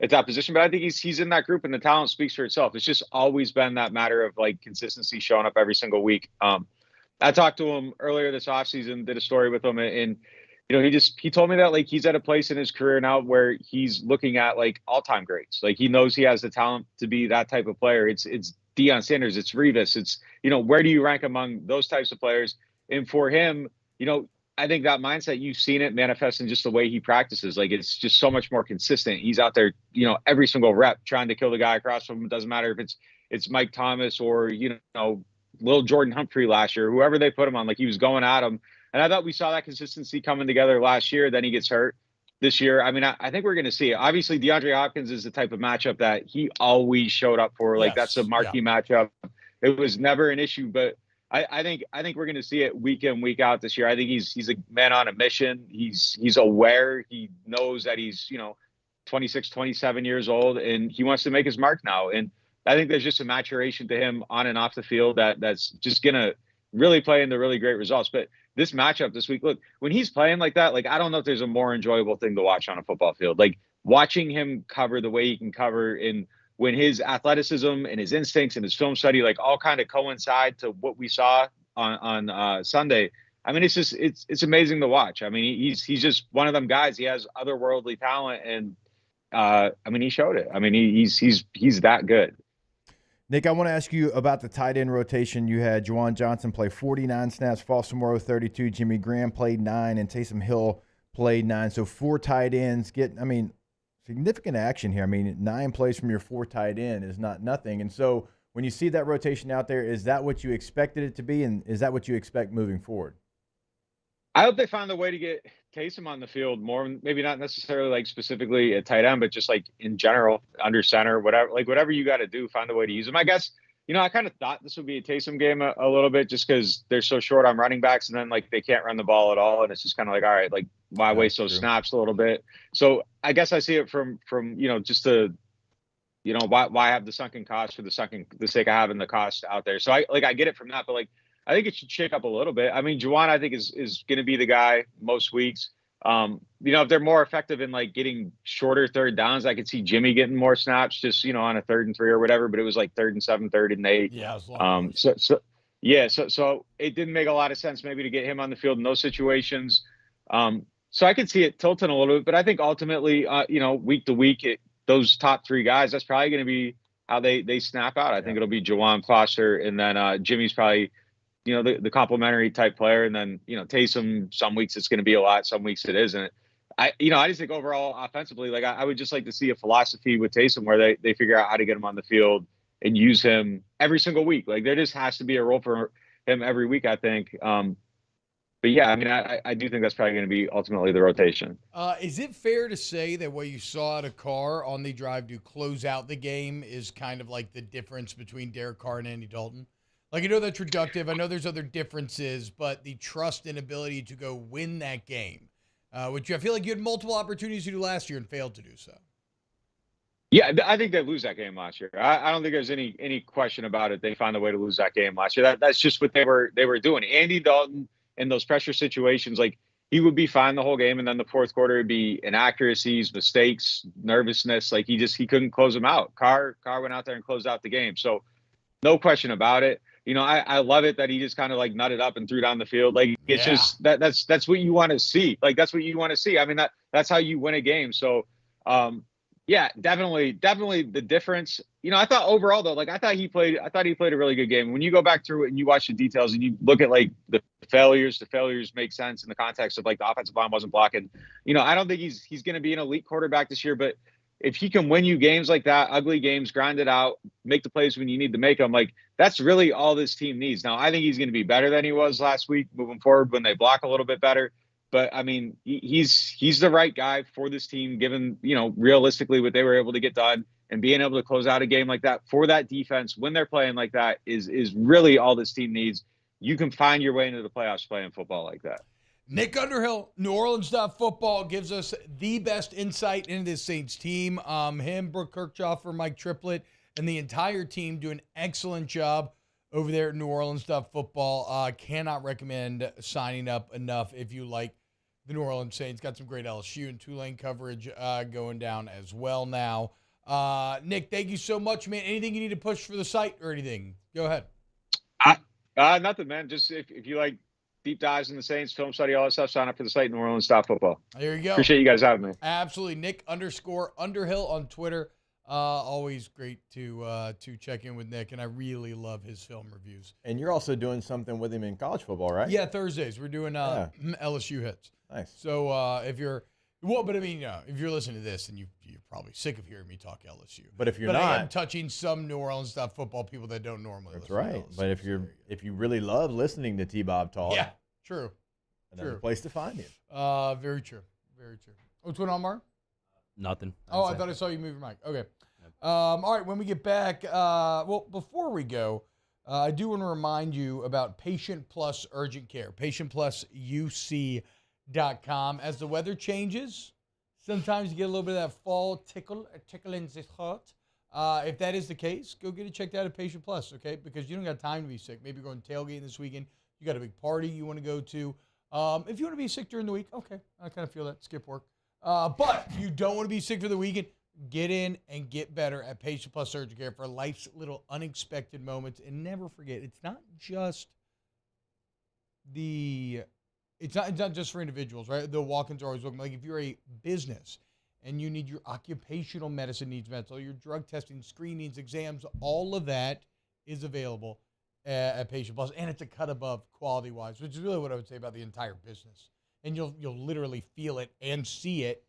at that position, but I think he's in that group, and the talent speaks for itself. It's just always been that matter of like consistency showing up every single week. I talked to him earlier this offseason, did a story with him, and he told me that like he's at a place in his career now where he's looking at like all-time greats. Like he knows he has the talent to be that type of player. It's Deion Sanders, it's Revis, it's where do you rank among those types of players? And for him, I think that mindset, you've seen it manifest in just the way he practices. Like it's just so much more consistent. He's out there, every single rep trying to kill the guy across from him. It doesn't matter if it's Mike Thomas or little Jordan Humphrey last year, whoever they put him on, like he was going at him. And I thought we saw that consistency coming together last year. Then he gets hurt this year. I mean, I think we're going to see it. Obviously, DeAndre Hopkins is the type of matchup that he always showed up for. Like that's a marquee matchup. It was never an issue, but I think we're going to see it week in, week out this year. I think he's a man on a mission. He's aware. He knows that he's 26, 27 years old, and he wants to make his mark now. And I think there's just a maturation to him on and off the field that's just going to really play into really great results. But this matchup this week, look, when he's playing like that, like I don't know if there's a more enjoyable thing to watch on a football field. Like watching him cover the way he can cover, and when his athleticism and his instincts and his film study like all kind of coincide to what we saw on Sunday. I mean, it's amazing to watch. I mean, he's just one of them guys. He has otherworldly talent, and I mean, he showed it. I mean, he's that good. Nick, I want to ask you about the tight end rotation. You had Juwan Johnson play 49 snaps, False Monroe 32, Jimmy Graham played 9, and Taysom Hill played 9. So 4 tight ends significant action here. I mean, 9 plays from your 4 tight end is not nothing. And so when you see that rotation out there, is that what you expected it to be, and is that what you expect moving forward? I hope they find a way to get Taysom on the field more, maybe not necessarily like specifically a tight end, but just like in general, under center, whatever you got to do, find a way to use him. I guess, I kind of thought this would be a Taysom game a little bit just because they're so short on running backs, and then like they can't run the ball at all. And it's just kind of like, all right, like why waste those snaps a little bit? So I guess I see it from just the why have the sunken cost for the sake of having the cost out there? So I get it from that, but like, I think it should shake up a little bit. I mean, Juwan, I think is going to be the guy most weeks. If they're more effective in like getting shorter third downs, I could see Jimmy getting more snaps just, on a 3rd and 3 or whatever, but it was like 3rd and 7, 3rd and 8. Yeah. So it didn't make a lot of sense maybe to get him on the field in those situations. So I could see it tilting a little bit, but I think ultimately, week to week, those top 3 guys, that's probably going to be how they snap out. I think it'll be Juwan, Foster, and then Jimmy's probably, the complementary type player. And then, Taysom, some weeks it's going to be a lot, some weeks it isn't. I just think overall offensively, like I would just like to see a philosophy with Taysom where they figure out how to get him on the field and use him every single week. Like there just has to be a role for him every week, I think. But yeah, I mean, I do think that's probably going to be ultimately the rotation. Is it fair to say that what you saw out of Carr on the drive to close out the game is kind of like the difference between Derek Carr and Andy Dalton? Like, I know that's reductive. I know there's other differences, but the trust and ability to go win that game, which I feel like you had multiple opportunities to do last year and failed to do so. Yeah, I think they lose that game last year. I don't think there's any question about it. They found a way to lose that game last year. That's just what they were doing. Andy Dalton in those pressure situations, like he would be fine the whole game, and then the fourth quarter would be inaccuracies, mistakes, nervousness. Like he couldn't close them out. Carr went out there and closed out the game. So no question about it. I love it that he just kind of like nutted up and threw down the field. Like it's just that's what you want to see. Like that's what you want to see. I mean, that's how you win a game. So yeah, definitely the difference. I thought overall though, like I thought he played a really good game. When you go back through it and you watch the details and you look at like the failures make sense in the context of like the offensive line wasn't blocking. I don't think he's going to be an elite quarterback this year, but if he can win you games like that, ugly games, grind it out, make the plays when you need to make them, like that's really all this team needs. Now, I think he's going to be better than he was last week moving forward when they block a little bit better. But I mean, he's the right guy for this team, given, realistically what they were able to get done and being able to close out a game like that for that defense when they're playing like that is really all this team needs. You can find your way into the playoffs playing football like that. Nick Underhill, NewOrleans.football, gives us the best insight into this Saints team. Him, Brooke Kirchhoff, Mike Triplett, and the entire team do an excellent job over there at NewOrleans.football. Cannot recommend signing up enough if you like the New Orleans Saints. Got some great LSU and Tulane coverage going down as well now. Nick, thank you so much, man. Anything you need to push for the site or anything? Go ahead. Nothing, man. Just if you like deep dives in the Saints, film study, all that stuff, sign up for the site, NewOrleans.football. There you go. Appreciate you guys having me. Absolutely. Nick_Underhill on Twitter. Always great to check in with Nick, and I really love his film reviews. And you're also doing something with him in college football, right? Yeah, Thursdays. We're doing LSU hits. Nice. So if you're if you're listening to this, then you're probably sick of hearing me talk LSU. But if you're not, I am touching some New Orleans.football people that don't normally listen. That's right. But if you really love listening to T-Bob talk, yeah, true. Another place to find you. Very true. Very true. What's going on, Mark? Nothing. Oh, I thought I saw you move your mic. Okay. All right, when we get back, before we go, I do want to remind you about Patient Plus Urgent Care, patientplusuc.com. As the weather changes, sometimes you get a little bit of that fall tickle in the heart. If that is the case, go get it checked out at Patient Plus, okay? Because you don't got time to be sick. Maybe you're going tailgating this weekend. You got a big party you want to go to. If you want to be sick during the week, okay, I kind of feel that. Skip work. But if you don't want to be sick for the weekend, get in and get better at Patient Plus Urgent Care for life's little unexpected moments. And never forget, it's not just for individuals, right? The walk-ins are always welcome. Like if you're a business and you need your occupational medicine needs met, so your drug testing, screenings, exams, all of that is available at Patient Plus, and it's a cut above quality-wise, which is really what I would say about the entire business. And you'll literally feel it and see it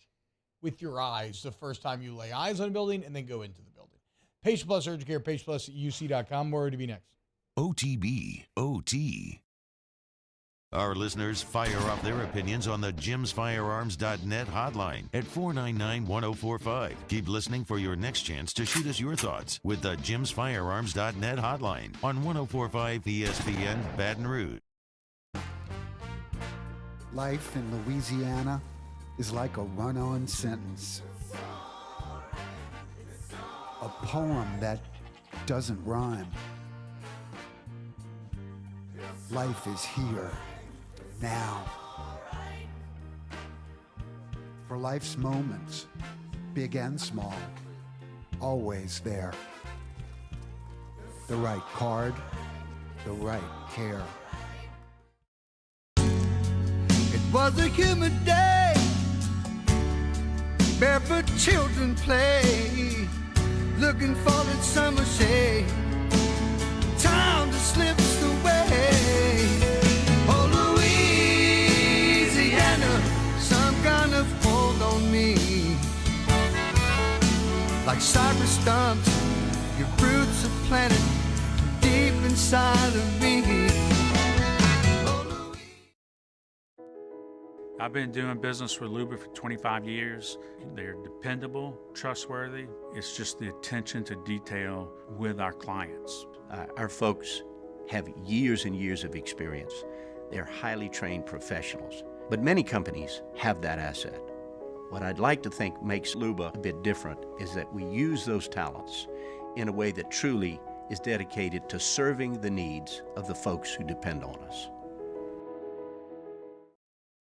with your eyes the first time you lay eyes on a building and then go into the building. Patient Plus Urgent Care, patientplusuc.com. More to be next. OTB OT. Our listeners fire off their opinions on the jimsfirearms.net hotline at 499-1045. Keep listening for your next chance to shoot us your thoughts with the jimsfirearms.net hotline on 1045 ESPN Baton Rouge. Life in Louisiana is like a run-on sentence. a poem that doesn't rhyme. Life is here, now. For life's moments, big and small, always there. The right card, the right care. It was a humid day, barefoot children play, looking for that summer shade. Time just slips away. Oh, Louisiana, some kind of hold on me. Like cypress stumps, your roots are planted deep inside of me. I've been doing business with Luba for 25 years. They're dependable, trustworthy. It's just the attention to detail with our clients. Our folks have years and years of experience. They're highly trained professionals. But many companies have that asset. What I'd like to think makes Luba a bit different is that we use those talents in a way that truly is dedicated to serving the needs of the folks who depend on us.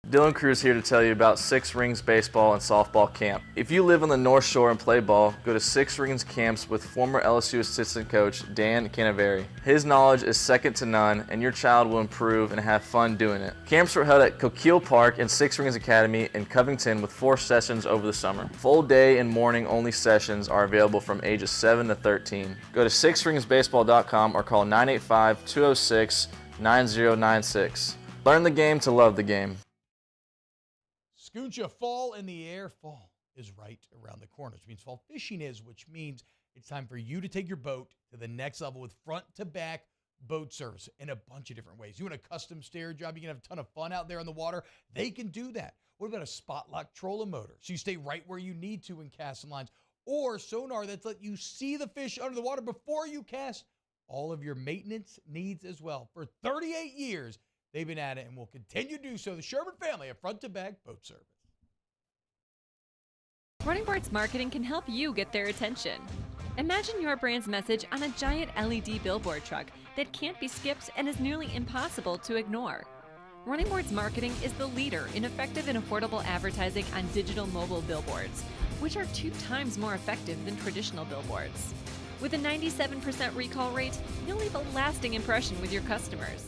Dylan Cruz here to tell you about Six Rings Baseball and Softball Camp. If you live on the North Shore and play ball, go to Six Rings Camps with former LSU assistant coach Dan Canaveri. His knowledge is second to none, and your child will improve and have fun doing it. Camps were held at Coquille Park and Six Rings Academy in Covington with 4 sessions over the summer. Full day and morning only sessions are available from ages 7 to 13. Go to sixringsbaseball.com or call 985-206-9096. Learn the game to love the game. Scooncha, fall in the air. Fall is right around the corner, which means fall fishing is, which means it's time for you to take your boat to the next level with front-to-back boat service in a bunch of different ways. You want a custom stair job, you can have a ton of fun out there on the water. They can do that. What about a spot lock trolling motor? So you stay right where you need to in casting lines. Or sonar that's let you see the fish under the water before you cast. All of your maintenance needs as well. For 38 years, they've been at it and will continue to do so. The Sherman family of front-to-back boat service. Running Boards Marketing can help you get their attention. Imagine your brand's message on a giant LED billboard truck that can't be skipped and is nearly impossible to ignore. Running Boards Marketing is the leader in effective and affordable advertising on digital mobile billboards, which are 2 times more effective than traditional billboards. With a 97% recall rate, you'll leave a lasting impression with your customers.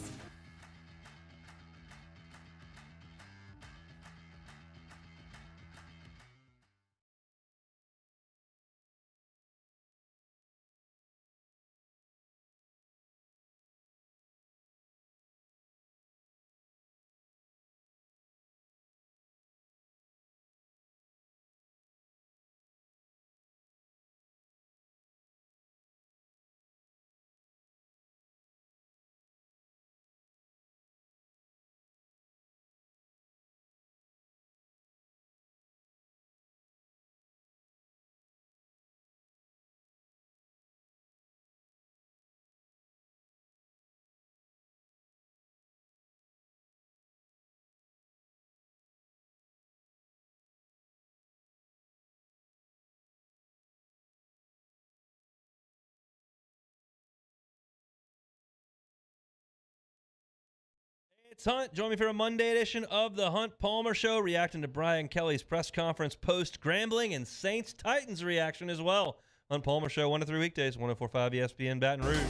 It's Hunt. Join me for a Monday edition of the Hunt Palmer Show, reacting to Brian Kelly's press conference post-Grambling and Saints-Titans reaction as well. Hunt Palmer Show, 1 to 3 weekdays, 104.5 ESPN Baton Rouge.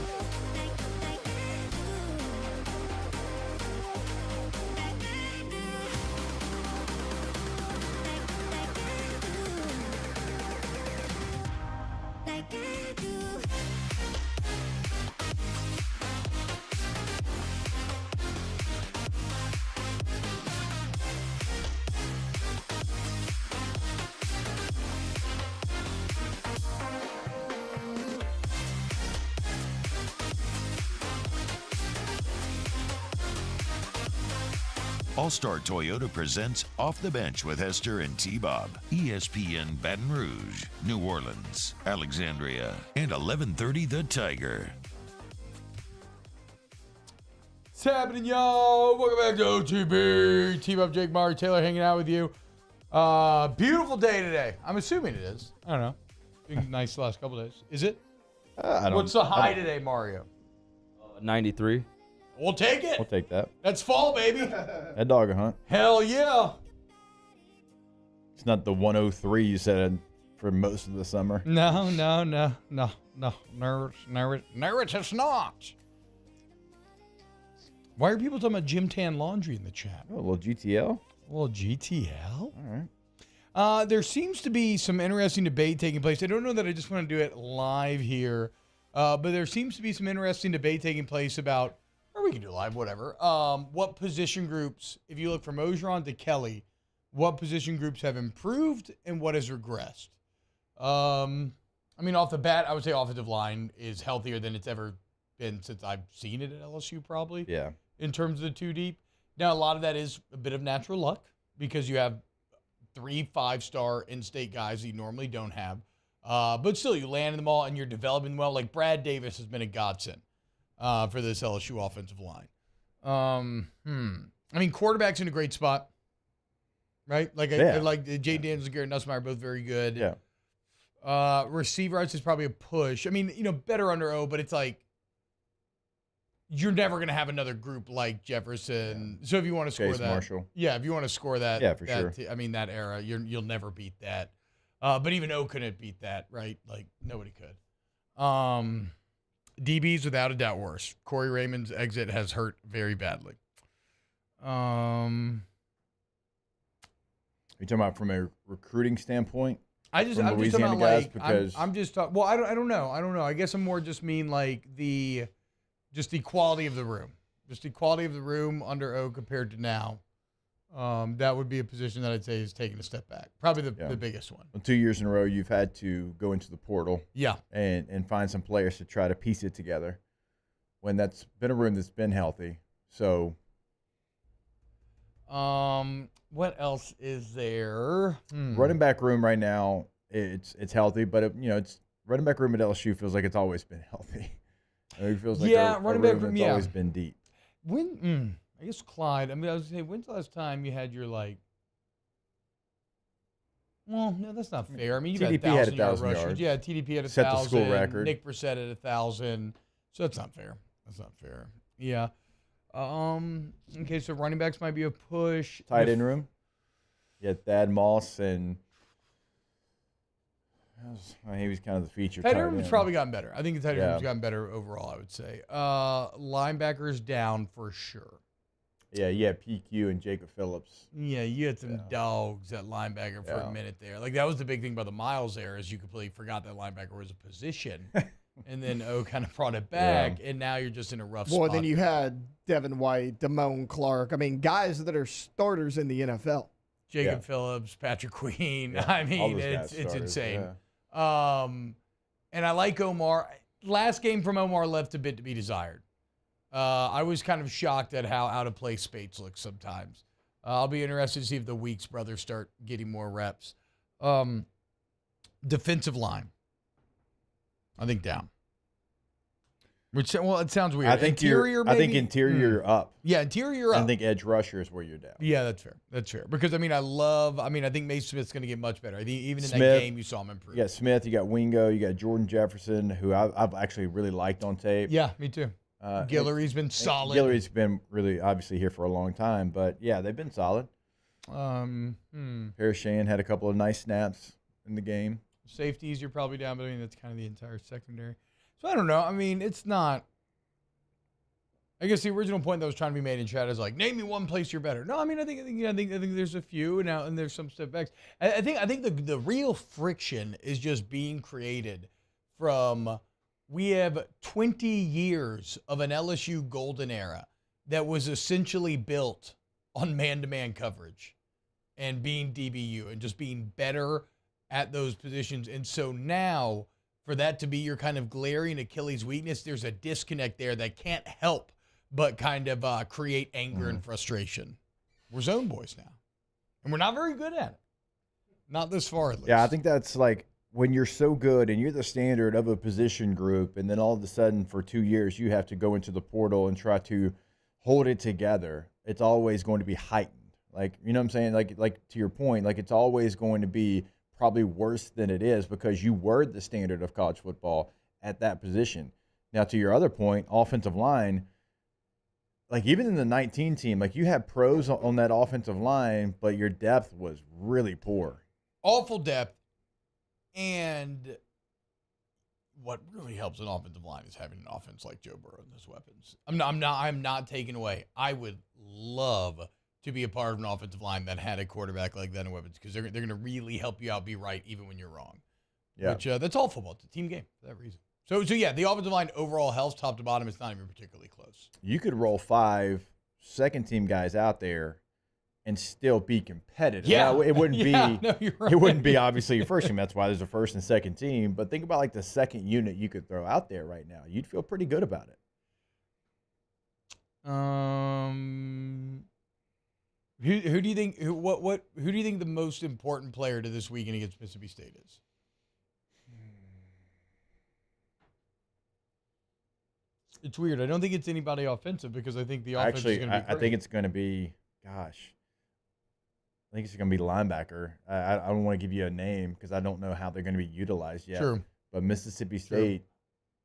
All-Star Toyota presents Off the Bench with Hester and T-Bob. ESPN Baton Rouge, New Orleans, Alexandria, and 1130 The Tiger. What's happening, y'all? Welcome back to OTB. T-Bob, Jake, Mari, Taylor hanging out with you. Beautiful day today. I'm assuming it is. I don't know. Been nice the last couple days. Is it? I don't. What's the high today, Mario? 93. We'll take it. We'll take that. That's fall, baby. That dog hunt. Hell yeah. It's not the 103 you said for most of the summer. No, it's not. Why are people talking about gym tan laundry in the chat? Oh, a little GTL? A little GTL? All right. There seems to be some interesting debate taking place. I don't know that I just want to do it live here, but there seems to be some interesting debate taking place about, or we can do it live, whatever, what position groups, if you look from Ogeron to Kelly, what position groups have improved and what has regressed. I mean, off the bat, I would say offensive line is healthier than it's ever been since I've seen it at LSU, probably. Yeah. In terms of the two deep. Now, a lot of that is a bit of natural luck because you have 3 5-star in-state guys that you normally don't have. But still, you land them all and you're developing well. Like Brad Davis has been a godsend for this LSU offensive line. I mean, quarterback's in a great spot, right? Like, Jay Daniels and Garrett Nussmeier are both very good. Yeah. Receiver, I'd say, is probably a push. I mean, better under O, but it's like, you're never going to have another group like Jefferson. Yeah. So if you want to score that. Marshall. Yeah, if you want to score that. Yeah, for sure. I mean, that era, you'll never beat that. But even O couldn't beat that, right? Like, nobody could. DB's without a doubt worse. Corey Raymond's exit has hurt very badly. Are you talking about from a recruiting standpoint? I'm just talking about like, I'm just talking, well, I don't know. I guess I'm more just mean like the quality of the room. Just the quality of the room under O compared to now. That would be a position that I'd say is taking a step back. Probably the biggest one. Well, 2 years in a row, you've had to go into the portal. Yeah. And find some players to try to piece it together when that's been a room that's been healthy. So. What else is there? Running back room right now, it's healthy, but it's running back room at LSU feels like it's always been healthy. It feels like running back room, it's always been deep. I guess Clyde. I mean, I was saying, when's the last time you had your like? Well, no, that's not fair. I mean, you TDP had 1,000 yards. yards. Yeah, TDP had 1,000. Set the school record. Nick Brissett had 1,000. So that's not fair. Yeah. Okay, so running backs might be a push. Tight end room. Yeah, Thad Moss and. He was kind of the feature. Tight end room's probably gotten better. I think the tight end room's gotten better overall, I would say. Linebackers down for sure. Yeah, PQ and Jacob Phillips. Yeah, you had some dogs at linebacker for a minute there. Like, that was the big thing about the Miles era is you completely forgot that linebacker was a position. And then O kind of brought it back, and now you're just in a rough spot. Well, then you had Devin White, Damone Clark. I mean, guys that are starters in the NFL. Jacob Phillips, Patrick Queen. Yeah. I mean, it's insane. Yeah. And I like Omar. Last game from Omar left a bit to be desired. I was kind of shocked at how out of place Spates looks sometimes. I'll be interested to see if the Weeks brothers start getting more reps. Defensive line, I think down. Which, well, it sounds weird. I think interior up. Yeah, interior up. I think edge rusher is where you're down. Yeah, that's fair. Because, I think Mason Smith's going to get much better. I think even in that game, you saw him improve. You got Smith, you got Wingo, you got Jordan Jefferson, who I've actually really liked on tape. Yeah, me too. Guillory's been solid. Guillory's been really, obviously, here for a long time. But, yeah, they've been solid. Paris Shane had a couple of nice snaps in the game. Safeties, you're probably down, but that's kind of the entire secondary. So I don't know. I mean, it's not. I guess the original point that was trying to be made in chat is like, name me one place you're better. No, I mean, I think there's a few now, and there's some step backs. I think the real friction is just being created from. We have 20 years of an LSU golden era that was essentially built on man-to-man coverage and being DBU and just being better at those positions. And so now, for that to be your kind of glaring Achilles weakness, there's a disconnect there that can't help but kind of create anger and frustration. We're zone boys now, and we're not very good at it. Not this far, at least. Yeah, I think that's like when you're so good and you're the standard of a position group, and then all of a sudden for 2 years you have to go into the portal and try to hold it together. It's always going to be heightened. Like, you know what I'm saying? Like to your point, like it's always going to be probably worse than it is because you were the standard of college football at that position. Now, to your other point, offensive line, like even in the 19 team, like you had pros on that offensive line, but your depth was really poor. Awful depth. And what really helps an offensive line is having an offense like Joe Burrow and those weapons. I'm not taking away. I would love to be a part of an offensive line that had a quarterback like that and weapons because they're going to really help you out be right even when you're wrong. Yeah. Which that's all football. It's a team game for that reason. So yeah, the offensive line overall health, top to bottom, it's not even particularly close. You could roll 5 second-team guys out there and still be competitive. Yeah, now, it wouldn't be. No, you're right. It wouldn't be obviously your first team. That's why there's a first and second team. But think about like the second unit you could throw out there right now. You'd feel pretty good about it. Who do you think? Who do you think the most important player to this weekend against Mississippi State is? It's weird. I don't think it's anybody offensive because I think the offense is going to be great. I think it's going to be, I think it's going to be linebacker. I don't want to give you a name because I don't know how they're going to be utilized yet. True. But Mississippi State,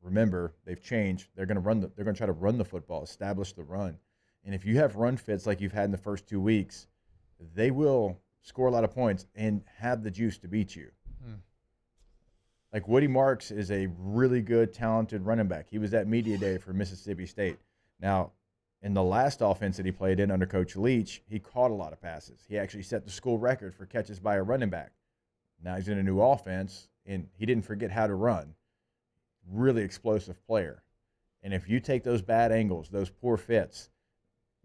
remember, they've changed. They're going to try to run the football, establish the run. And if you have run fits like you've had in the first 2 weeks, they will score a lot of points and have the juice to beat you. Like Woody Marks is a really good, talented running back. He was at media day for Mississippi State. Now, in the last offense that he played in under Coach Leach, he caught a lot of passes. He actually set the school record for catches by a running back. Now he's in a new offense, and he didn't forget how to run. Really explosive player. And if you take those bad angles, those poor fits,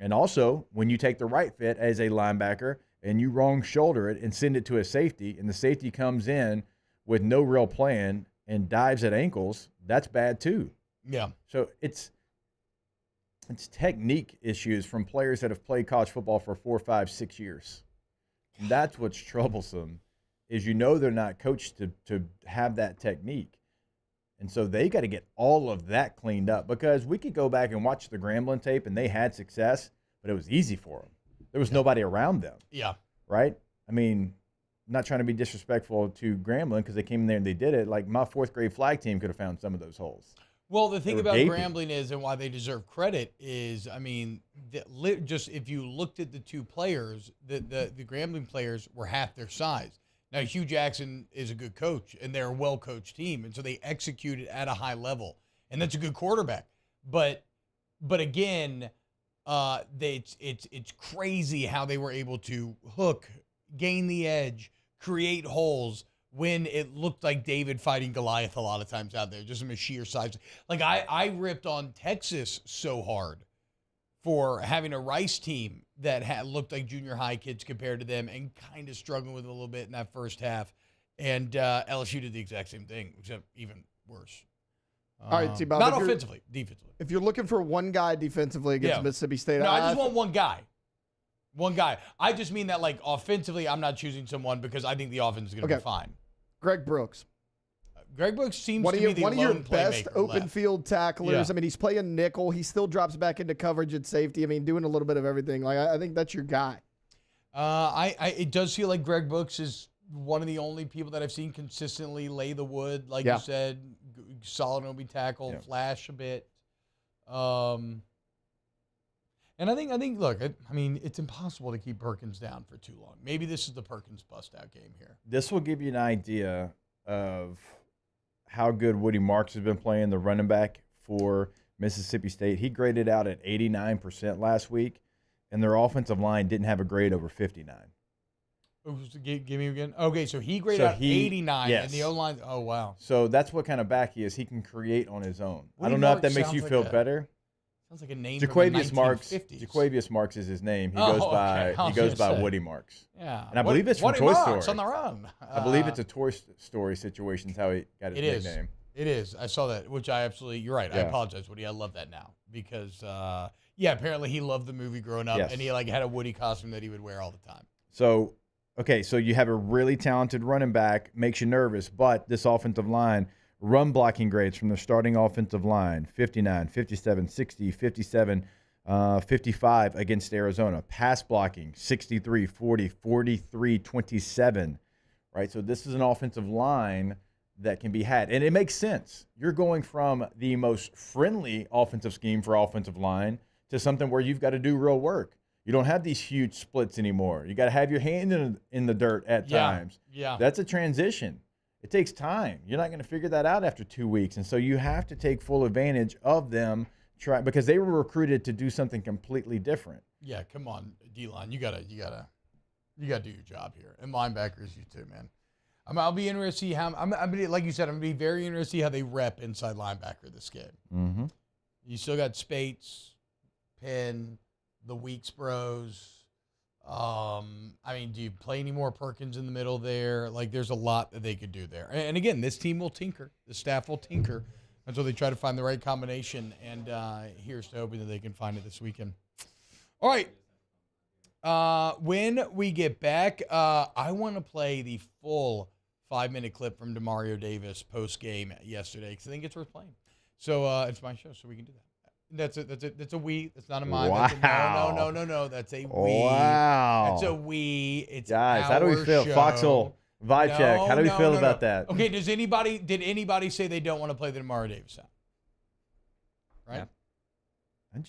and also when you take the right fit as a linebacker and you wrong shoulder it and send it to a safety, and the safety comes in with no real plan and dives at ankles, that's bad too. Yeah. So it's technique issues from players that have played college football for 4, 5, 6 years. And that's what's troublesome is they're not coached to have that technique. And so they got to get all of that cleaned up because we could go back and watch the Grambling tape and they had success, but it was easy for them. There was nobody around them. Yeah. Right? I mean, not trying to be disrespectful to Grambling because they came in there and they did it. Like my 4th grade flag team could have found some of those holes. Well, the thing about Grambling is, and why they deserve credit is, I mean, just if you looked at the 2 players, the Grambling players were half their size. Now, Hugh Jackson is a good coach, and they're a well-coached team, and so they executed at a high level, and that's a good quarterback. But again, it's crazy how they were able to hook, gain the edge, create holes when it looked like David fighting Goliath a lot of times out there, just from a sheer size. Like I ripped on Texas so hard for having a Rice team that looked like junior high kids compared to them and kind of struggling with it a little bit in that first half. And LSU did the exact same thing, except even worse. All right, T-Bob. Not offensively, defensively. If you're looking for one guy defensively against Mississippi State. No, I just want one guy. One guy. I just mean that, like, offensively, I'm not choosing someone because I think the offense is going to be fine. Greg Brooks. Greg Brooks seems to be the one of your best open left. field tacklers. Yeah. I mean, he's playing nickel. He still drops back into coverage and safety. I mean, doing a little bit of everything. Like I think that's your guy. It does feel like Greg Brooks is one of the only people that I've seen consistently lay the wood, like you said, solid OB tackle, flash a bit. And I think, look, I mean, it's impossible to keep Perkins down for too long. Maybe this is the Perkins bust-out game here. This will give you an idea of how good Woody Marks has been playing, the running back for Mississippi State. He graded out at 89% last week, and their offensive line didn't have a grade over 59. Give me again. Okay, so he graded out 89, and the O-line, oh, wow. So that's what kind of back he is. He can create on his own. I don't know if that makes you feel better. Sounds like a name Jaquavius from the 1950s. Jaquavius Marks is his name. He goes by Woody Marks. Yeah. And I believe it's from Toy Story. On the run. I believe it's a Toy Story situation is how he got his nickname. It is. I saw that, which I absolutely, you're right. Yeah. I apologize, Woody. I love that now because, apparently he loved the movie growing up and he had a Woody costume that he would wear all the time. So, okay, so you have a really talented running back, makes you nervous, but this offensive line, run blocking grades from the starting offensive line, 59, 57, 60, 57, 55 against Arizona. Pass blocking, 63, 40, 43, 27. right? So this is an offensive line that can be had. And it makes sense. You're going from the most friendly offensive scheme for offensive line to something where you've got to do real work. You don't have these huge splits anymore. You got to have your hand in the dirt at times. Yeah. That's a transition. It takes time. You're not going to figure that out after 2 weeks. And so you have to take full advantage of them because they were recruited to do something completely different. Yeah, come on, D-line. You gotta do your job here. And linebackers, you too, man. I'll be interested to see how like you said, I'm gonna be very interested to see how they rep inside linebacker this game. Mm-hmm. You still got Spates, Penn, the Weeks bros. Do you play any more Perkins in the middle there? Like, there's a lot that they could do there. And again, this team will tinker. The staff will tinker until they try to find the right combination. And here's to hoping that they can find it this weekend. All right. When we get back, I want to play the full 5-minute clip from Demario Davis post-game yesterday because I think it's worth playing. So it's my show, so we can do that. That's a we. That's not a mine. Wow. No. That's a we. Wow. That's a we. It's guys. How do we feel? Show. Foxhole vibe check. How do we feel about that? Okay. Did anybody say they don't want to play the Demario Davis sound? Right. Yeah. I'm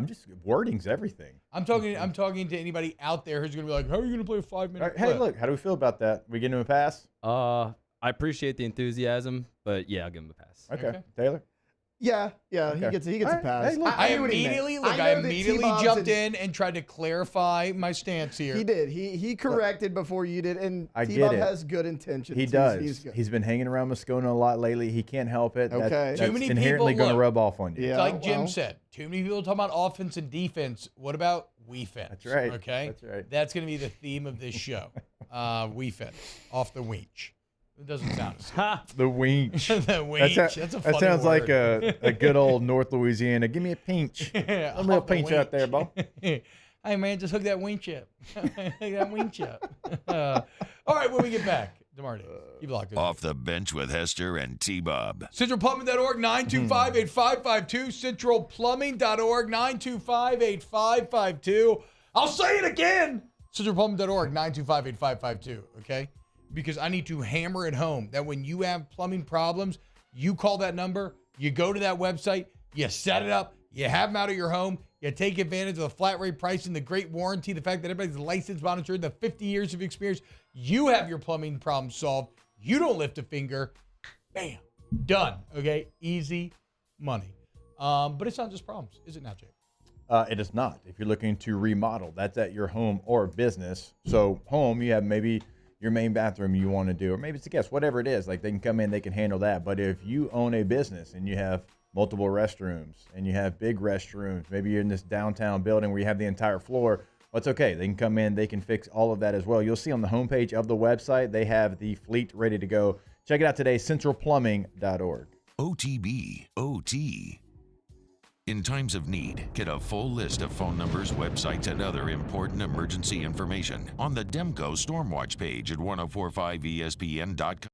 just wording's everything. I'm talking to anybody out there who's gonna be like, how are you gonna play a 5-minute? Hey, look. How do we feel about that? We give him a pass? I appreciate the enthusiasm, but yeah, I'll give him a pass. Okay. Taylor. Yeah, Okay. he gets a pass. Hey, look. I immediately jumped in and tried to clarify my stance here. He did. He corrected before you did, and I get T-Bob it. has good intentions. He does. He's good. He's been hanging around Moscona a lot lately. He can't help it. Okay. That's Too many inherently people going to rub off on you. Yeah, like Jim said, too many people talking about offense and defense. What about we fence? That's right. Okay. That's right. That's going to be the theme of this show. We fence off the winch. It doesn't sound as good. The winch. The winch. That's a funny That sounds word. like a good old North Louisiana. Give me a pinch. Yeah, A little off the pinch out there, winch. Bo. Hey, man, just hook that winch up. Hook that winch up. All right, when we get back, Demario, keep locked in. Off the bench with Hester and T-Bob. CentralPlumbing.org, 925-8552. CentralPlumbing.org, 925-8552. I'll say it again. CentralPlumbing.org, 925-8552, okay? Because I need to hammer it home that when you have plumbing problems, you call that number, you go to that website, you set it up, you have them out of your home, you take advantage of the flat rate pricing, the great warranty, the fact that everybody's licensed, monitored, the 50 years of experience. You have your plumbing problem solved. You don't lift a finger. Bam. Done. Okay? Easy money. But it's not just problems, is it now, Jake? It is not. If you're looking to remodel, that's at your home or business. So home, you have maybe your main bathroom you want to do, or maybe it's a guest, whatever it is. Like, they can come in, they can handle that. But if you own a business and you have multiple restrooms and you have big restrooms, maybe you're in this downtown building where you have the entire floor, that's okay. They can come in, they can fix all of that as well. You'll see on the homepage of the website, they have the fleet ready to go. Check it out today, centralplumbing.org. OTB, OT. In times of need, get a full list of phone numbers, websites, and other important emergency information on the Demco Stormwatch page at 1045ESPN.com.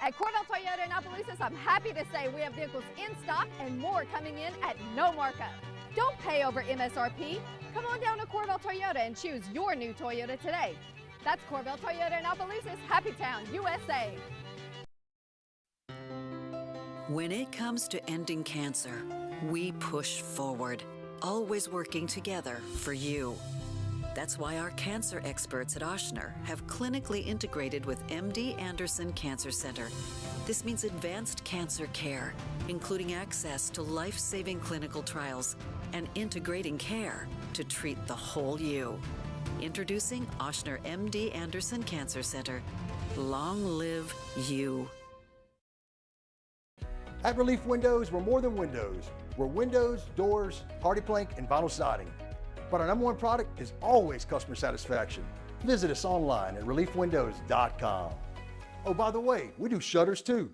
At Corvell Toyota in Opelousas, I'm happy to say we have vehicles in stock and more coming in at no markup. Don't pay over MSRP. Come on down to Corvell Toyota and choose your new Toyota today. That's Corvell Toyota in Opelousas, Happy Town, USA. When it comes to ending cancer, we push forward, always working together for you. That's why our cancer experts at Ochsner have clinically integrated with MD Anderson Cancer Center. This means advanced cancer care, including access to life-saving clinical trials and integrating care to treat the whole you. Introducing Ochsner MD Anderson Cancer Center. Long live you. At Relief Windows, we're more than windows. We're windows, doors, hardy plank, and vinyl siding. But our number one product is always customer satisfaction. Visit us online at reliefwindows.com. Oh, by the way, we do shutters too.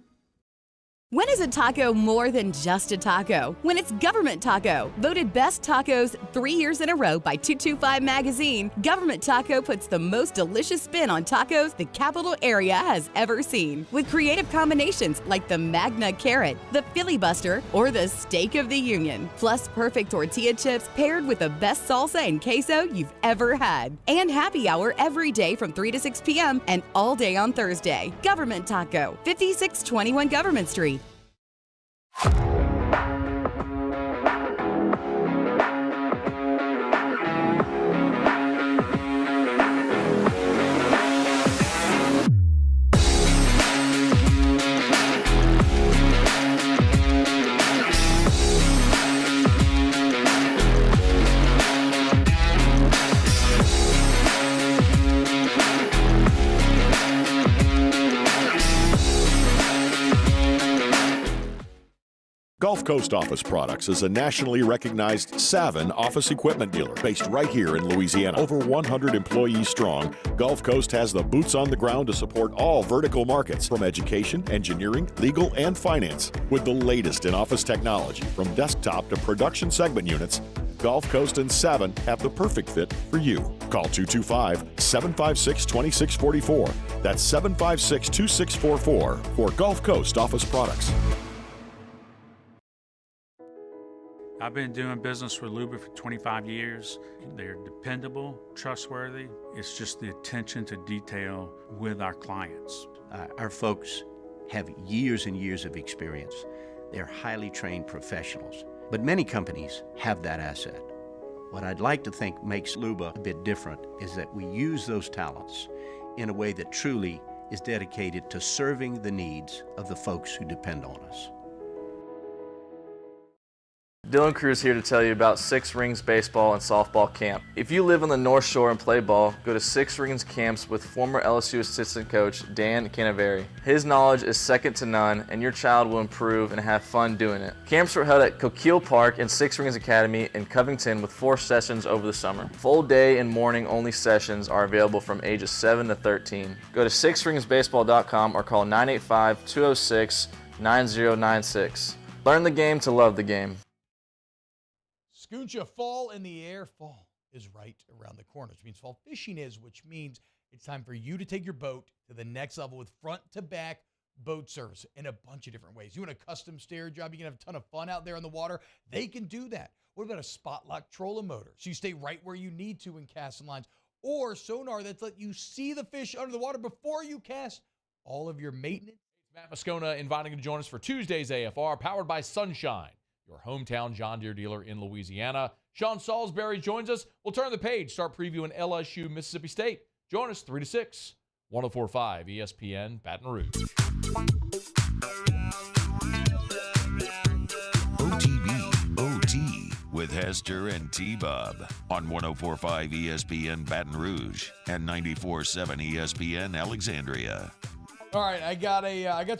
When is a taco more than just a taco? When it's Government Taco. Voted best tacos 3 years in a row by 225 Magazine, Government Taco puts the most delicious spin on tacos the capital area has ever seen. With creative combinations like the Magna Carrot, the Filibuster, or the Steak of the Union. Plus perfect tortilla chips paired with the best salsa and queso you've ever had. And happy hour every day from 3 to 6 p.m. and all day on Thursday. Government Taco, 5621 Government Street. Gulf Coast Office Products is a nationally recognized Saban office equipment dealer based right here in Louisiana. Over 100 employees strong, Gulf Coast has the boots on the ground to support all vertical markets from education, engineering, legal, and finance. With the latest in office technology from desktop to production segment units, Gulf Coast and Saban have the perfect fit for you. Call 225-756-2644. That's 756-2644 for Gulf Coast Office Products. I've been doing business with Luba for 25 years. They're dependable, trustworthy. It's just the attention to detail with our clients. Our folks have years and years of experience. They're highly trained professionals. But many companies have that asset. What I'd like to think makes Luba a bit different is that we use those talents in a way that truly is dedicated to serving the needs of the folks who depend on us. Dylan Cruz here to tell you about Six Rings Baseball and Softball Camp. If you live on the North Shore and play ball, go to Six Rings Camps with former LSU assistant coach Dan Canaveri. His knowledge is second to none, and your child will improve and have fun doing it. Camps were held at Coquille Park and Six Rings Academy in Covington with 4 sessions over the summer. Full day and morning only sessions are available from ages 7 to 13. Go to sixringsbaseball.com or call 985-206-9096. Learn the game to love the game. Scooncha, fall in the air. Fall is right around the corner, which means fall fishing is, which means it's time for you to take your boat to the next level with front-to-back boat service in a bunch of different ways. You want a custom stair job, you can have a ton of fun out there on the water. They can do that. What about a spot lock trolling motor? So you stay right where you need to in casting lines. Or sonar that's let you see the fish under the water before you cast all of your maintenance. Matt Moscona inviting you to join us for Tuesday's AFR, powered by Sunshine, your hometown John Deere dealer in Louisiana. Sean Salisbury joins us. We'll turn the page, start previewing LSU, Mississippi State. Join us 3 to 6, 104.5 ESPN, Baton Rouge. OTB OT with Hester and T-Bob on 104.5 ESPN Baton Rouge and 94.7 ESPN Alexandria. All right, I got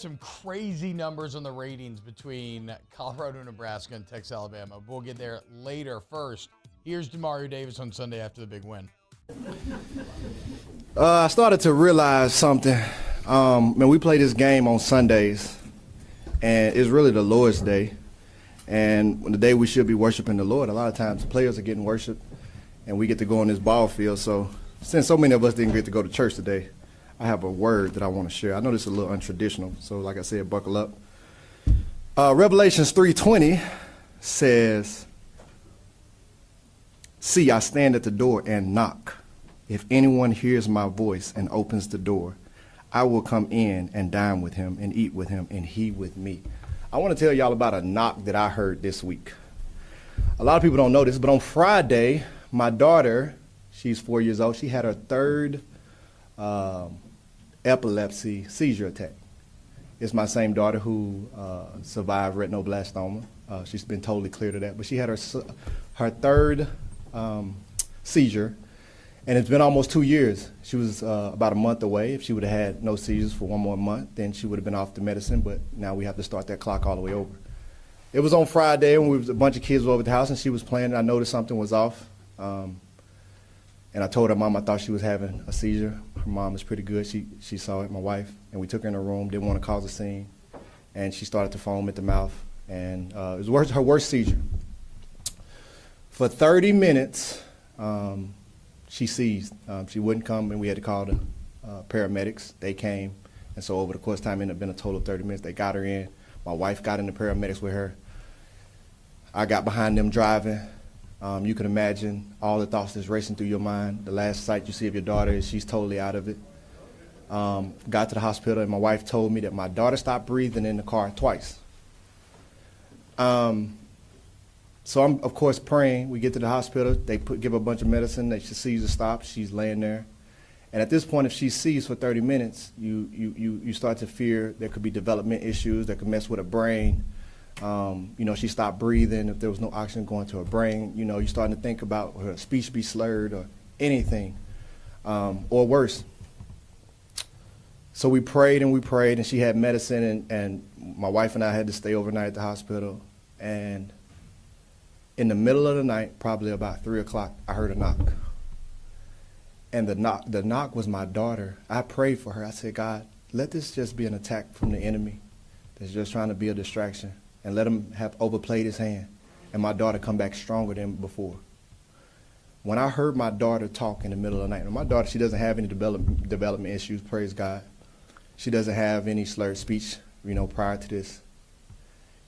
some crazy numbers on the ratings between Colorado, Nebraska, and Texas, Alabama. We'll get there later. First, here's Demario Davis on Sunday after the big win. I started to realize something. Man, we play this game on Sundays, and it's really the Lord's day. And when the day we should be worshiping the Lord, a lot of times the players are getting worshiped, and we get to go on this ball field. So since so many of us didn't get to go to church today, I have a word that I want to share. I know this is a little untraditional, so like I said, buckle up. Revelations 3:20 says, "See, I stand at the door and knock. If anyone hears my voice and opens the door, I will come in and dine with him and eat with him and he with me." I want to tell y'all about a knock that I heard this week. A lot of people don't know this, but on Friday, my daughter, she's 4 years old, she had her third epilepsy seizure attack. It's my same daughter who survived retinoblastoma. She's been totally cleared of that, but she had her third seizure, and it's been almost 2 years. She was about a month away. If she would have had no seizures for 1 more month, then she would have been off the medicine, but now we have to start that clock all the way over. It was on Friday, and a bunch of kids were over at the house, and she was playing, and I noticed something was off. And I told her mom I thought she was having a seizure. Her mom is pretty good. She saw it, my wife, and we took her in her room, didn't want to cause a scene. and she started to foam at the mouth, and it was her worst seizure. For 30 minutes, she seized. She wouldn't come, and we had to call the paramedics. They came, and so over the course of time, it ended up being a total of 30 minutes. They got her in. My wife got in the paramedics with her. I got behind them driving. You can imagine all the thoughts that's racing through your mind. The last sight you see of your daughter is she's totally out of it. Got to the hospital, and my wife told me that my daughter stopped breathing in the car twice. So I'm, of course, praying. We get to the hospital. They give her a bunch of medicine. They seizure stops. She's laying there. And at this point, if she seized for 30 minutes, you start to fear there could be development issues that could mess with her brain. She stopped breathing. If there was no oxygen going to her brain, you're starting to think about her speech be slurred or anything, or worse. So we prayed, and she had medicine, and my wife and I had to stay overnight at the hospital. And in the middle of the night, probably about 3 o'clock, I heard a knock. And the knock was my daughter. I prayed for her. I said, God, let this just be an attack from the enemy that's just trying to be a distraction, and let him have overplayed his hand, and my daughter come back stronger than before. When I heard my daughter talk in the middle of the night, and my daughter, she doesn't have any development issues, praise God. She doesn't have any slurred speech, prior to this.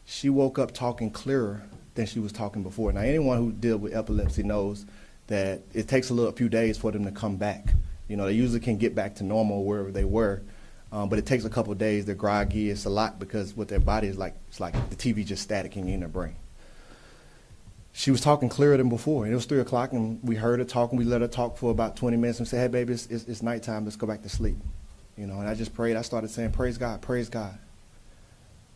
She woke up talking clearer than she was talking before. Now, anyone who deals with epilepsy knows that it takes a few days for them to come back. They usually can get back to normal wherever they were, but it takes a couple of days. They're groggy. It's a lot because what their body is like, it's like the TV just staticking in their brain. She was talking clearer than before, and it was 3 o'clock, and we heard her talking. We let her talk for about 20 minutes and said, hey, baby, it's nighttime. Let's go back to sleep. And I just prayed. I started saying, praise God, praise God.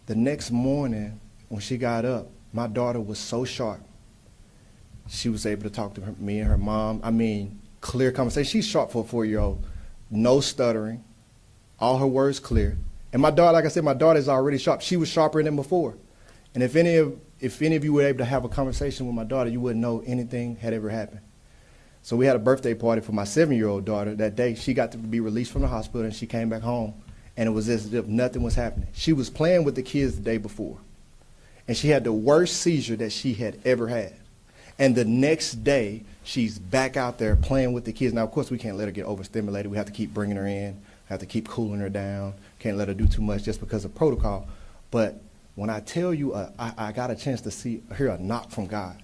The next morning, when she got up, my daughter was so sharp. She was able to talk to me and her mom. I mean, clear conversation. She's sharp for a 4-year-old. No stuttering. All her words clear. And my daughter, like I said, my daughter is already sharp. She was sharper than before. And if any of you were able to have a conversation with my daughter, you wouldn't know anything had ever happened. So we had a birthday party for my 7-year-old daughter that day. She got to be released from the hospital, and she came back home, and it was as if nothing was happening. She was playing with the kids the day before, and she had the worst seizure that she had ever had. And the next day, she's back out there playing with the kids. Now, of course, we can't let her get overstimulated. We have to keep bringing her in, have to keep cooling her down, can't let her do too much just because of protocol. But when I tell you, I got a chance to hear a knock from God.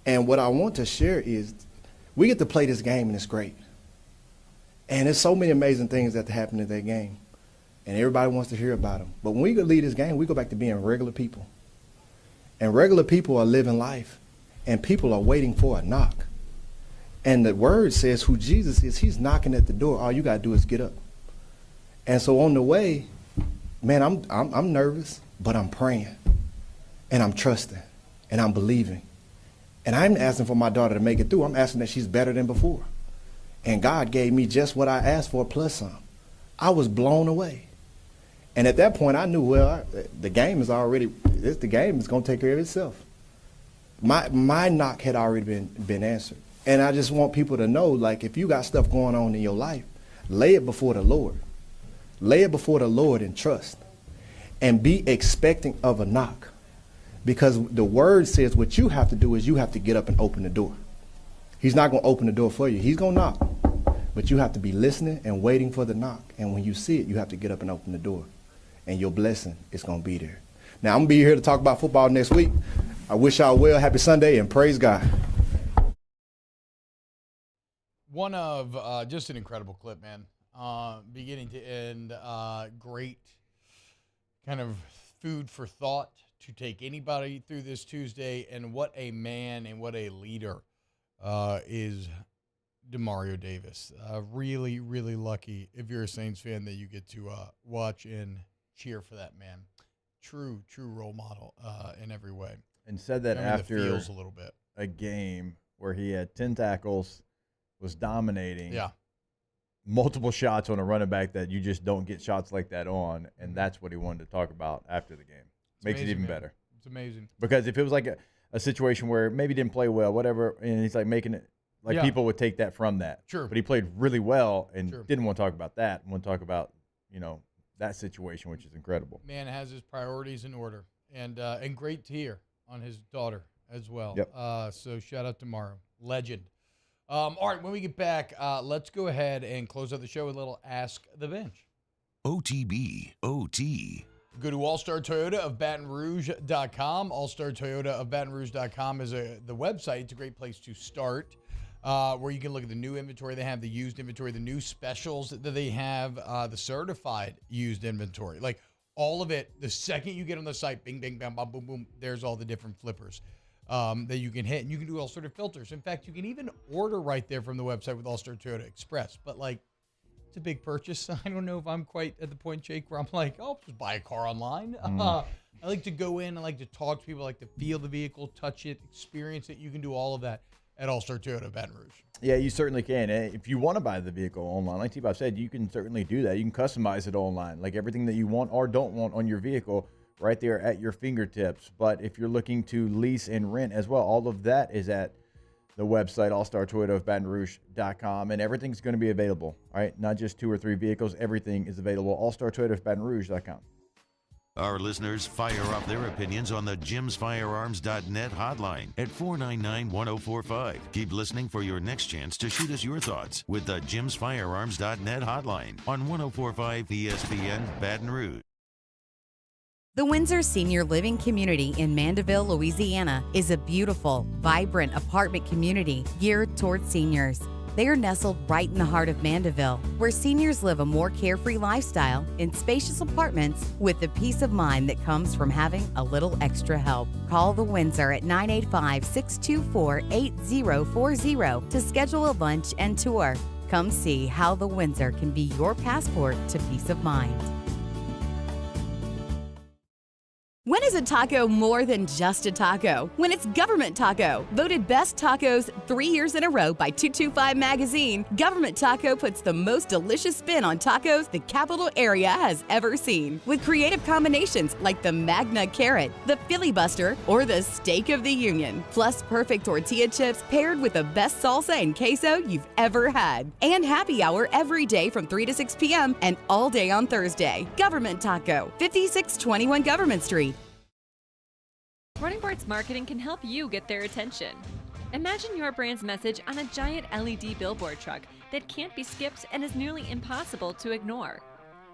And what I want to share is we get to play this game, and it's great. And there's so many amazing things that happen in that game, and everybody wants to hear about them. But when we leave this game, we go back to being regular people. And regular people are living life, and people are waiting for a knock. And the word says who Jesus is, he's knocking at the door. All you got to do is get up. And so on the way, man, I'm nervous, but I'm praying, and I'm trusting, and I'm believing. And I'm asking for my daughter to make it through. I'm asking that she's better than before. And God gave me just what I asked for plus some. I was blown away. And at that point, I knew, the game is going to take care of itself. My knock had already been answered. And I just want people to know, like, if you got stuff going on in your life, lay it before the Lord. Lay it before the Lord and trust. And be expecting of a knock. Because the word says what you have to do is you have to get up and open the door. He's not going to open the door for you. He's going to knock. But you have to be listening and waiting for the knock. And when you see it, you have to get up and open the door. And your blessing is going to be there. Now, I'm going to be here to talk about football next week. I wish y'all well. Happy Sunday, and praise God. One of just an incredible clip, man. Beginning to end, great kind of food for thought to take anybody through this Tuesday, and what a man and what a leader is Demario Davis. Really, really lucky if you're a Saints fan that you get to watch and cheer for that man. True role model in every way. And said that after the feels a little bit. A game where he had 10 tackles, was dominating. Yeah. Multiple shots on a running back that you just don't get shots like that on, and that's what he wanted to talk about after the game. Makes it even better. It's amazing. Because if it was like a situation where maybe he didn't play well, whatever, and he's like making it, like people would take that from that. Sure. But he played really well and Sure. didn't want to talk about that. Want to talk about, that situation, which is incredible. Man has his priorities in order, and great to hear on his daughter as well. Yep. So shout out to Monroe, legend. All right, when we get back, let's go ahead and close out the show with a little Ask the Bench. OTB, OT. Go to All-Star Toyota of Baton Rouge.com. All-Star Toyota of Baton Rouge.com is the website. It's a great place to start, where you can look at the new inventory they have, the used inventory, the new specials that they have, the certified used inventory. Like all of it, the second you get on the site, bing, bing, bam, bam, boom, boom, there's all the different flippers that you can hit. And you can do all sort of filters. In fact, you can even order right there from the website with All-Star Toyota Express. But like, it's a big purchase. I don't know if I'm quite at the point, Jake, where I'm like, oh, just buy a car online. I like to go in. I like to talk to people. I like to feel the vehicle, touch it, experience it. You can do all of that at All-Star Toyota Baton Rouge. Yeah, you certainly can. If you want to buy the vehicle online, like T-Bob said, you can certainly do that. You can customize it online, like everything that you want or don't want on your vehicle right there at your fingertips. But if you're looking to lease and rent as well, all of that is at the website, All-Star Toyota of Baton Rouge.com, and everything's going to be available, all right? Not just 2 or 3 vehicles. Everything is available. All-Star Toyota of Baton Rouge.com. Our listeners fire off their opinions on the jimsfirearms.net hotline at 499-1045. Keep listening for your next chance to shoot us your thoughts with the jimsfirearms.net hotline on 1045 ESPN Baton Rouge. The Windsor Senior Living Community in Mandeville, Louisiana is a beautiful, vibrant apartment community geared towards seniors. They are nestled right in the heart of Mandeville, where seniors live a more carefree lifestyle in spacious apartments with the peace of mind that comes from having a little extra help. Call the Windsor at 985-624-8040 to schedule a lunch and tour. Come see how the Windsor can be your passport to peace of mind. When is a taco more than just a taco? When it's Government Taco. Voted best tacos 3 years in a row by 225 Magazine, Government Taco puts the most delicious spin on tacos the capital area has ever seen. With creative combinations like the Magna Carrot, the Filibuster, or the Steak of the Union. Plus perfect tortilla chips paired with the best salsa and queso you've ever had. And happy hour every day from 3 to 6 p.m. and all day on Thursday. Government Taco, 5621 Government Street. Running Boards Marketing can help you get their attention. Imagine your brand's message on a giant LED billboard truck that can't be skipped and is nearly impossible to ignore.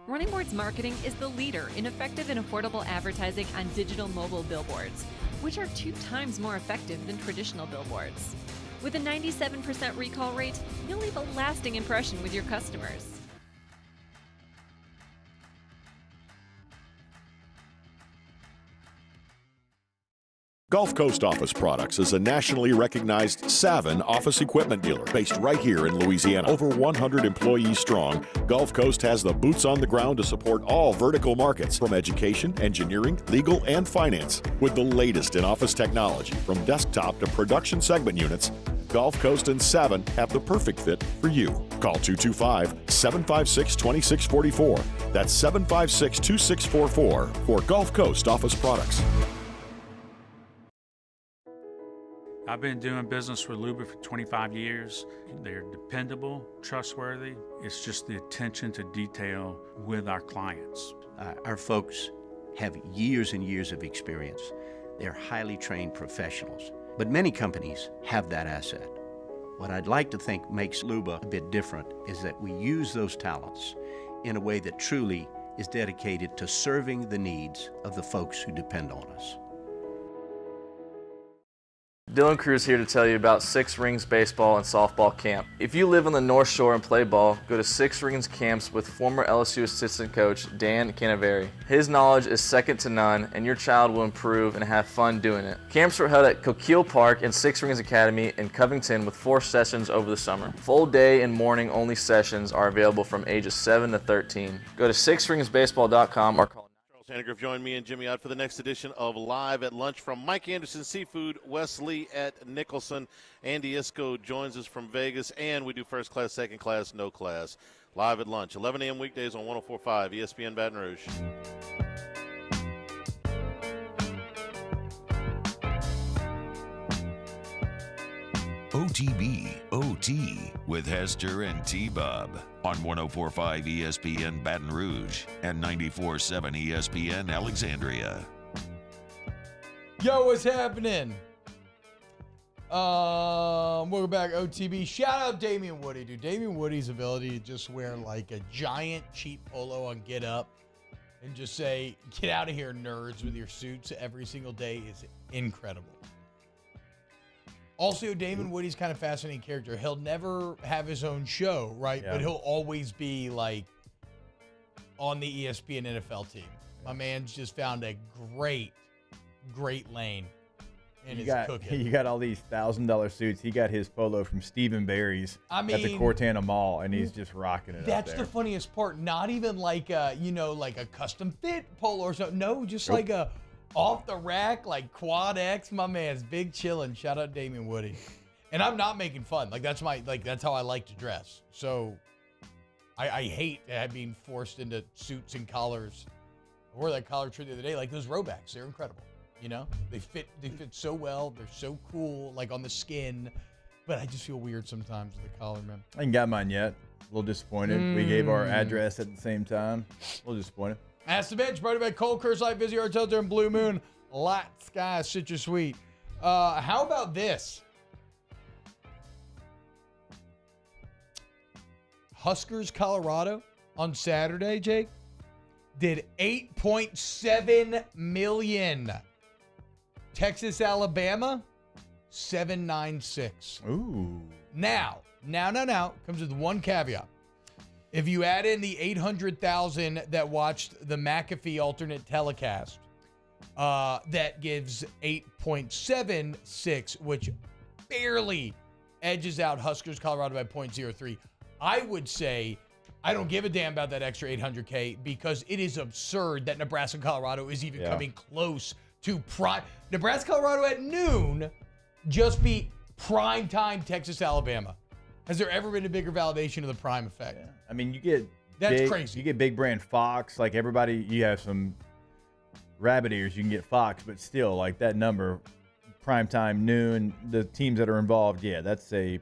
Running Boards Marketing is the leader in effective and affordable advertising on digital mobile billboards, which are 2 times more effective than traditional billboards. With a 97% recall rate, you'll leave a lasting impression with your customers. Gulf Coast Office Products is a nationally recognized Saban office equipment dealer based right here in Louisiana. Over 100 employees strong, Gulf Coast has the boots on the ground to support all vertical markets, from education, engineering, legal, and finance. With the latest in office technology, from desktop to production segment units, Gulf Coast and Saban have the perfect fit for you. Call 225-756-2644. That's 756-2644 for Gulf Coast Office Products. I've been doing business with Luba for 25 years. They're dependable, trustworthy. It's just the attention to detail with our clients. Our folks have years and years of experience. They're highly trained professionals. But many companies have that asset. What I'd like to think makes Luba a bit different is that we use those talents in a way that truly is dedicated to serving the needs of the folks who depend on us. Dylan Cruz here to tell you about Six Rings Baseball and Softball Camp. If you live on the North Shore and play ball, go to Six Rings Camps with former LSU assistant coach Dan Canaveri. His knowledge is second to none, and your child will improve and have fun doing it. Camps were held at Coquille Park and Six Rings Academy in Covington with 4 sessions over the summer. Full day and morning only sessions are available from ages 7 to 13. Go to sixringsbaseball.com or call Hannegriff joined me and Jimmy out for the next edition of Live at Lunch from Mike Anderson Seafood, Wes Lee at Nicholson. Andy Isco joins us from Vegas, and we do first class, second class, no class. Live at Lunch, 11 a.m. weekdays on 104.5 ESPN Baton Rouge. OTB, OT. OT with Hester and T-Bob on 104.5 ESPN Baton Rouge and 94.7 ESPN Alexandria. Yo, what's happening? Welcome back, OTB. Shout out Damian Woody, dude. Damian Woody's ability to just wear like a giant cheap polo on Get Up and just say, "Get out of here, nerds," with your suits every single day is incredible. Also, Damon Woody's kind of fascinating character. He'll never have his own show, right? Yeah. But he'll always be like on the ESPN NFL team. My man's just found a great lane in his cooking. You got all these $1,000 suits. He got his polo from Stephen Barry's at the Cortana Mall, and he's just rocking it. That's up there. the funniest part. Not even like a, like a custom fit polo or something. No, just like a off the rack, like Quad X. My man's big chillin'. Shout out Damian Woody. And I'm not making fun. That's how I like to dress. So I hate being forced into suits and collars. I wore that collar shirt the other day. Like those Robacks, they're incredible. They fit so well. They're so cool, like on the skin. But I just feel weird sometimes with the collar, man. I ain't got mine yet. A little disappointed. We gave our address at the same time. A little disappointed. Ask the Bench, brought to you by Cold Curse Light, Busy Arts out there in Blue Moon, Light Sky, Citrus Sweet. How about this? Huskers, Colorado on Saturday, Jake, did $8.7 million. Texas, Alabama, 796. Ooh. Now, comes with one caveat. If you add in the 800,000 that watched the McAfee alternate telecast, that gives 8.76, which barely edges out Huskers, Colorado by 0.03. I would say I don't give a damn about that extra 800K because it is absurd that Nebraska, Colorado is even coming close to prime. Nebraska, Colorado at noon just beat primetime Texas, Alabama. Has there ever been a bigger validation of the prime effect? Yeah. I mean, you get crazy. You get big brand Fox. Like everybody, you have some rabbit ears. You can get Fox, but still, like that number, primetime noon. The teams that are involved, that's a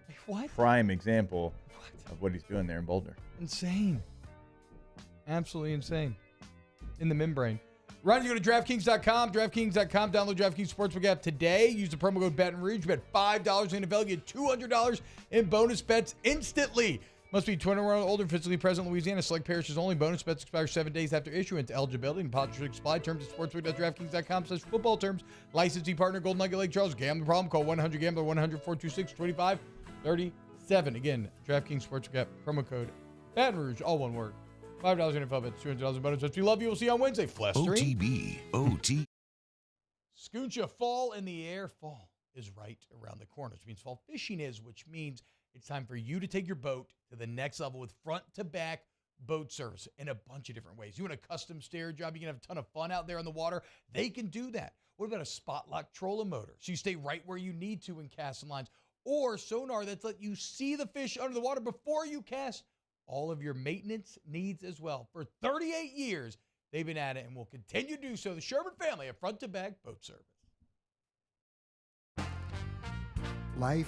prime example of what he's doing there in Boulder. Insane. Absolutely insane. In the membrane. Ryan, you go to DraftKings.com. DraftKings.com. Download DraftKings Sportsbook app today. Use the promo code Baton Rouge. Bet $5 in NFL. Get $200 in bonus bets instantly. Must be 21 or older, physically present in Louisiana. Select parishes only. Bonus bets expire 7 days after issuance. Eligibility and deposit supply terms at sportsbook.draftkings.com/football terms. Licensee partner Golden Nugget Lake Charles. Gambling problem? Call 1-800-GAMBLER 1-426-2537. Again, DraftKings Sportsbook app. Promo code Baton Rouge. All one word. $5 in NFL bets. $200 in bonus bets. We love you. We'll see you on Wednesday. Flestering. OTB. OT. Scoocha, fall in the air. Fall is right around the corner, which means fall fishing is, which means it's time for you to take your boat to the next level with front-to-back boat service in a bunch of different ways. You want a custom stair job, you can have a ton of fun out there on the water. They can do that. What about a spot lock trolling motor? So you stay right where you need to in casting lines. Or sonar that's let you see the fish under the water before you cast. All of your maintenance needs as well. For 38 years, they've been at it and will continue to do so. The Sherman family of front-to-back boat service. Life